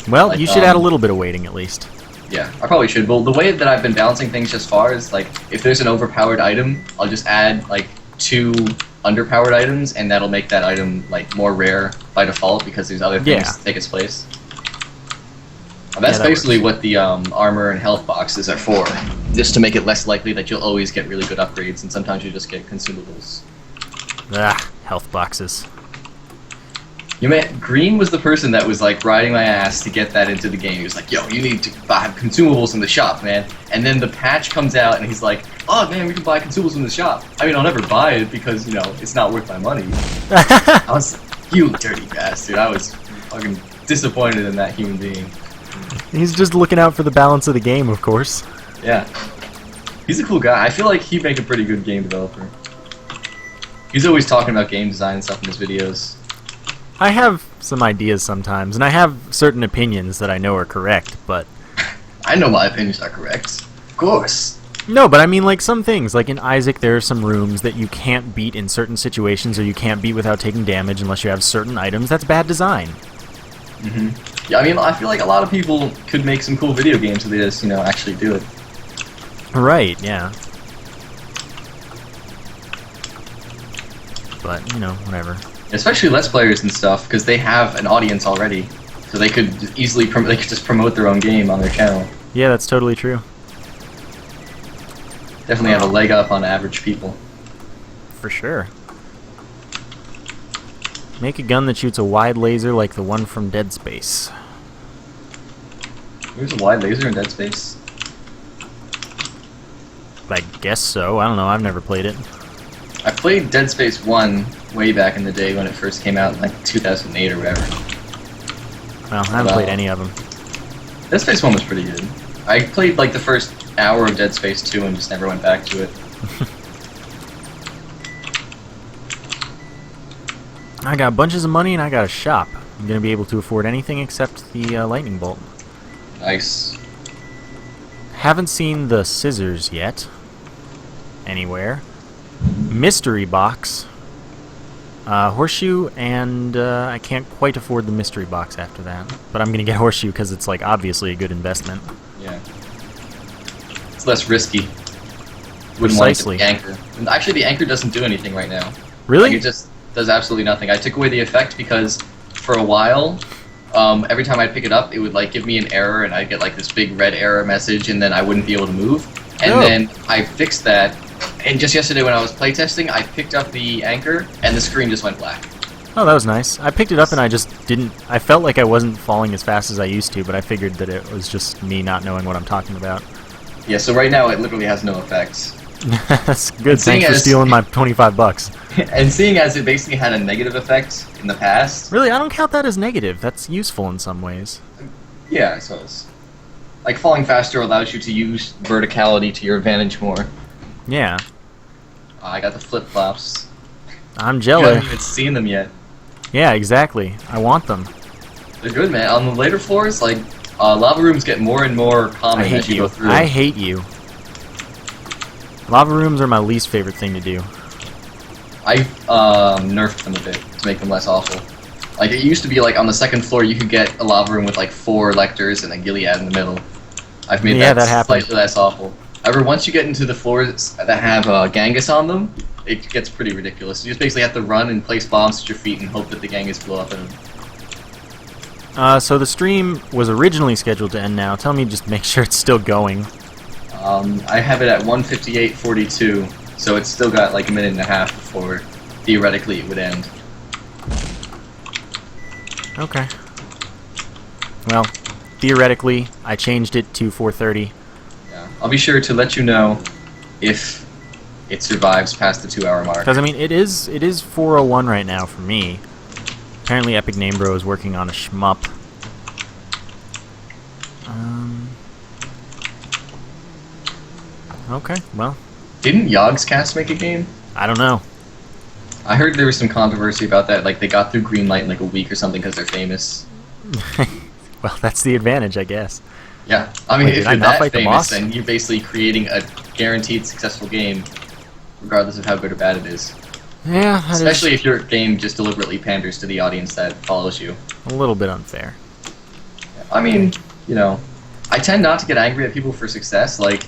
Well, Like, you should add a little bit of weighting at least. Yeah, I probably should. Well, the way that I've been balancing things just far is, like, if there's an overpowered item, I'll just add, like, 2 underpowered items, and that'll make that item, like, more rare by default because there's other things to take its place. That's basically what the armor and health boxes are for, just to make it less likely that you'll always get really good upgrades, and sometimes you just get consumables. Ah, health boxes. You man, Green was the person that was like riding my ass to get that into the game. He was like, "Yo, you need to buy consumables in the shop, man." And then the patch comes out, and he's like, "Oh man, we can buy consumables in the shop." I mean, I'll never buy it because it's not worth my money. I was, you dirty bastard. I was fucking disappointed in that human being. He's just looking out for the balance of the game, of course. Yeah, he's a cool guy. I feel like he'd make a pretty good game developer. He's always talking about game design and stuff in his videos. I have some ideas sometimes, and I have certain opinions that I know are correct, but... I know my opinions are correct. Of course. No, but I mean, like, some things. Like, in Isaac, there are some rooms that you can't beat in certain situations, or you can't beat without taking damage unless you have certain items. That's bad design. Mm-hmm. Yeah, I mean, I feel like a lot of people could make some cool video games if they just, actually do it. Right, yeah. But, whatever. Especially Let's Players and stuff, because they have an audience already. So they could easily, they could just promote their own game on their channel. Yeah, that's totally true. Definitely have a leg up on average people. For sure. Make a gun that shoots a wide laser like the one from Dead Space. There's a wide laser in Dead Space? I guess so. I don't know. I've never played it. I played Dead Space 1 way back in the day when it first came out in like 2008 or whatever. Well, I haven't played any of them. Dead Space 1 was pretty good. I played like the first hour of Dead Space 2 and just never went back to it. I got bunches of money and I got a shop. I'm going to be able to afford anything except the lightning bolt. Nice. Haven't seen the scissors yet. Anywhere. Mystery box. Horseshoe, and I can't quite afford the mystery box after that. But I'm going to get horseshoe because it's like obviously a good investment. Yeah. It's less risky. Wouldn't Precisely. want it to be anchor. And actually, the anchor doesn't do anything right now. Really? Like, it just does absolutely nothing. I took away the effect because for a while, every time I'd pick it up, it would like give me an error, and I'd get like this big red error message, and then I wouldn't be able to move. And then I fixed that, and just yesterday when I was playtesting, I picked up the anchor, and the screen just went black. Oh, that was nice. I picked it up and I just didn't... I felt like I wasn't falling as fast as I used to, but I figured that it was just me not knowing what I'm talking about. Yeah, so right now it literally has no effects. That's good. Thanks for stealing my $25. And seeing as it basically had a negative effect in the past... Really, I don't count that as negative. That's useful in some ways. Yeah, I suppose. Like, falling faster allows you to use verticality to your advantage more. Yeah. I got the flip-flops. I'm You jealous. haven't even seen them yet. Yeah, exactly. I want them. They're good, man. On the later floors, like, lava rooms get more and more common I hate as you you. go through. I hate you. Lava rooms are my least favorite thing to do. I nerfed them a bit to make them less awful. Like, it used to be, like, on the second floor you could get a lava room with, like, 4 lectors and a Gilead in the middle. I've made that happened. slightly less awful. However, once you get into the floors that have Genghis on them, it gets pretty ridiculous. You just basically have to run and place bombs at your feet and hope that the Genghis blow up in them. So the stream was originally scheduled to end now. Tell me just make sure it's still going. I have it at 1:58:42, so it's still got like a minute and a half before theoretically it would end. Okay. Well, theoretically, I changed it to 4:30. Yeah, I'll be sure to let you know if it survives past the 2-hour mark. Because I mean, it is 4:01 right now for me. Apparently, Epic Name Bro is working on a shmup. Okay, well. Didn't Yogscast make a game? I don't know. I heard there was some controversy about that. Like, they got through Greenlight in like a week or something because they're famous. Well, that's the advantage, I guess. Yeah, I mean, Wait, if did I you're not that fight the famous, boss? then you're basically creating a guaranteed successful game, regardless of how good or bad it is. Yeah, that Especially if your game just deliberately panders to the audience that follows you. is a little bit unfair. I mean, you know, I tend not to get angry at people for success. Like,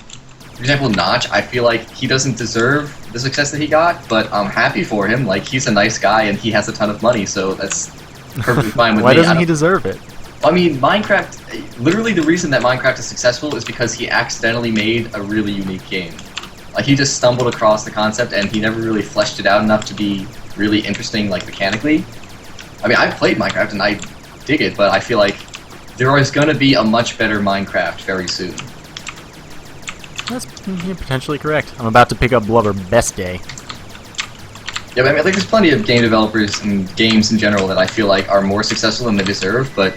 for example, Notch, I feel like he doesn't deserve the success that he got, but I'm happy for him. Like, he's a nice guy and he has a ton of money, so that's perfectly fine with Why me. doesn't he deserve it? I mean, Minecraft, literally the reason that Minecraft is successful is because he accidentally made a really unique game. Like, he just stumbled across the concept and he never really fleshed it out enough to be really interesting, like, mechanically. I mean, I've played Minecraft and I dig it, but I feel like there is going to be a much better Minecraft very soon. That's potentially correct. I'm about to pick up Blubber Best Day. Yeah, but I mean, like, there's plenty of game developers and games in general that I feel like are more successful than they deserve, but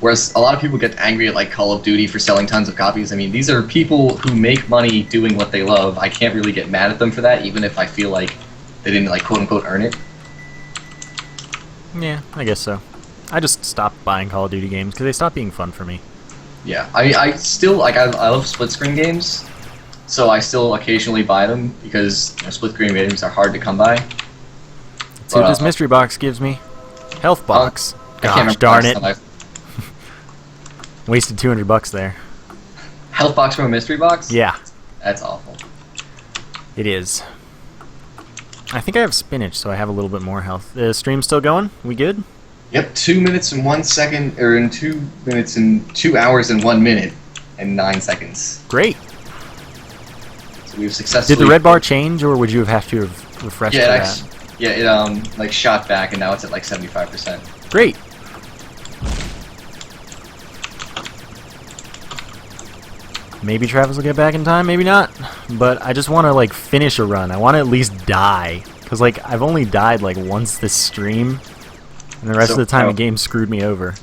whereas a lot of people get angry at, like, Call of Duty for selling tons of copies, I mean, these are people who make money doing what they love. I can't really get mad at them for that, even if I feel like they didn't, like, quote-unquote earn it. Yeah, I guess so. I just stopped buying Call of Duty games because they stopped being fun for me. Yeah, I mean, I still, like, I love split-screen games, so I still occasionally buy them because, you know, split-screen games are hard to come by. Let's see what this mystery box gives me. Health box. I can't remember Gosh darn last it. time Wasted $200 there. Health box from a mystery box? Yeah, That's awful. it is. I think I have spinach, so I have a little bit more health. The stream's still going? We good? Yep, 2 minutes and 1 second, or in 2 minutes and 2 hours and 1 minute and 9 seconds. Great. So we've successfully. Did the red bar change, or would you have to have refreshed Yeah, that? it like shot back, and now it's at like 75%. Great. Maybe Travis will get back in time, maybe not. But I just want to, like, finish a run. I want to at least die. Because, like, I've only died, like, once this stream. And the rest of the time the game screwed me over.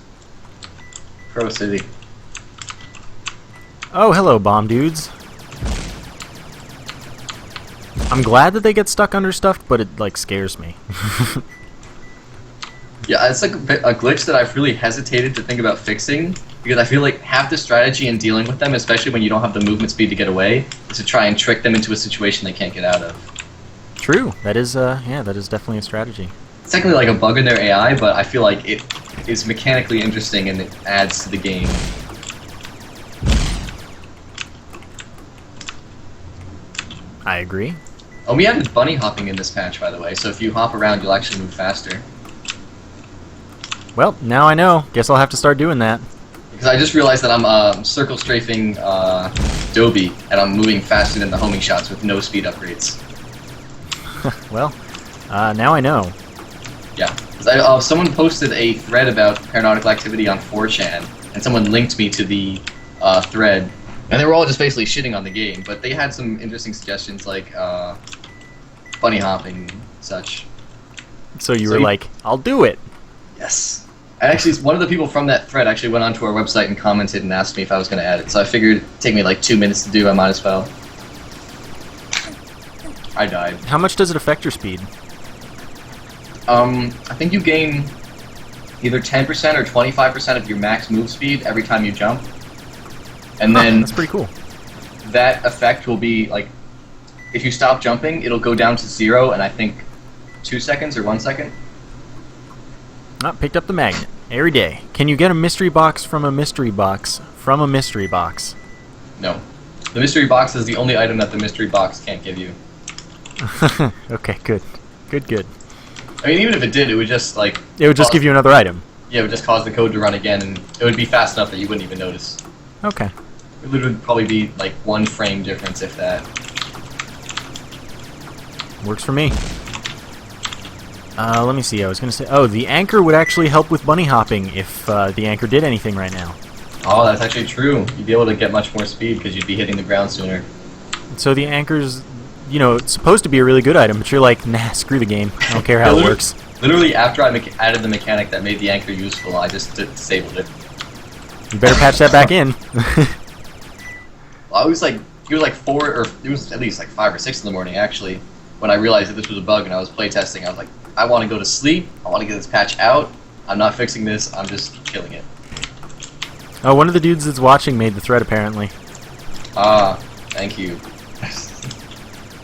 Pro City. Oh, hello, bomb dudes. I'm glad that they get stuck under stuff, but it, like, scares me. Yeah, it's like a glitch that I've really hesitated to think about fixing, because I feel like half the strategy in dealing with them, especially when you don't have the movement speed to get away, is to try and trick them into a situation they can't get out of. True. That is, yeah, that is definitely a strategy. It's technically like a bug in their AI, but I feel like it is mechanically interesting and it adds to the game. I agree. Oh, we added bunny hopping in this patch, by the way, so if you hop around, you'll actually move faster. Well, now I know. Guess I'll have to start doing that. Because I just realized that I'm circle strafing Dobie, and I'm moving faster than the homing shots with no speed upgrades. Well, now I know. Yeah. 'Cause someone posted a thread about Paranautical Activity on 4chan, and someone linked me to the thread, and they were all just basically shitting on the game, but they had some interesting suggestions like bunny hopping and such. So you were like, I'll do it. Yes. And actually, one of the people from that thread actually went onto our website and commented and asked me if I was going to add it, so I figured it'd take me like 2 minutes to do, I might as well. I died. How much does it affect your speed? I think you gain either 10% or 25% of your max move speed every time you jump. And then that's pretty cool. that effect will be, like, if you stop jumping, it'll go down to 0 in, I think, 2 seconds or 1 second. Ah, picked up the magnet. Every day. Can you get a mystery box from a mystery box from a mystery box? No. The mystery box is the only item that the mystery box can't give you. Okay, good. Good, good. I mean, even if it did, it would just, like... It would just give you another item. Yeah, it would just cause the code to run again, and it would be fast enough that you wouldn't even notice. Okay. It would probably be like 1 frame difference, if that. Works for me. Let me see. I was going to say... Oh, the anchor would actually help with bunny hopping if the anchor did anything right now. Oh, that's actually true. You'd be able to get much more speed because you'd be hitting the ground sooner. So the anchor's, you know, it's supposed to be a really good item, but you're like, nah, screw the game. I don't care how it works. Literally, after I added the mechanic that made the anchor useful, I just disabled it. You better patch that back in. Well, it was like 4, or it was at least like 5 or 6 in the morning, actually, when I realized that this was a bug and I was playtesting. I was like, I want to go to sleep. I want to get this patch out. I'm not fixing this. I'm just killing it. Oh, one of the dudes that's watching made the thread, apparently. Ah, thank you.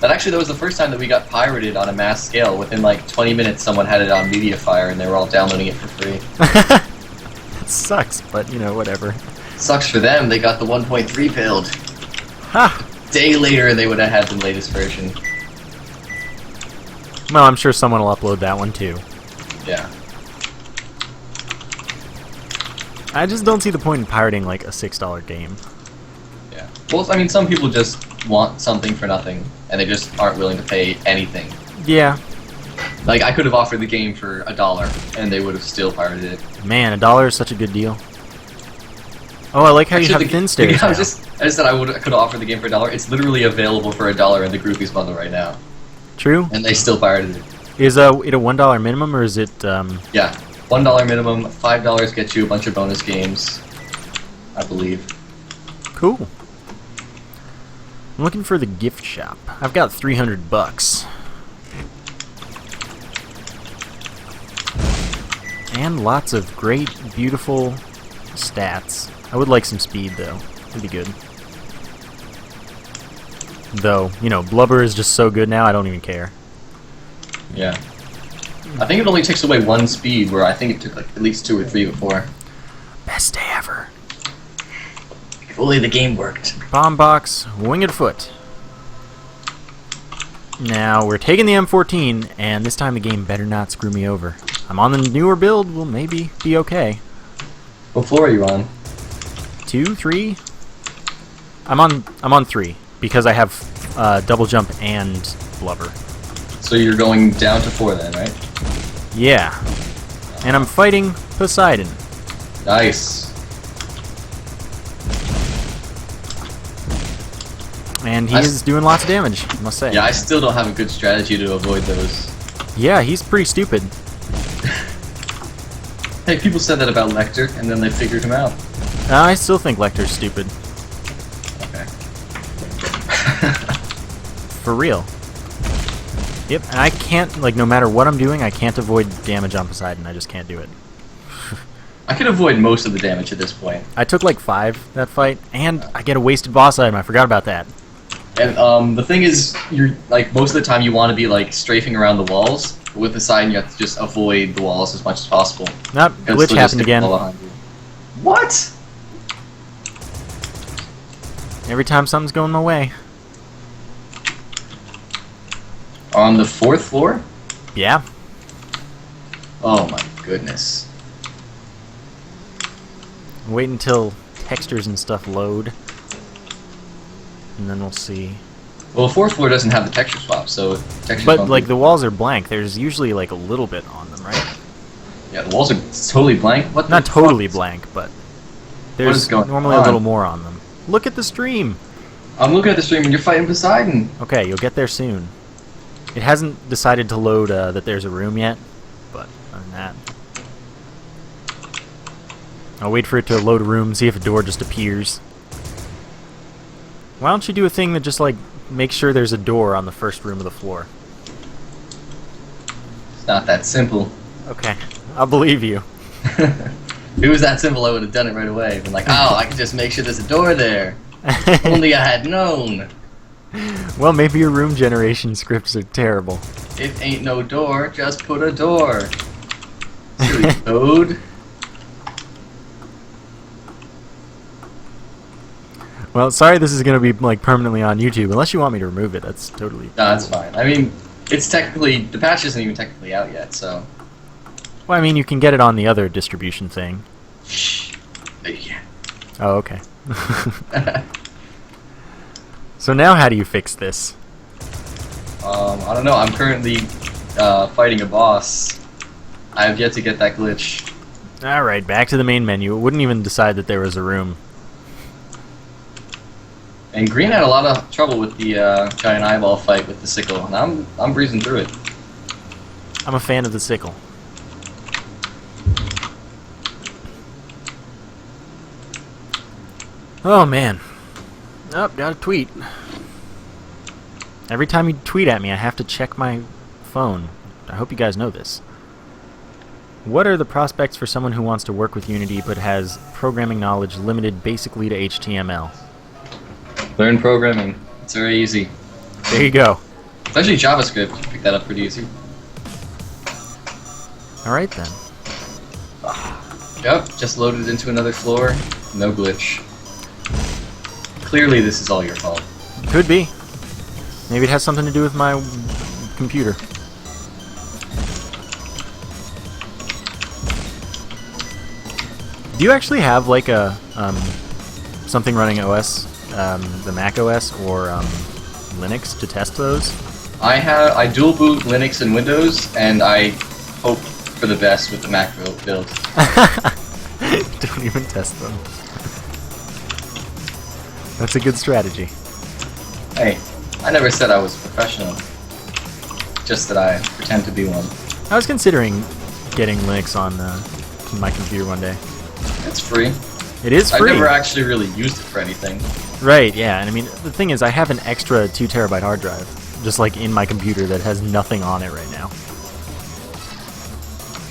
That was the first time that we got pirated on a mass scale. Within like 20 minutes, someone had it on MediaFire, and they were all downloading it for free. That sucks, but, you know, whatever. Sucks for them. They got the 1.3 build. Ha! Day later, they would have had the latest version. Well, I'm sure someone will upload that one, too. Yeah. I just don't see the point in pirating, like, a $6 game. Yeah. Well, I mean, some people just want something for nothing, and they just aren't willing to pay anything. Yeah. Like, I could have offered the game for $1, and they would have still pirated it. Man, $1 is such a good deal. Oh, I like how you have thin stairs now. I just said I could have offered the game for $1. It's literally available for $1 in the Groupies bundle right now. True. And they still pirated it. Is it a $1 minimum, or is it... Yeah. $1 minimum, $5 gets you a bunch of bonus games, I believe. Cool. I'm looking for the gift shop. I've got $300. And lots of great, beautiful stats. I would like some speed, though. It'd be good. Though, you know, Blubber is just so good now, I don't even care. Yeah. I think it only takes away 1 speed, where I think it took like at least 2 or 3 before. Best day ever. If only the game worked. Bomb box, winged foot. Now, we're taking the M14, and this time the game better not screw me over. I'm on the newer build, we'll maybe be okay. What floor are you on? 2, 3? I'm on 3, because I have double jump and Blubber. So you're going down to 4 then, right? Yeah. And I'm fighting Poseidon. Nice. And he is doing lots of damage, I must say. Yeah, I still don't have a good strategy to avoid those. Yeah, he's pretty stupid. Hey, people said that about Lecter, and then they figured him out. I still think Lecter's stupid. Okay. For real. Yep, and I can't, like, no matter what I'm doing, I can't avoid damage on Poseidon. I just can't do it. I can avoid most of the damage at this point. I took, like, 5 that fight, and I get a wasted boss item. I forgot about that. And the thing is, you're like most of the time you want to be like strafing around the walls. But with Poseidon, you have to just avoid the walls as much as possible. Nope, glitch happened again. What? Every time something's going my way. On the 4th floor? Yeah. Oh my goodness. Wait until textures and stuff load. And then we'll see. Well, the 4th floor doesn't have the texture swap, so textures But, don't like, the walls are blank. There's usually, like, a little bit on them, right? Yeah, the walls are totally blank. What? Not the totally fuck? blank, but there's normally a little more on them. Look at the stream! I'm looking at the stream and you're fighting Poseidon. Okay, you'll get there soon. It hasn't decided to load that there's a room yet, but other than that. I'll wait for it to load a room, see if a door just appears. Why don't you do a thing that just, like, makes sure there's a door on the first room of the floor? It's not that simple. Okay, I'll believe you. If it was that simple, I would have done it right away. Been like, oh, I can just make sure there's a door there. If only I had known. Well, maybe your room generation scripts are terrible. If ain't no door, just put a door. Silly code. Well, sorry this is going to be, like, permanently on YouTube. Unless you want me to remove it, that's totally... No, that's fine. I mean, it's technically... The patch isn't even technically out yet, so... Well, I mean, you can get it on the other distribution thing. Yeah. Oh, okay. So now how do you fix this? I don't know. I'm currently fighting a boss. I have yet to get that glitch. Alright, back to the main menu. It wouldn't even decide that there was a room. And Green had a lot of trouble with the giant eyeball fight with the sickle, and I'm breezing through it. I'm a fan of the sickle. Oh man. Oh, got a tweet. Every time you tweet at me, I have to check my phone. I hope you guys know this. What are the prospects for someone who wants to work with Unity but has programming knowledge limited basically to HTML? Learn programming. It's very easy. There you go. It's actually JavaScript. You pick that up pretty easy. Alright then. Yep, just loaded into another floor. No glitch. Clearly this is all your fault. Could be. Maybe it has something to do with my computer. Do you actually have like a something running OS, the Mac OS or Linux to test those? I dual boot Linux and Windows, and I hope for the best with the Mac build. Don't even test them. That's a good strategy. Hey, I never said I was professional. Just that I pretend to be one. I was considering getting Linux on my computer one day. It's free. It is free. I've never actually really used it for anything. Right, yeah, and I mean, the thing is, I have an extra 2 terabyte hard drive, just like in my computer that has nothing on it right now.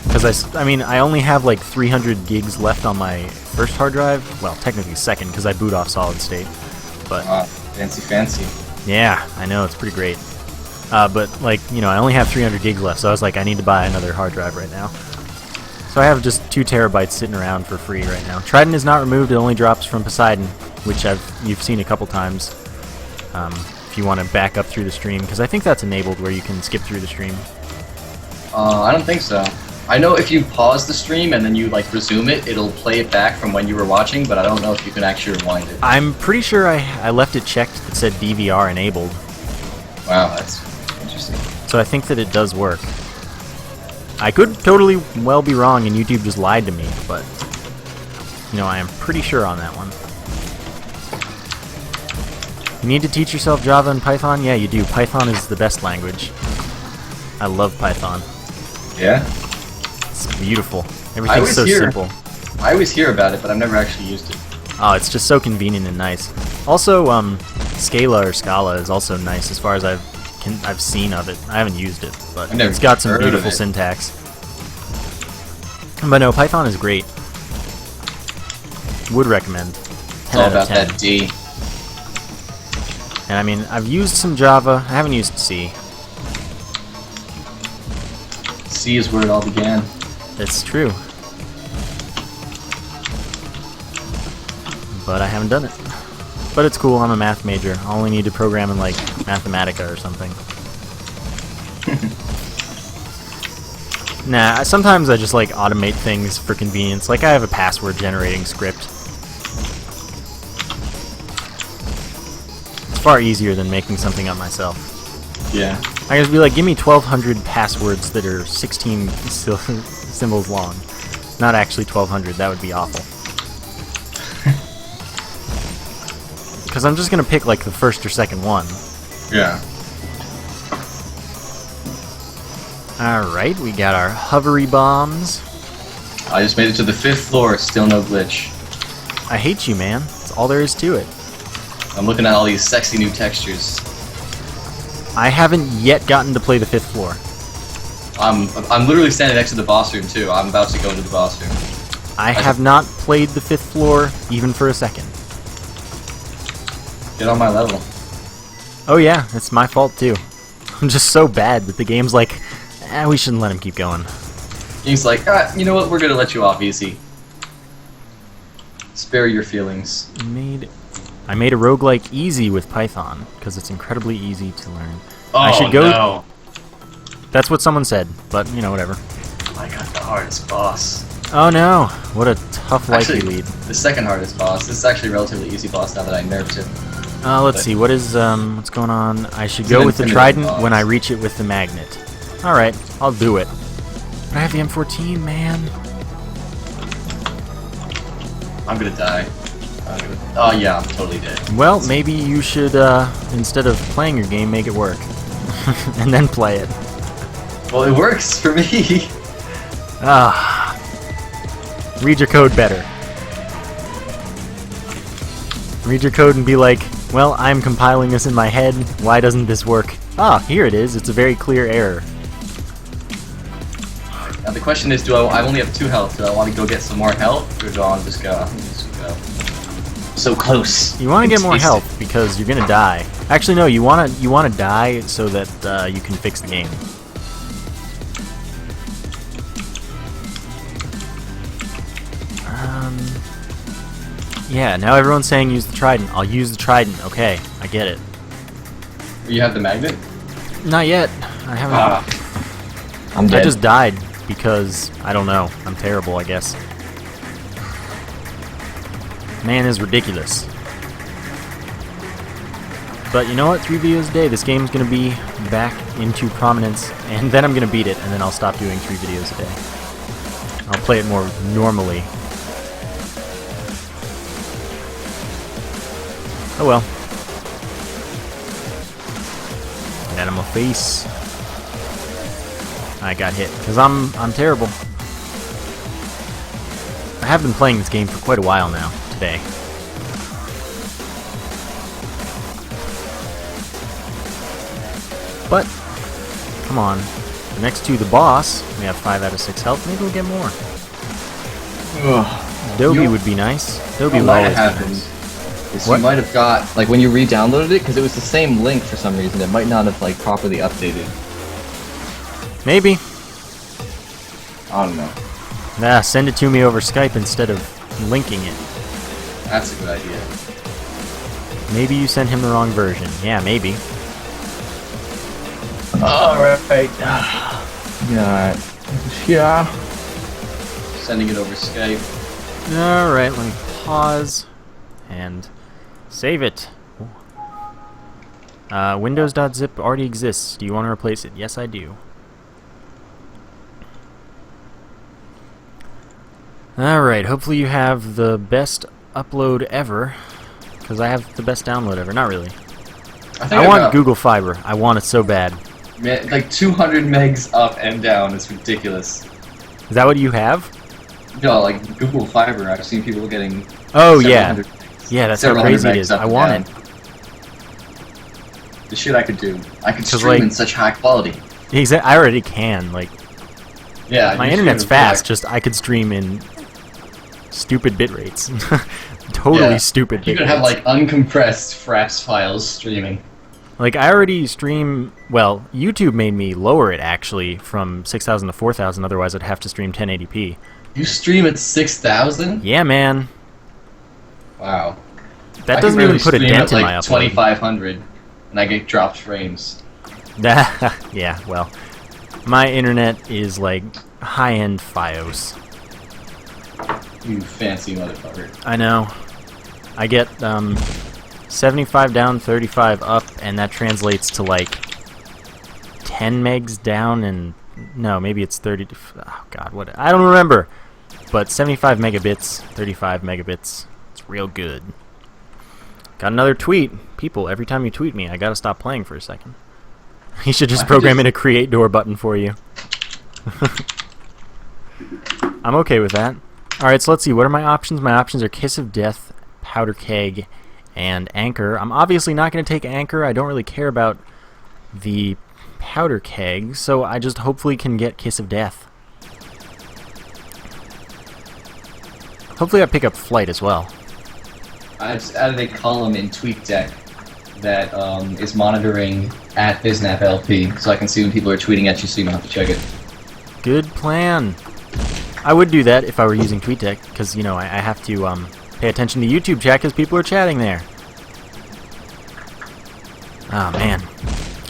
Because I mean, I only have like 300 gigs left on my first hard drive. Well, technically second, because I boot off solid state. But Fancy. yeah, I know, it's pretty great. But like, you know, I only have 300 gigs left, so I was like, I need to buy another hard drive right now. So I have just 2 terabytes sitting around for free right now. Trident is not removed; it only drops from Poseidon, which you've seen a couple times. If you want to back up through the stream, because I think that's enabled where you can skip through the stream. I don't think so. I know if you pause the stream and then you like resume it, it'll play it back from when you were watching, but I don't know if you can actually rewind it. I'm pretty sure I left it checked that said DVR enabled. Wow, that's interesting. So I think that it does work. I could totally well be wrong and YouTube just lied to me, but you know, I am pretty sure on that one. You need to teach yourself Java and Python? Yeah, you do. Python is the best language. I love Python. Yeah? It's beautiful. Everything's so simple. I always hear about it, but I've never actually used it. Oh, it's just so convenient and nice. Also, Scala or Scala is also nice as far as I've seen of it. I haven't used it, but it's got some beautiful syntax. But no, Python is great. Would recommend. It's all about that D. And I mean, I've used some Java. I haven't used C. C is where it all began. That's true. But I haven't done it. But it's cool, I'm a math major. I only need to program in like Mathematica or something. Nah, sometimes I just like automate things for convenience. Like I have a password generating script. It's far easier than making something up myself. Yeah. I could be like, give me 1,200 passwords that are 16 symbols long. Not actually 1,200, that would be awful. Because I'm just going to pick like the first or second one. Yeah. Alright, we got our hovery bombs. I just made it to the 5th floor, still no glitch. I hate you, man. That's all there is to it. I'm looking at all these sexy new textures. I haven't yet gotten to play the 5th floor. I'm literally standing next to the boss room too. I'm about to go into the boss room. I have not played the 5th floor even for a second. Get on my level. Oh yeah, it's my fault too. I'm just so bad that the game's like, we shouldn't let him keep going. He's like, you know what? We're gonna let you off easy. Spare your feelings. I made a roguelike easy with Python because it's incredibly easy to learn. Oh, I should go. No. That's what someone said, but you know, whatever. I got the hardest boss. Oh no! What a tough life you Actually, lead. the second hardest boss. This is actually a relatively easy boss now that I nerfed it. Let's see. What is what's going on? I should It's go an with the intimidating trident boss. when I reach it with the magnet. All right, I'll do it. But I have the M14, man. I'm gonna die. Oh yeah, I'm totally dead. Well, maybe you should instead of playing your game, make it work, and then play it. Well, it works for me. Ah, read your code better. Read your code and be like, well, I'm compiling this in my head. Why doesn't this work? Ah, here it is. It's a very clear error. Now the question is, I only have 2 health. Do I want to go get some more health, or do I want to just go? So close. You want to get It's more tasty. health because you're gonna die. Actually, no. You wanna die so that you can fix the game. Yeah. Now everyone's saying use the trident. I'll use the trident. Okay, I get it. You have the magnet? Not yet. I haven't. I'm dead. I just died because I don't know. I'm terrible, I guess. Man is ridiculous. But you know what? 3 videos a day. This game's gonna be back into prominence, and then I'm gonna beat it, and then I'll stop doing 3 videos a day. I'll play it more normally. Oh well. Get out of my face. I got hit because I'm terrible. I have been playing this game for quite a while now. Today. But come on. Next to the boss, we have 5 out of 6 health. Maybe we'll get more. Dobby would be nice. Dobby would might always have be happened nice. is What? you might have got, like when you re-downloaded it, because it was the same link for some reason, it might not have like properly updated. Maybe. I don't know. Nah, send it to me over Skype instead of linking it. That's a good idea. Maybe you sent him the wrong version. Yeah, maybe. Alright. Yeah. Sending it over Skype. Alright, let me pause and save it. Windows.zip already exists. Do you want to replace it? Yes, I do. Alright, hopefully you have the best upload ever, because I have the best download ever. Not really. I want got, Google Fiber. I want it so bad. man, like 200 megs up and down. It's ridiculous. Is that what you have? No, like Google Fiber. I've seen people getting. Oh, several yeah. hundred- Yeah, that's how several crazy hundred it megs is. up I and want down. it. The shit I could do. I could 'Cause, stream like- in such high quality. I already can. Like, Yeah. my you internet's stream fast, like- just I could stream in stupid bit rates. Totally Yeah. stupid You bit could rates. have like uncompressed fraps files streaming. Like, I already stream... Well, YouTube made me lower it, actually, from 6,000 to 4,000, otherwise I'd have to stream 1080p. You stream at 6,000? Yeah, man. Wow. That I doesn't can even barely put a stream dent at, in like, my upload. 2,500, and I get dropped frames. Yeah, well, my internet is, like, high-end FiOS. You fancy motherfucker. I know. I get, 75 down, 35 up, and that translates to, like, 10 megs down and... No, maybe it's 30... Oh, God, what... I don't remember! But 75 megabits, 35 megabits. It's real good. Got another tweet. People, every time you tweet me, I gotta stop playing for a second. You should just program in a create door button for you. I'm okay with that. Alright, so let's see. What are my options? My options are Kiss of Death, Powder Keg, and Anchor. I'm obviously not going to take Anchor. I don't really care about the Powder Keg, so I just hopefully can get Kiss of Death. Hopefully I pick up Flight as well. I just added a column in TweetDeck that is monitoring at bisnap LP, so I can see when people are tweeting at you, so you don't have to check it. Good plan. I would do that if I were using TweetDeck, because, you know, I have to pay attention to YouTube chat because people are chatting there. Oh, man.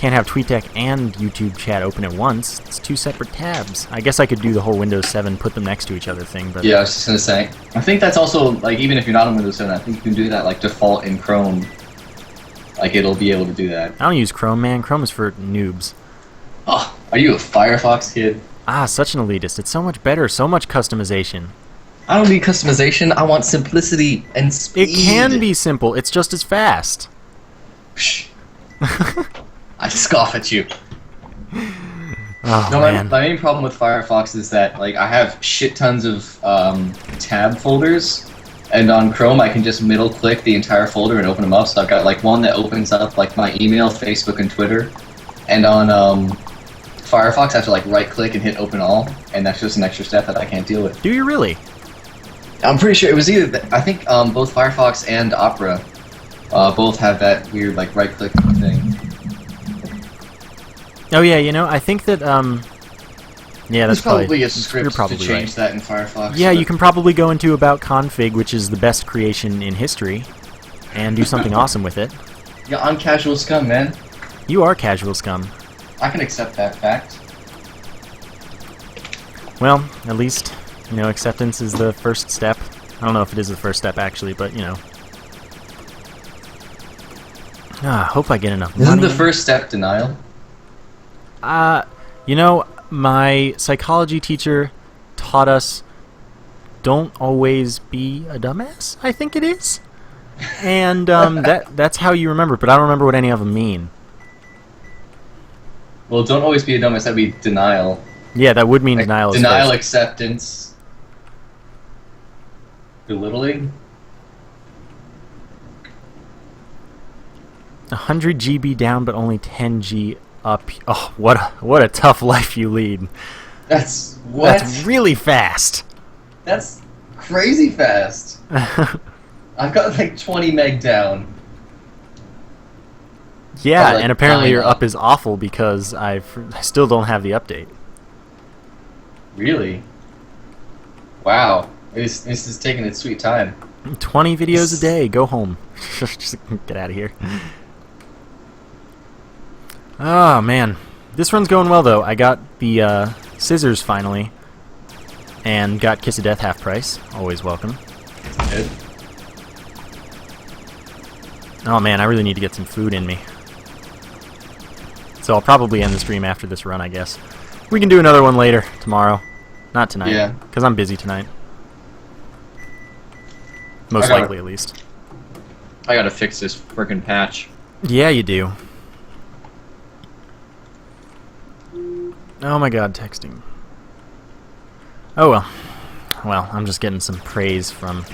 can't have TweetDeck and YouTube chat open at once. It's 2 separate tabs. I guess I could do the whole Windows 7 put them next to each other thing, but Yeah, I was just gonna say. I think that's also, like, even if you're not on Windows 7, I think you can do that, like, default in Chrome. Like, it'll be able to do that. I don't use Chrome, man. Chrome is for noobs. Oh, are you a Firefox kid? Ah, such an elitist. It's so much better, so much customization. I don't need customization. I want simplicity and speed. It can be simple. It's just as fast. Psh. I scoff at you. Oh, No, man. my main problem with Firefox is that, like, I have shit tons of tab folders, and on Chrome I can just middle click the entire folder and open them up. So I've got, like, one that opens up, like, my email, Facebook, and Twitter, and on Firefox I have to, like, right click and hit open all, and that's just an extra step that I can't deal with. Do you really? I'm pretty sure it was either I think both Firefox and Opera both have that weird, like, right click thing. Oh yeah, you know, I think that yeah, that's There's probably a you're script probably to change right. that in Firefox. Yeah, but- you can probably go into about config, which is the best creation in history, and do something awesome with it. Yeah, I'm casual scum, man. You are casual scum. I can accept that fact. Well, at least, you know, acceptance is the first step. I don't know if it is the first step actually, but you know. Ah, hope I get enough Isn't money. the first step denial? You know, my psychology teacher taught us don't always be a dumbass, I think it is. And that's how you remember, but I don't remember what any of them mean. Well, don't always be a dumbass. That'd be denial. Yeah, that would mean Like, denial. denial, Is acceptance, belittling. 100 GB down, but only 10 G up. Oh, what a tough life you lead. That's what? That's really fast. That's crazy fast. I've got like 20 meg down. Yeah, But, like, and apparently your 9 up is awful because I still don't have the update. Really? Wow. This is taking its sweet time. 20 videos a day. Go home. Just get out of here. Oh, man. This run's going well, though. I got the scissors finally. And got Kiss of Death half price. Always welcome. Good. Oh, man. I really need to get some food in me. So I'll probably end the stream after this run, I guess. We can do another one later. Tomorrow. Not tonight. Yeah. Because I'm busy tonight. Most I got likely, at least. I gotta fix this frickin' patch. Yeah, you do. Oh my god, texting. Oh well. Well, I'm just getting some praise from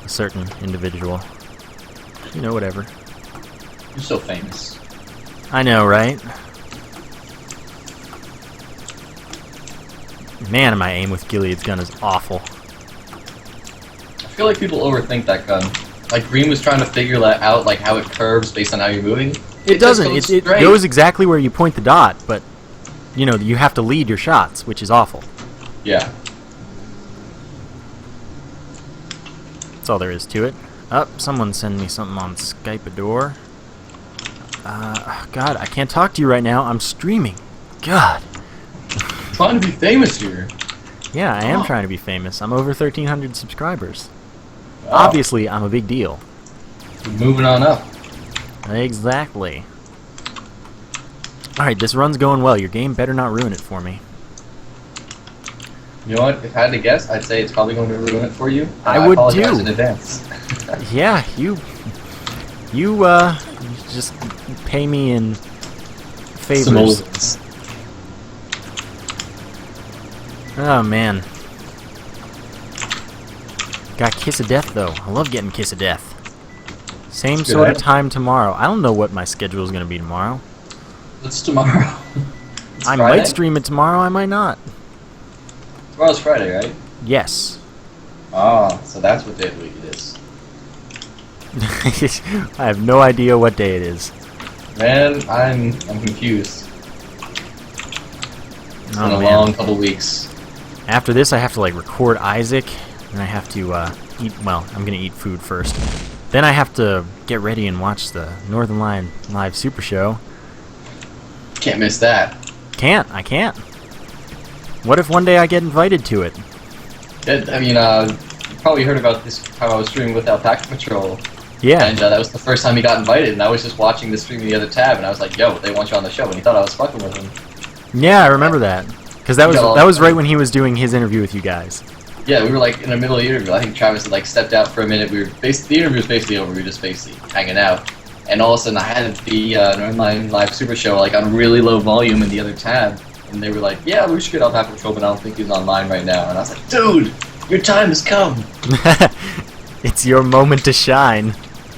a certain individual. You know, whatever. You're so famous. I know, right? Man, my aim with Gilead's gun is awful. I feel like people overthink that gun. Like Green was trying to figure that out, like how it curves based on how you're moving. It just doesn't. goes It straight. goes exactly where you point the dot, but, you know, you have to lead your shots, which is awful. Yeah. That's all there is to it. Oh, someone send me something on Skype adore. God, I can't talk to you right now. I'm streaming. God. Trying to be famous here. Yeah, I am Oh. trying to be famous. I'm over 1,300 subscribers. Wow. Obviously, I'm a big deal. Moving on up. Exactly. Alright, this run's going well. Your game better not ruin it for me. You know what? If I had to guess, I'd say it's probably going to ruin it for you. I would apologize do. in advance. Yeah, you just pay me in favors. Simoleons. Oh, man. Got Kiss of Death, though. I love getting Kiss of Death. Same Good sort of idea. time tomorrow. I don't know what my schedule is going to be tomorrow. It's tomorrow. It's I Friday? might stream it tomorrow, I might not. Tomorrow's Friday, right? Yes. Ah, so that's what day of the week it is. I have no idea what day it is. Man, I'm confused. It's Oh, been a man. long couple weeks. After this, I have to, like, record Isaac, and I have to, eat, well, I'm gonna eat food first. Then I have to get ready and watch the Northern Lion Live Super Show. Can't miss that. I can't. What if one day I get invited to it? I mean, you probably heard about this, how I was streaming with Alpaca Patrol. Yeah. And that was the first time he got invited, and I was just watching the stream in the other tab, and I was like, yo, they want you on the show, and he thought I was fucking with him. Yeah, I remember that. Because that was right when he was doing his interview with you guys. Yeah, we were like in the middle of the interview. I think Travis had like stepped out for a minute. The interview was basically over. We were just basically hanging out, and all of a sudden I had the Northern Live Super Show like on really low volume in the other tab, and they were like, "Yeah, we should get Alpaca Patrol, but I don't think he's online right now." And I was like, "Dude, your time has come. It's your moment to shine."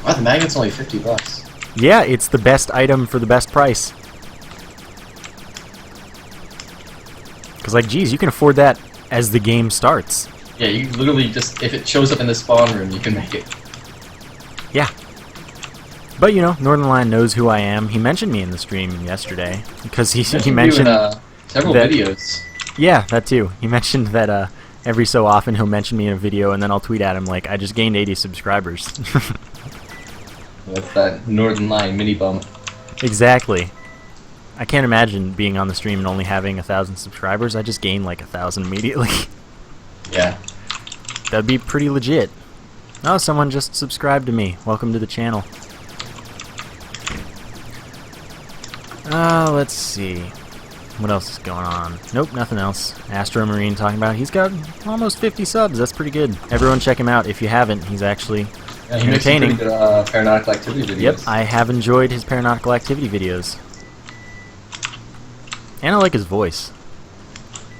Wow, the magnet's only $50. Yeah, it's the best item for the best price. Because, like, geez, you can afford that as the game starts. Yeah, you literally just, if it shows up in the spawn room, you can make it. Yeah. But, you know, Northern Lion knows who I am. He mentioned me in the stream yesterday. Because he mentioned... several that, videos. Yeah, that too. He mentioned that every so often he'll mention me in a video, and then I'll tweet at him, like, I just gained 80 subscribers. With that Northern Lion mini bump. Exactly. I can't imagine being on the stream and only having 1,000 subscribers. I just gained like 1,000 immediately. Yeah. That'd be pretty legit. Oh, someone just subscribed to me. Welcome to the channel. Let's see. What else is going on? Nope, nothing else. Astro Marine talking about he's got almost 50 subs. That's pretty good. Everyone check him out if you haven't. He's actually he makes some entertaining. pretty good Paranautical Activity videos. Yep, I have enjoyed his Paranautical Activity videos. And I like his voice.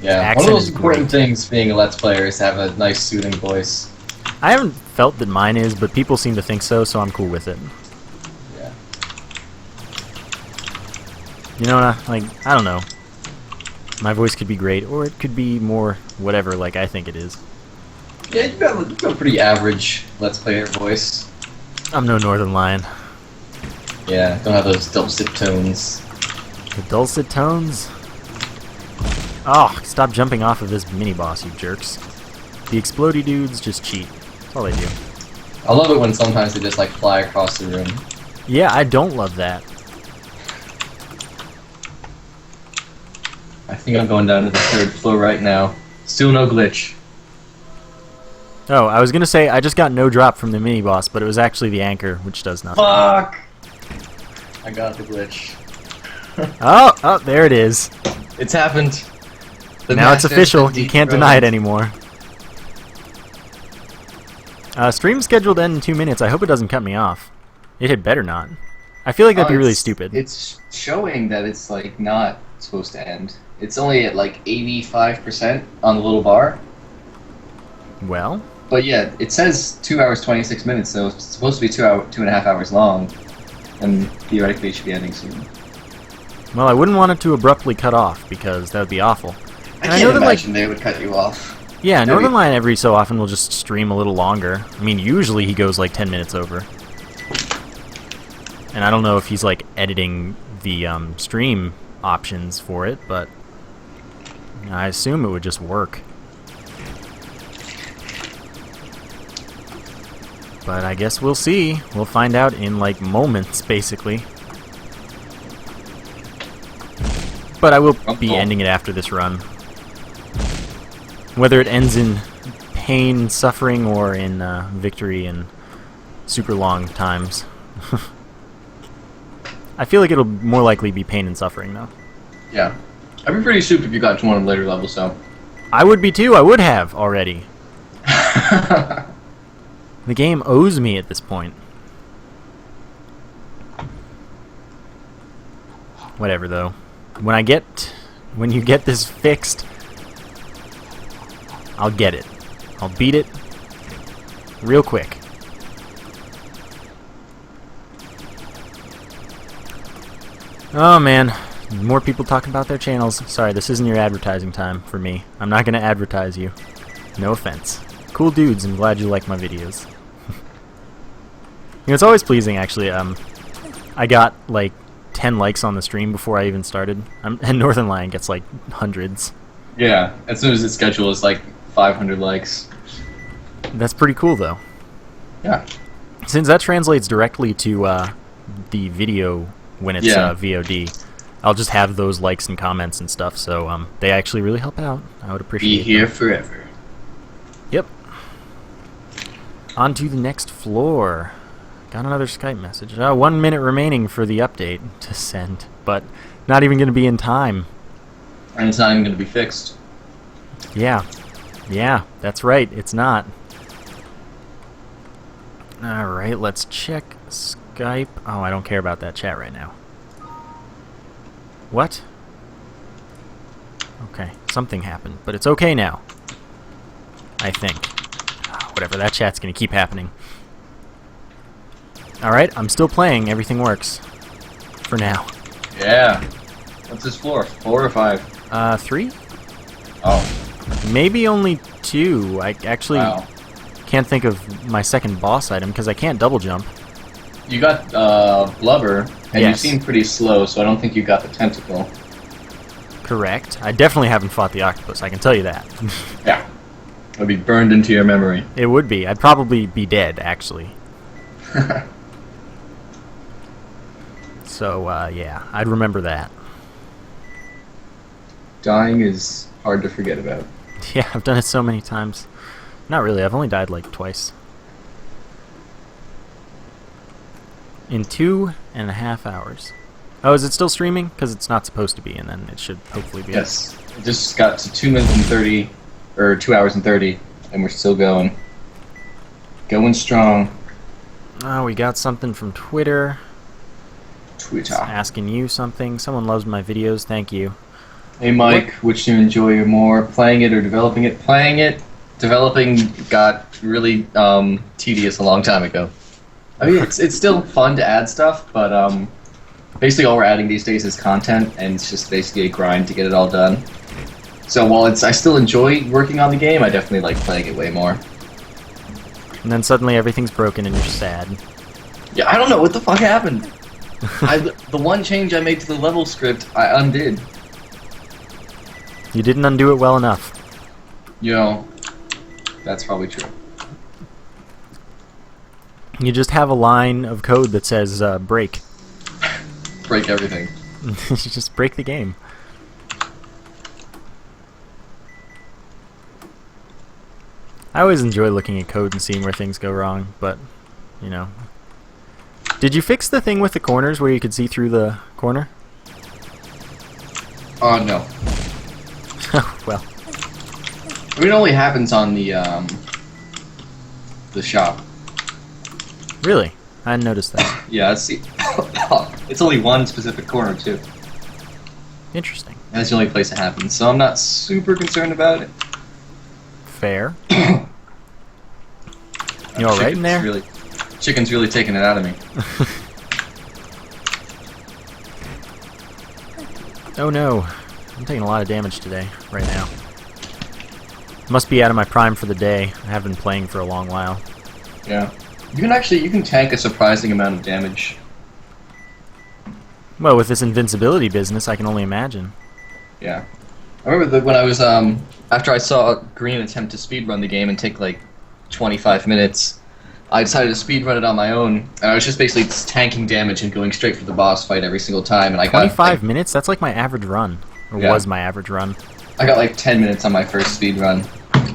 Yeah, one of those important things being a Let's Player is to have a nice soothing voice. I haven't felt that mine is, but people seem to think so, so I'm cool with it. Yeah. You know, I don't know. My voice could be great, or it could be more whatever, like I think it is. Yeah, you've got a pretty average Let's Player voice. I'm no Northern Lion. Yeah, don't have those dulcet tones. The dulcet tones? Oh, stop jumping off of this mini-boss, you jerks. The explodey dudes just cheat. That's all they do. I love it when sometimes they just like fly across the room. Yeah, I don't love that. I think I'm going down to the 3rd floor right now. Still no glitch. Oh, I was gonna say I just got no drop from the mini-boss, but it was actually the anchor, which does nothing. Fuck! I got the glitch. Oh, there it is. It's happened. Now it's official. You can't deny it anymore. Stream scheduled to end in 2 minutes. I hope it doesn't cut me off. It had better not. I feel like that'd be really stupid. It's showing that it's like not supposed to end. It's only at like 85% on the little bar. Well. But yeah, it says 2 hours 26 minutes, so it's supposed to be 2.5 hours long, and theoretically it should be ending soon. Well, I wouldn't want it to abruptly cut off because that would be awful. I can't imagine they would cut you off. Yeah, Northern Lion every so often will just stream a little longer. I mean, usually he goes like 10 minutes over. And I don't know if he's like editing the stream options for it, but I assume it would just work. But I guess we'll see. We'll find out in like moments, basically. But I will be ending it after this run. Whether it ends in pain, suffering, or in victory and super long times. I feel like it'll more likely be pain and suffering, though. Yeah. I'd be pretty stupid if you got to one of the later levels, so. I would be too. I would have already. The game owes me at this point. Whatever, though. When you get this fixed, I'll get it. I'll beat it real quick. Oh man, more people talking about their channels. Sorry, this isn't your advertising time for me. I'm not gonna advertise you. No offense. Cool dudes, I'm glad you like my videos. You know, it's always pleasing, actually. I got like 10 likes on the stream before I even started, and Northern Lion gets like hundreds. Yeah, as soon as it's scheduled, it's like 500 likes. That's pretty cool, though. Yeah. Since that translates directly to the video when it's VOD, I'll just have those likes and comments and stuff, so they actually really help out. I would appreciate Be here them. forever. Yep. On to the next floor. Got another Skype message. 1 minute remaining for the update to send, but not even going to be in time. And it's not even going to be fixed. Yeah. Yeah, that's right. It's not. Alright, let's check Skype. Oh, I don't care about that chat right now. What? Okay, something happened, but it's okay now. I think. Whatever, that chat's gonna keep happening. Alright, I'm still playing. Everything works. For now. Yeah. What's this floor? 4 or 5? 3? Oh. Maybe only 2. I actually can't think of my second boss item because I can't double jump. You got blubber, and Yes. you seem pretty slow, so I don't think you got the tentacle. Correct. I definitely haven't fought the octopus, I can tell you that. Yeah. It'll be burned into your memory. It would be. I'd probably be dead, actually. So, yeah, I'd remember that. Dying is hard to forget about. Yeah, I've done it so many times. Not really, I've only died like twice. In 2.5 hours. Oh, is it still streaming? Because it's not supposed to be, and then it should hopefully be. Yes. It just got to 2 minutes and 30, or 2 hours and 30, and we're still going. Going strong. Oh, we got something from Twitter. Twitter. Asking you something. Someone loves my videos, thank you. Hey Mike, which do you enjoy more, playing it or developing it? Playing it. Developing got really tedious a long time ago. I mean, it's still fun to add stuff, but basically all we're adding these days is content, and it's just basically a grind to get it all done. So while I still enjoy working on the game, I definitely like playing it way more. And then suddenly everything's broken and you're sad. Yeah, I don't know what the fuck happened. The one change I made to the level script, I undid. You didn't undo it well enough. You know, that's probably true. You just have a line of code that says, break. Break everything. You just break the game. I always enjoy looking at code and seeing where things go wrong, but, you know. Did you fix the thing with the corners where you could see through the corner? Oh, no. Well. I mean, it only happens on the shop. Really? I hadn't noticed that. Yeah, it's only one specific corner, too. Interesting. That's the only place it happens, so I'm not super concerned about it. Fair. You alright in there? Chicken's really taking it out of me. Oh no. I'm taking a lot of damage today, right now. Must be out of my prime for the day. I have been playing for a long while. Yeah. You can tank a surprising amount of damage. Well, with this invincibility business, I can only imagine. Yeah. I remember when I was, after I saw Green attempt to speedrun the game and take like 25 minutes, I decided to speedrun it on my own, and I was just basically tanking damage and going straight for the boss fight every single time, and I got 25 minutes? That's like my average run. Or Yeah. was my average run. I got like 10 minutes on my first speed run,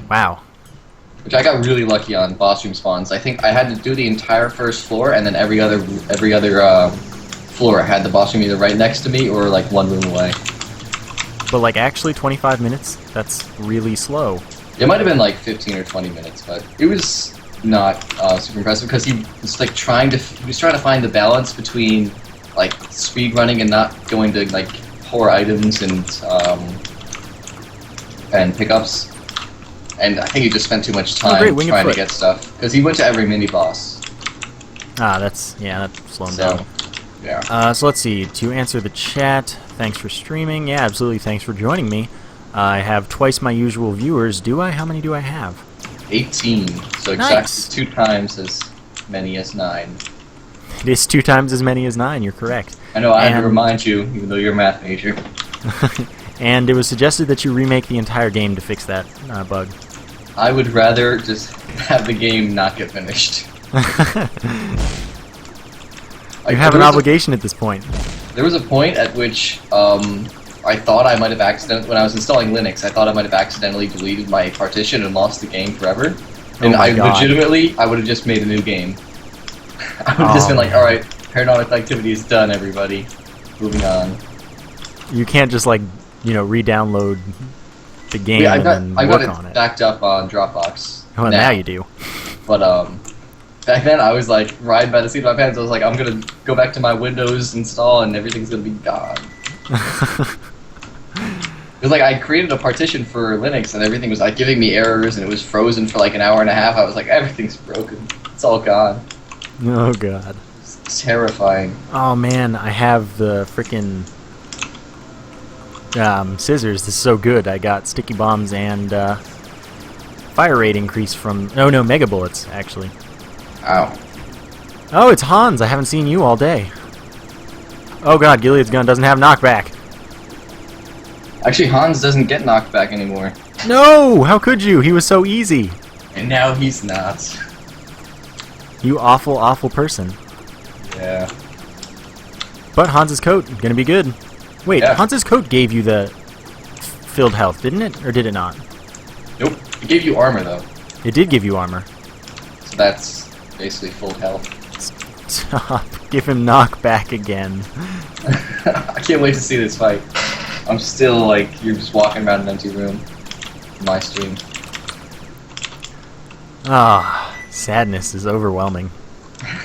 Wow. which I got really lucky on boss room spawns. I think I had to do the entire first floor, and then every other floor I had the boss room either right next to me or like one room away. But like actually 25 minutes? That's really slow. It might have been like 15 or 20 minutes, but it was not super impressive because he was like trying to find the balance between like speed running and not going to like poor items and pickups. And I think he just spent too much time trying to get stuff because he went to every mini boss. Ah, that's slowing down. Yeah. So let's see. To answer the chat, thanks for streaming. Yeah, absolutely. Thanks for joining me. I have twice my usual viewers. Do I? How many do I have? 18. So Nice. exactly 2 times as many as 9. It is 2 times as many as 9. You're correct. I know. I had to remind you, even though you're a math major. And it was suggested that you remake the entire game to fix that bug. I would rather just have the game not get finished. You have an obligation at this point. There was a point at which I thought I might have accidentally, when I was installing Linux, I thought I might have accidentally deleted my partition and lost the game forever. And my God. legitimately, I would have just made a new game. I would have just been like, alright, Paranautical Activity is done, everybody. Moving on. You can't just like, you know, re-download the game Yeah, and I then got work it on it. backed up on Dropbox. Well, now you do. But back then I was like riding by the seat of my pants. I was like, I'm gonna go back to my Windows install and everything's gonna be gone. It was like I created a partition for Linux and everything was like giving me errors and it was frozen for like an hour and a half. I was like, everything's broken. It's all gone. Oh God. It's terrifying. Oh man, I have the frickin' scissors. This is so good. I got sticky bombs and fire rate increase from... Oh no, mega bullets, actually. Ow. Oh, it's Hans. I haven't seen you all day. Oh God, Gilead's gun doesn't have knockback. Actually, Hans doesn't get knocked back anymore. No! How could you? He was so easy. And now he's not. You awful, awful person. Yeah. But Hans's coat, gonna be good. Wait, Yeah. Hans's coat gave you the filled health, didn't it? Or did it not? Nope. It gave you armor though. It did give you armor. So that's basically full health. Stop. Give him knockback again. I can't wait to see this fight. I'm still like, you're just walking around an empty room. My stream. Ah, sadness is overwhelming.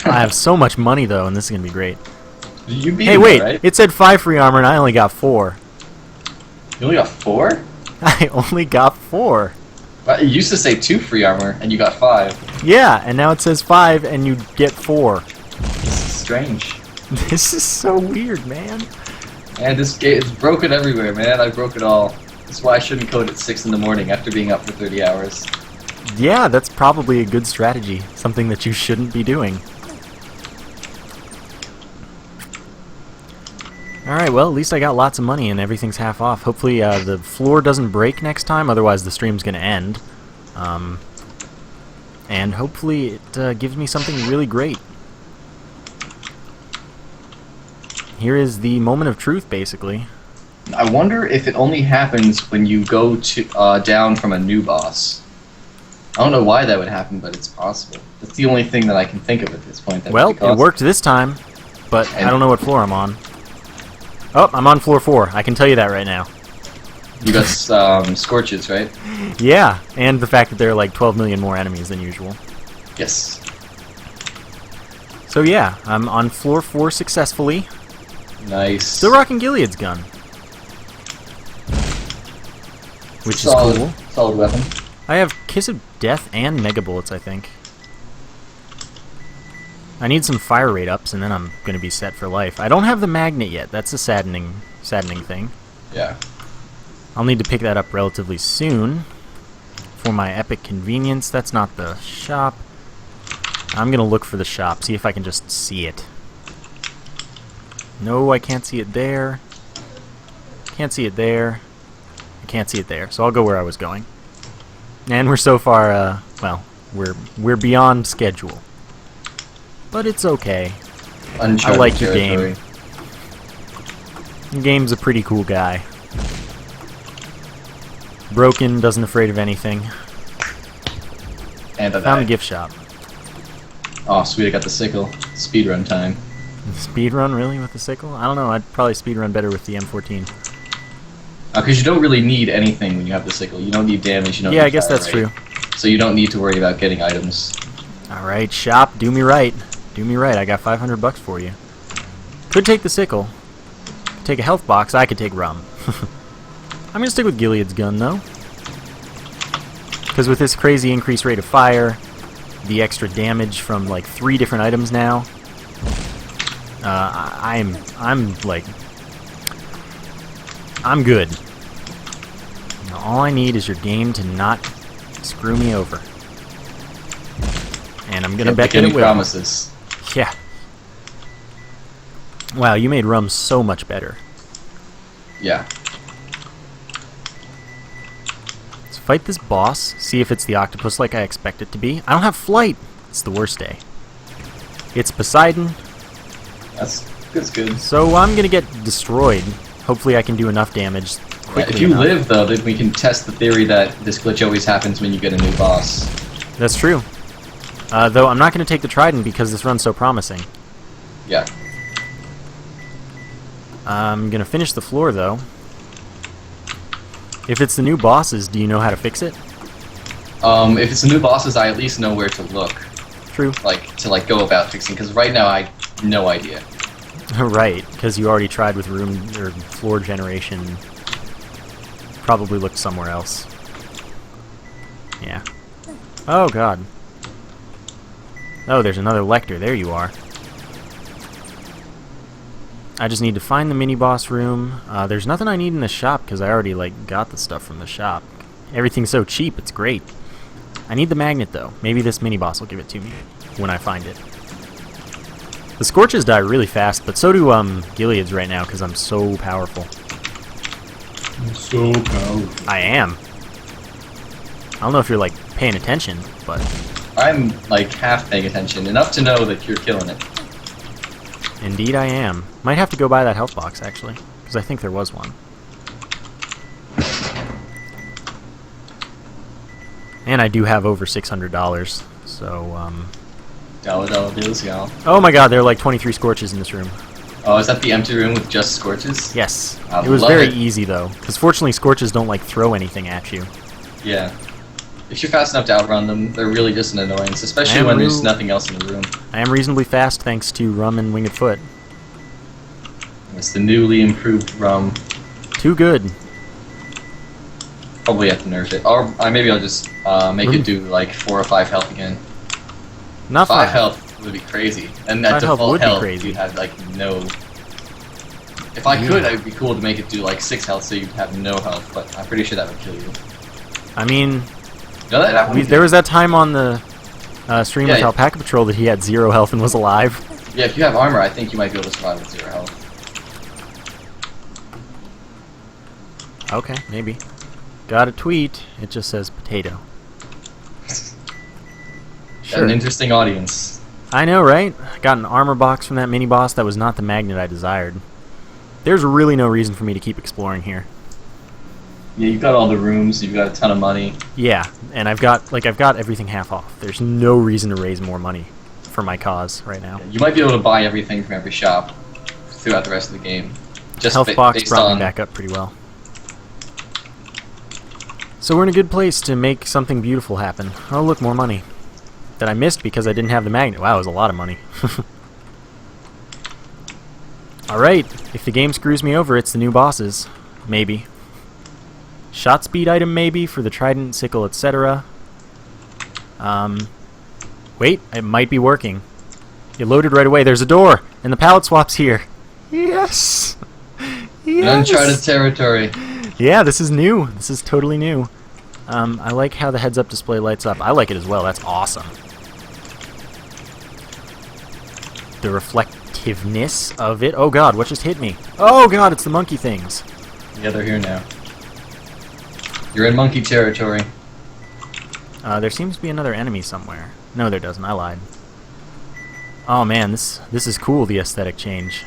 I have so much money though, and this is gonna be great. You beat Hey, him, wait! right? It said 5 free armor, and I only got 4. You only got 4? I only got 4. It used to say 2 free armor, and you got 5. Yeah, and now it says 5, and you get 4. This is strange. This is so weird, man. And this game is broken everywhere, man. I broke it all. That's why I shouldn't code at 6 in the morning after being up for 30 hours. Yeah, that's probably a good strategy. Something that you shouldn't be doing. Alright, well, at least I got lots of money and everything's half off. Hopefully the floor doesn't break next time, otherwise the stream's going to end. And hopefully it gives me something really great. Here is the moment of truth, basically. I wonder if it only happens when you go to down from a new boss. I don't know why that would happen, but it's possible. That's the only thing that I can think of at this point. That Well, would be it worked this time, but I don't know what floor I'm on. Oh, I'm on floor 4. I can tell you that right now. You got scorches, right? Yeah, and the fact that there are like 12 million more enemies than usual. Yes. So yeah, I'm on floor 4 successfully. Nice. Still rocking Gilead's gun. Which is cool. Solid weapon. I have Kiss of Death and Mega Bullets, I think. I need some fire rate ups, and then I'm going to be set for life. I don't have the magnet yet. That's a saddening thing. Yeah. I'll need to pick that up relatively soon. For my epic convenience. That's not the shop. I'm going to look for the shop, see if I can just see it. No, I can't see it there. Can't see it there. I can't see it there. So I'll go where I was going. And we're so far, well, we're beyond schedule. But it's okay. Uncharted I like your territory. game. Your game's a pretty cool guy. Broken, doesn't afraid of anything. And I Found the died. gift shop. Oh, sweet! I got the sickle. Speedrun time. Speedrun, really, with the sickle? I don't know, I'd probably speedrun better with the M14. Because you don't really need anything when you have the sickle. You don't need damage. You don't Yeah, need I guess fire that's rate. true. So you don't need to worry about getting items. Alright, shop, do me right. Do me right, I got 500 bucks for you. Could take the sickle. Take a health box, I could take rum. I'm gonna stick with Gilead's gun, though. Because with this crazy increased rate of fire, the extra damage from like 3 different items now, I'm good. Now, all I need is your game to not screw me over. And I'm gonna bet that it will. Promises. Yeah. Wow, you made rum so much better. Yeah. Let's fight this boss, see if it's the octopus like I expect it to be. I don't have flight! It's the worst day. It's Poseidon. That's That's good. So I'm gonna get destroyed. Hopefully I can do enough damage quickly If you enough. live, though, then we can test the theory that this glitch always happens when you get a new boss. That's true. Though I'm not gonna take the trident because this run's so promising. Yeah. I'm gonna finish the floor though. If it's the new bosses, do you know how to fix it? If it's the new bosses, I at least know where to look. True. To go about fixing, because right now I have no idea. Right, because you already tried with room or floor generation. Probably looked somewhere else. Yeah. Oh god. Oh, there's another Lecter. There you are. I just need to find the mini-boss room. There's nothing I need in the shop because I already got the stuff from the shop. Everything's so cheap, it's great. I need the magnet though. Maybe this mini-boss will give it to me when I find it. The Scorches die really fast, but so do Gileads right now because I'm so powerful. So powerful. I am. I don't know if you're paying attention, but I'm half paying attention, enough to know that you're killing it. indeed I am. Might have to go buy that health box actually, because I think there was one. And I do have over $600, so Dollar bills, y'all. oh my god, there are 23 Scorches in this room. Oh, is that the empty room with just Scorches? Yes. I It was love very it. easy though, because fortunately Scorches don't throw anything at you. Yeah. If you're fast enough to outrun them, they're really just an annoyance, especially when there's nothing else in the room. I am reasonably fast thanks to Rum and Winged Foot. It's the newly improved rum. Too good. Probably have to nerf it. Or maybe I'll just make it do 4 or 5 health again. Not 5 5 health would be crazy. And 5 at health default would be health, crazy. you'd have no... If I could, it would be cool to make it do 6 health so you'd have no health, but I'm pretty sure that would kill you. I mean, No, that wouldn't there was that time on the stream with Yeah. Alpaca Patrol that he had 0 health and was alive. Yeah, if you have armor, I think you might be able to survive with 0 health. Okay, maybe. Got a tweet. It just says potato. Got an interesting audience. I know, right? Got an armor box from that mini-boss that was not the magnet I desired. There's really no reason for me to keep exploring here. Yeah, you've got all the rooms, you've got a ton of money. Yeah, and I've got everything half off. There's no reason to raise more money for my cause right now. You might be able to buy everything from every shop throughout the rest of the game. Just Health box based brought on... me back up pretty well. So we're in a good place to make something beautiful happen. Oh, look, more money. That I missed because I didn't have the magnet. Wow, it was a lot of money. Alright, if the game screws me over, it's the new bosses. Maybe. Shot speed item maybe for the trident, sickle, etc. Wait, it might be working. It loaded right away. There's a door, and the pallet swap's here. Yes! Yes! Uncharted territory. Yeah, this is new. This is totally new. I like how the heads-up display lights up. I like it as well. That's awesome. The reflectiveness of it. Oh god, what just hit me? Oh god, it's the monkey things. Yeah, they're here now. You're in monkey territory. There seems to be another enemy somewhere. No, there doesn't. I lied. Oh man, this is cool, the aesthetic change.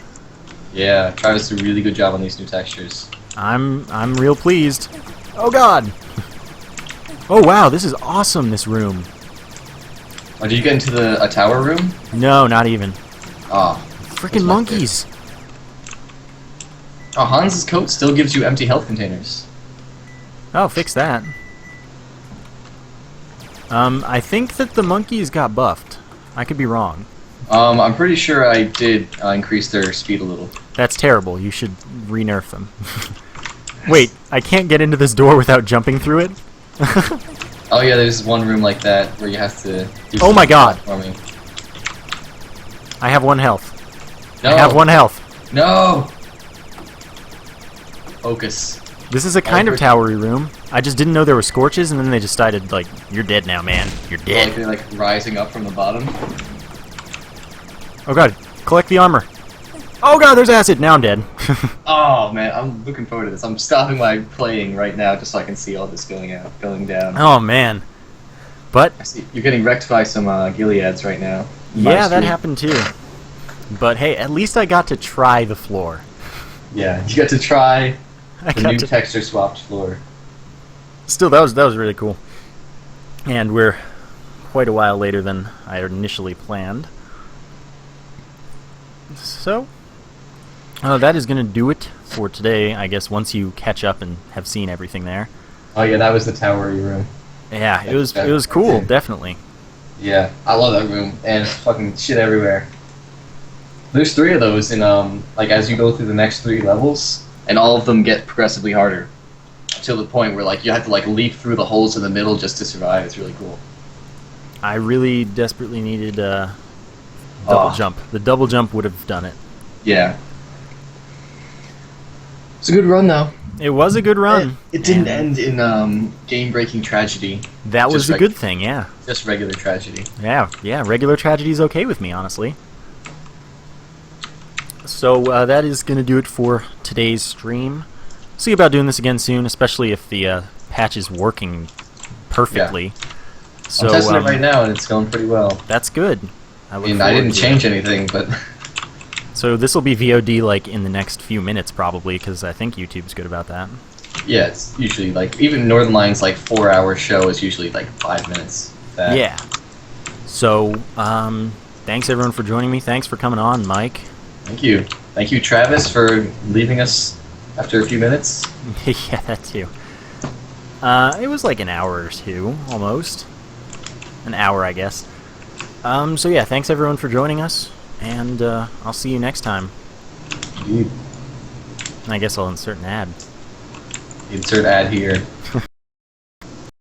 Yeah, Travis did a really good job on these new textures. I'm real pleased. Oh god! Oh wow, this is awesome, this room. Oh, did you get into a tower room? No, not even. Oh. Frickin' monkeys! Oh, Hans's coat still gives you empty health containers. Oh, fix that. I think that the monkeys got buffed. I could be wrong. I'm pretty sure I did increase their speed a little. That's terrible. You should re-nerf them. Wait, I can't get into this door without jumping through it? Oh yeah, there's one room like that where you have to do Oh my some god! platforming. I have 1 health. No! I have 1 health. No! Focus. This is a kind of towery room. I just didn't know there were scorches, and then they decided, you're dead now, man. You're Like dead. they're rising up from the bottom. Oh god, collect the armor. Oh god, there's acid! Now I'm dead. Oh man, I'm looking forward to this. I'm stopping my playing right now just so I can see all this going down. Oh man. But, I see you're getting wrecked by some Gileads right now. yeah, that happened too. But hey, at least I got to try the floor. Yeah, you got to try I the got new to... texture swapped floor. Still, that was really cool. And we're quite a while later than I initially planned. So, that is going to do it for today, I guess, once you catch up and have seen everything there. Oh yeah, that was the towery room. Yeah, it was cool, definitely. Yeah, I love that room, and fucking shit everywhere. There's 3 of those in like as you go through the next 3 levels, and all of them get progressively harder, to the point where like you have to like leap through the holes in the middle just to survive. It's really cool. I really desperately needed a double jump. The double jump would have done it. Yeah. It's a good run though. It was a good run. It didn't end in game-breaking tragedy. That was the good thing, yeah. Just regular tragedy. Yeah, regular tragedy is okay with me, honestly. So that is going to do it for today's stream. See about doing this again soon, especially if the patch is working perfectly. Yeah. So, I'm testing it right now, and it's going pretty well. That's good. I didn't change anything, but... So this will be VOD like in the next few minutes probably, because I think YouTube's good about that. Yeah, it's usually like, even Northern Line's like 4-hour show is usually like 5 minutes. Yeah. So, thanks everyone for joining me. Thanks for coming on, Mike. Thank you. Thank you, Travis, for leaving us after a few minutes. Yeah, that too. It was like an hour or 2, almost. An hour, I guess. So yeah, thanks everyone for joining us, and I'll see you next time. Indeed. I guess I'll insert an ad. Insert ad here.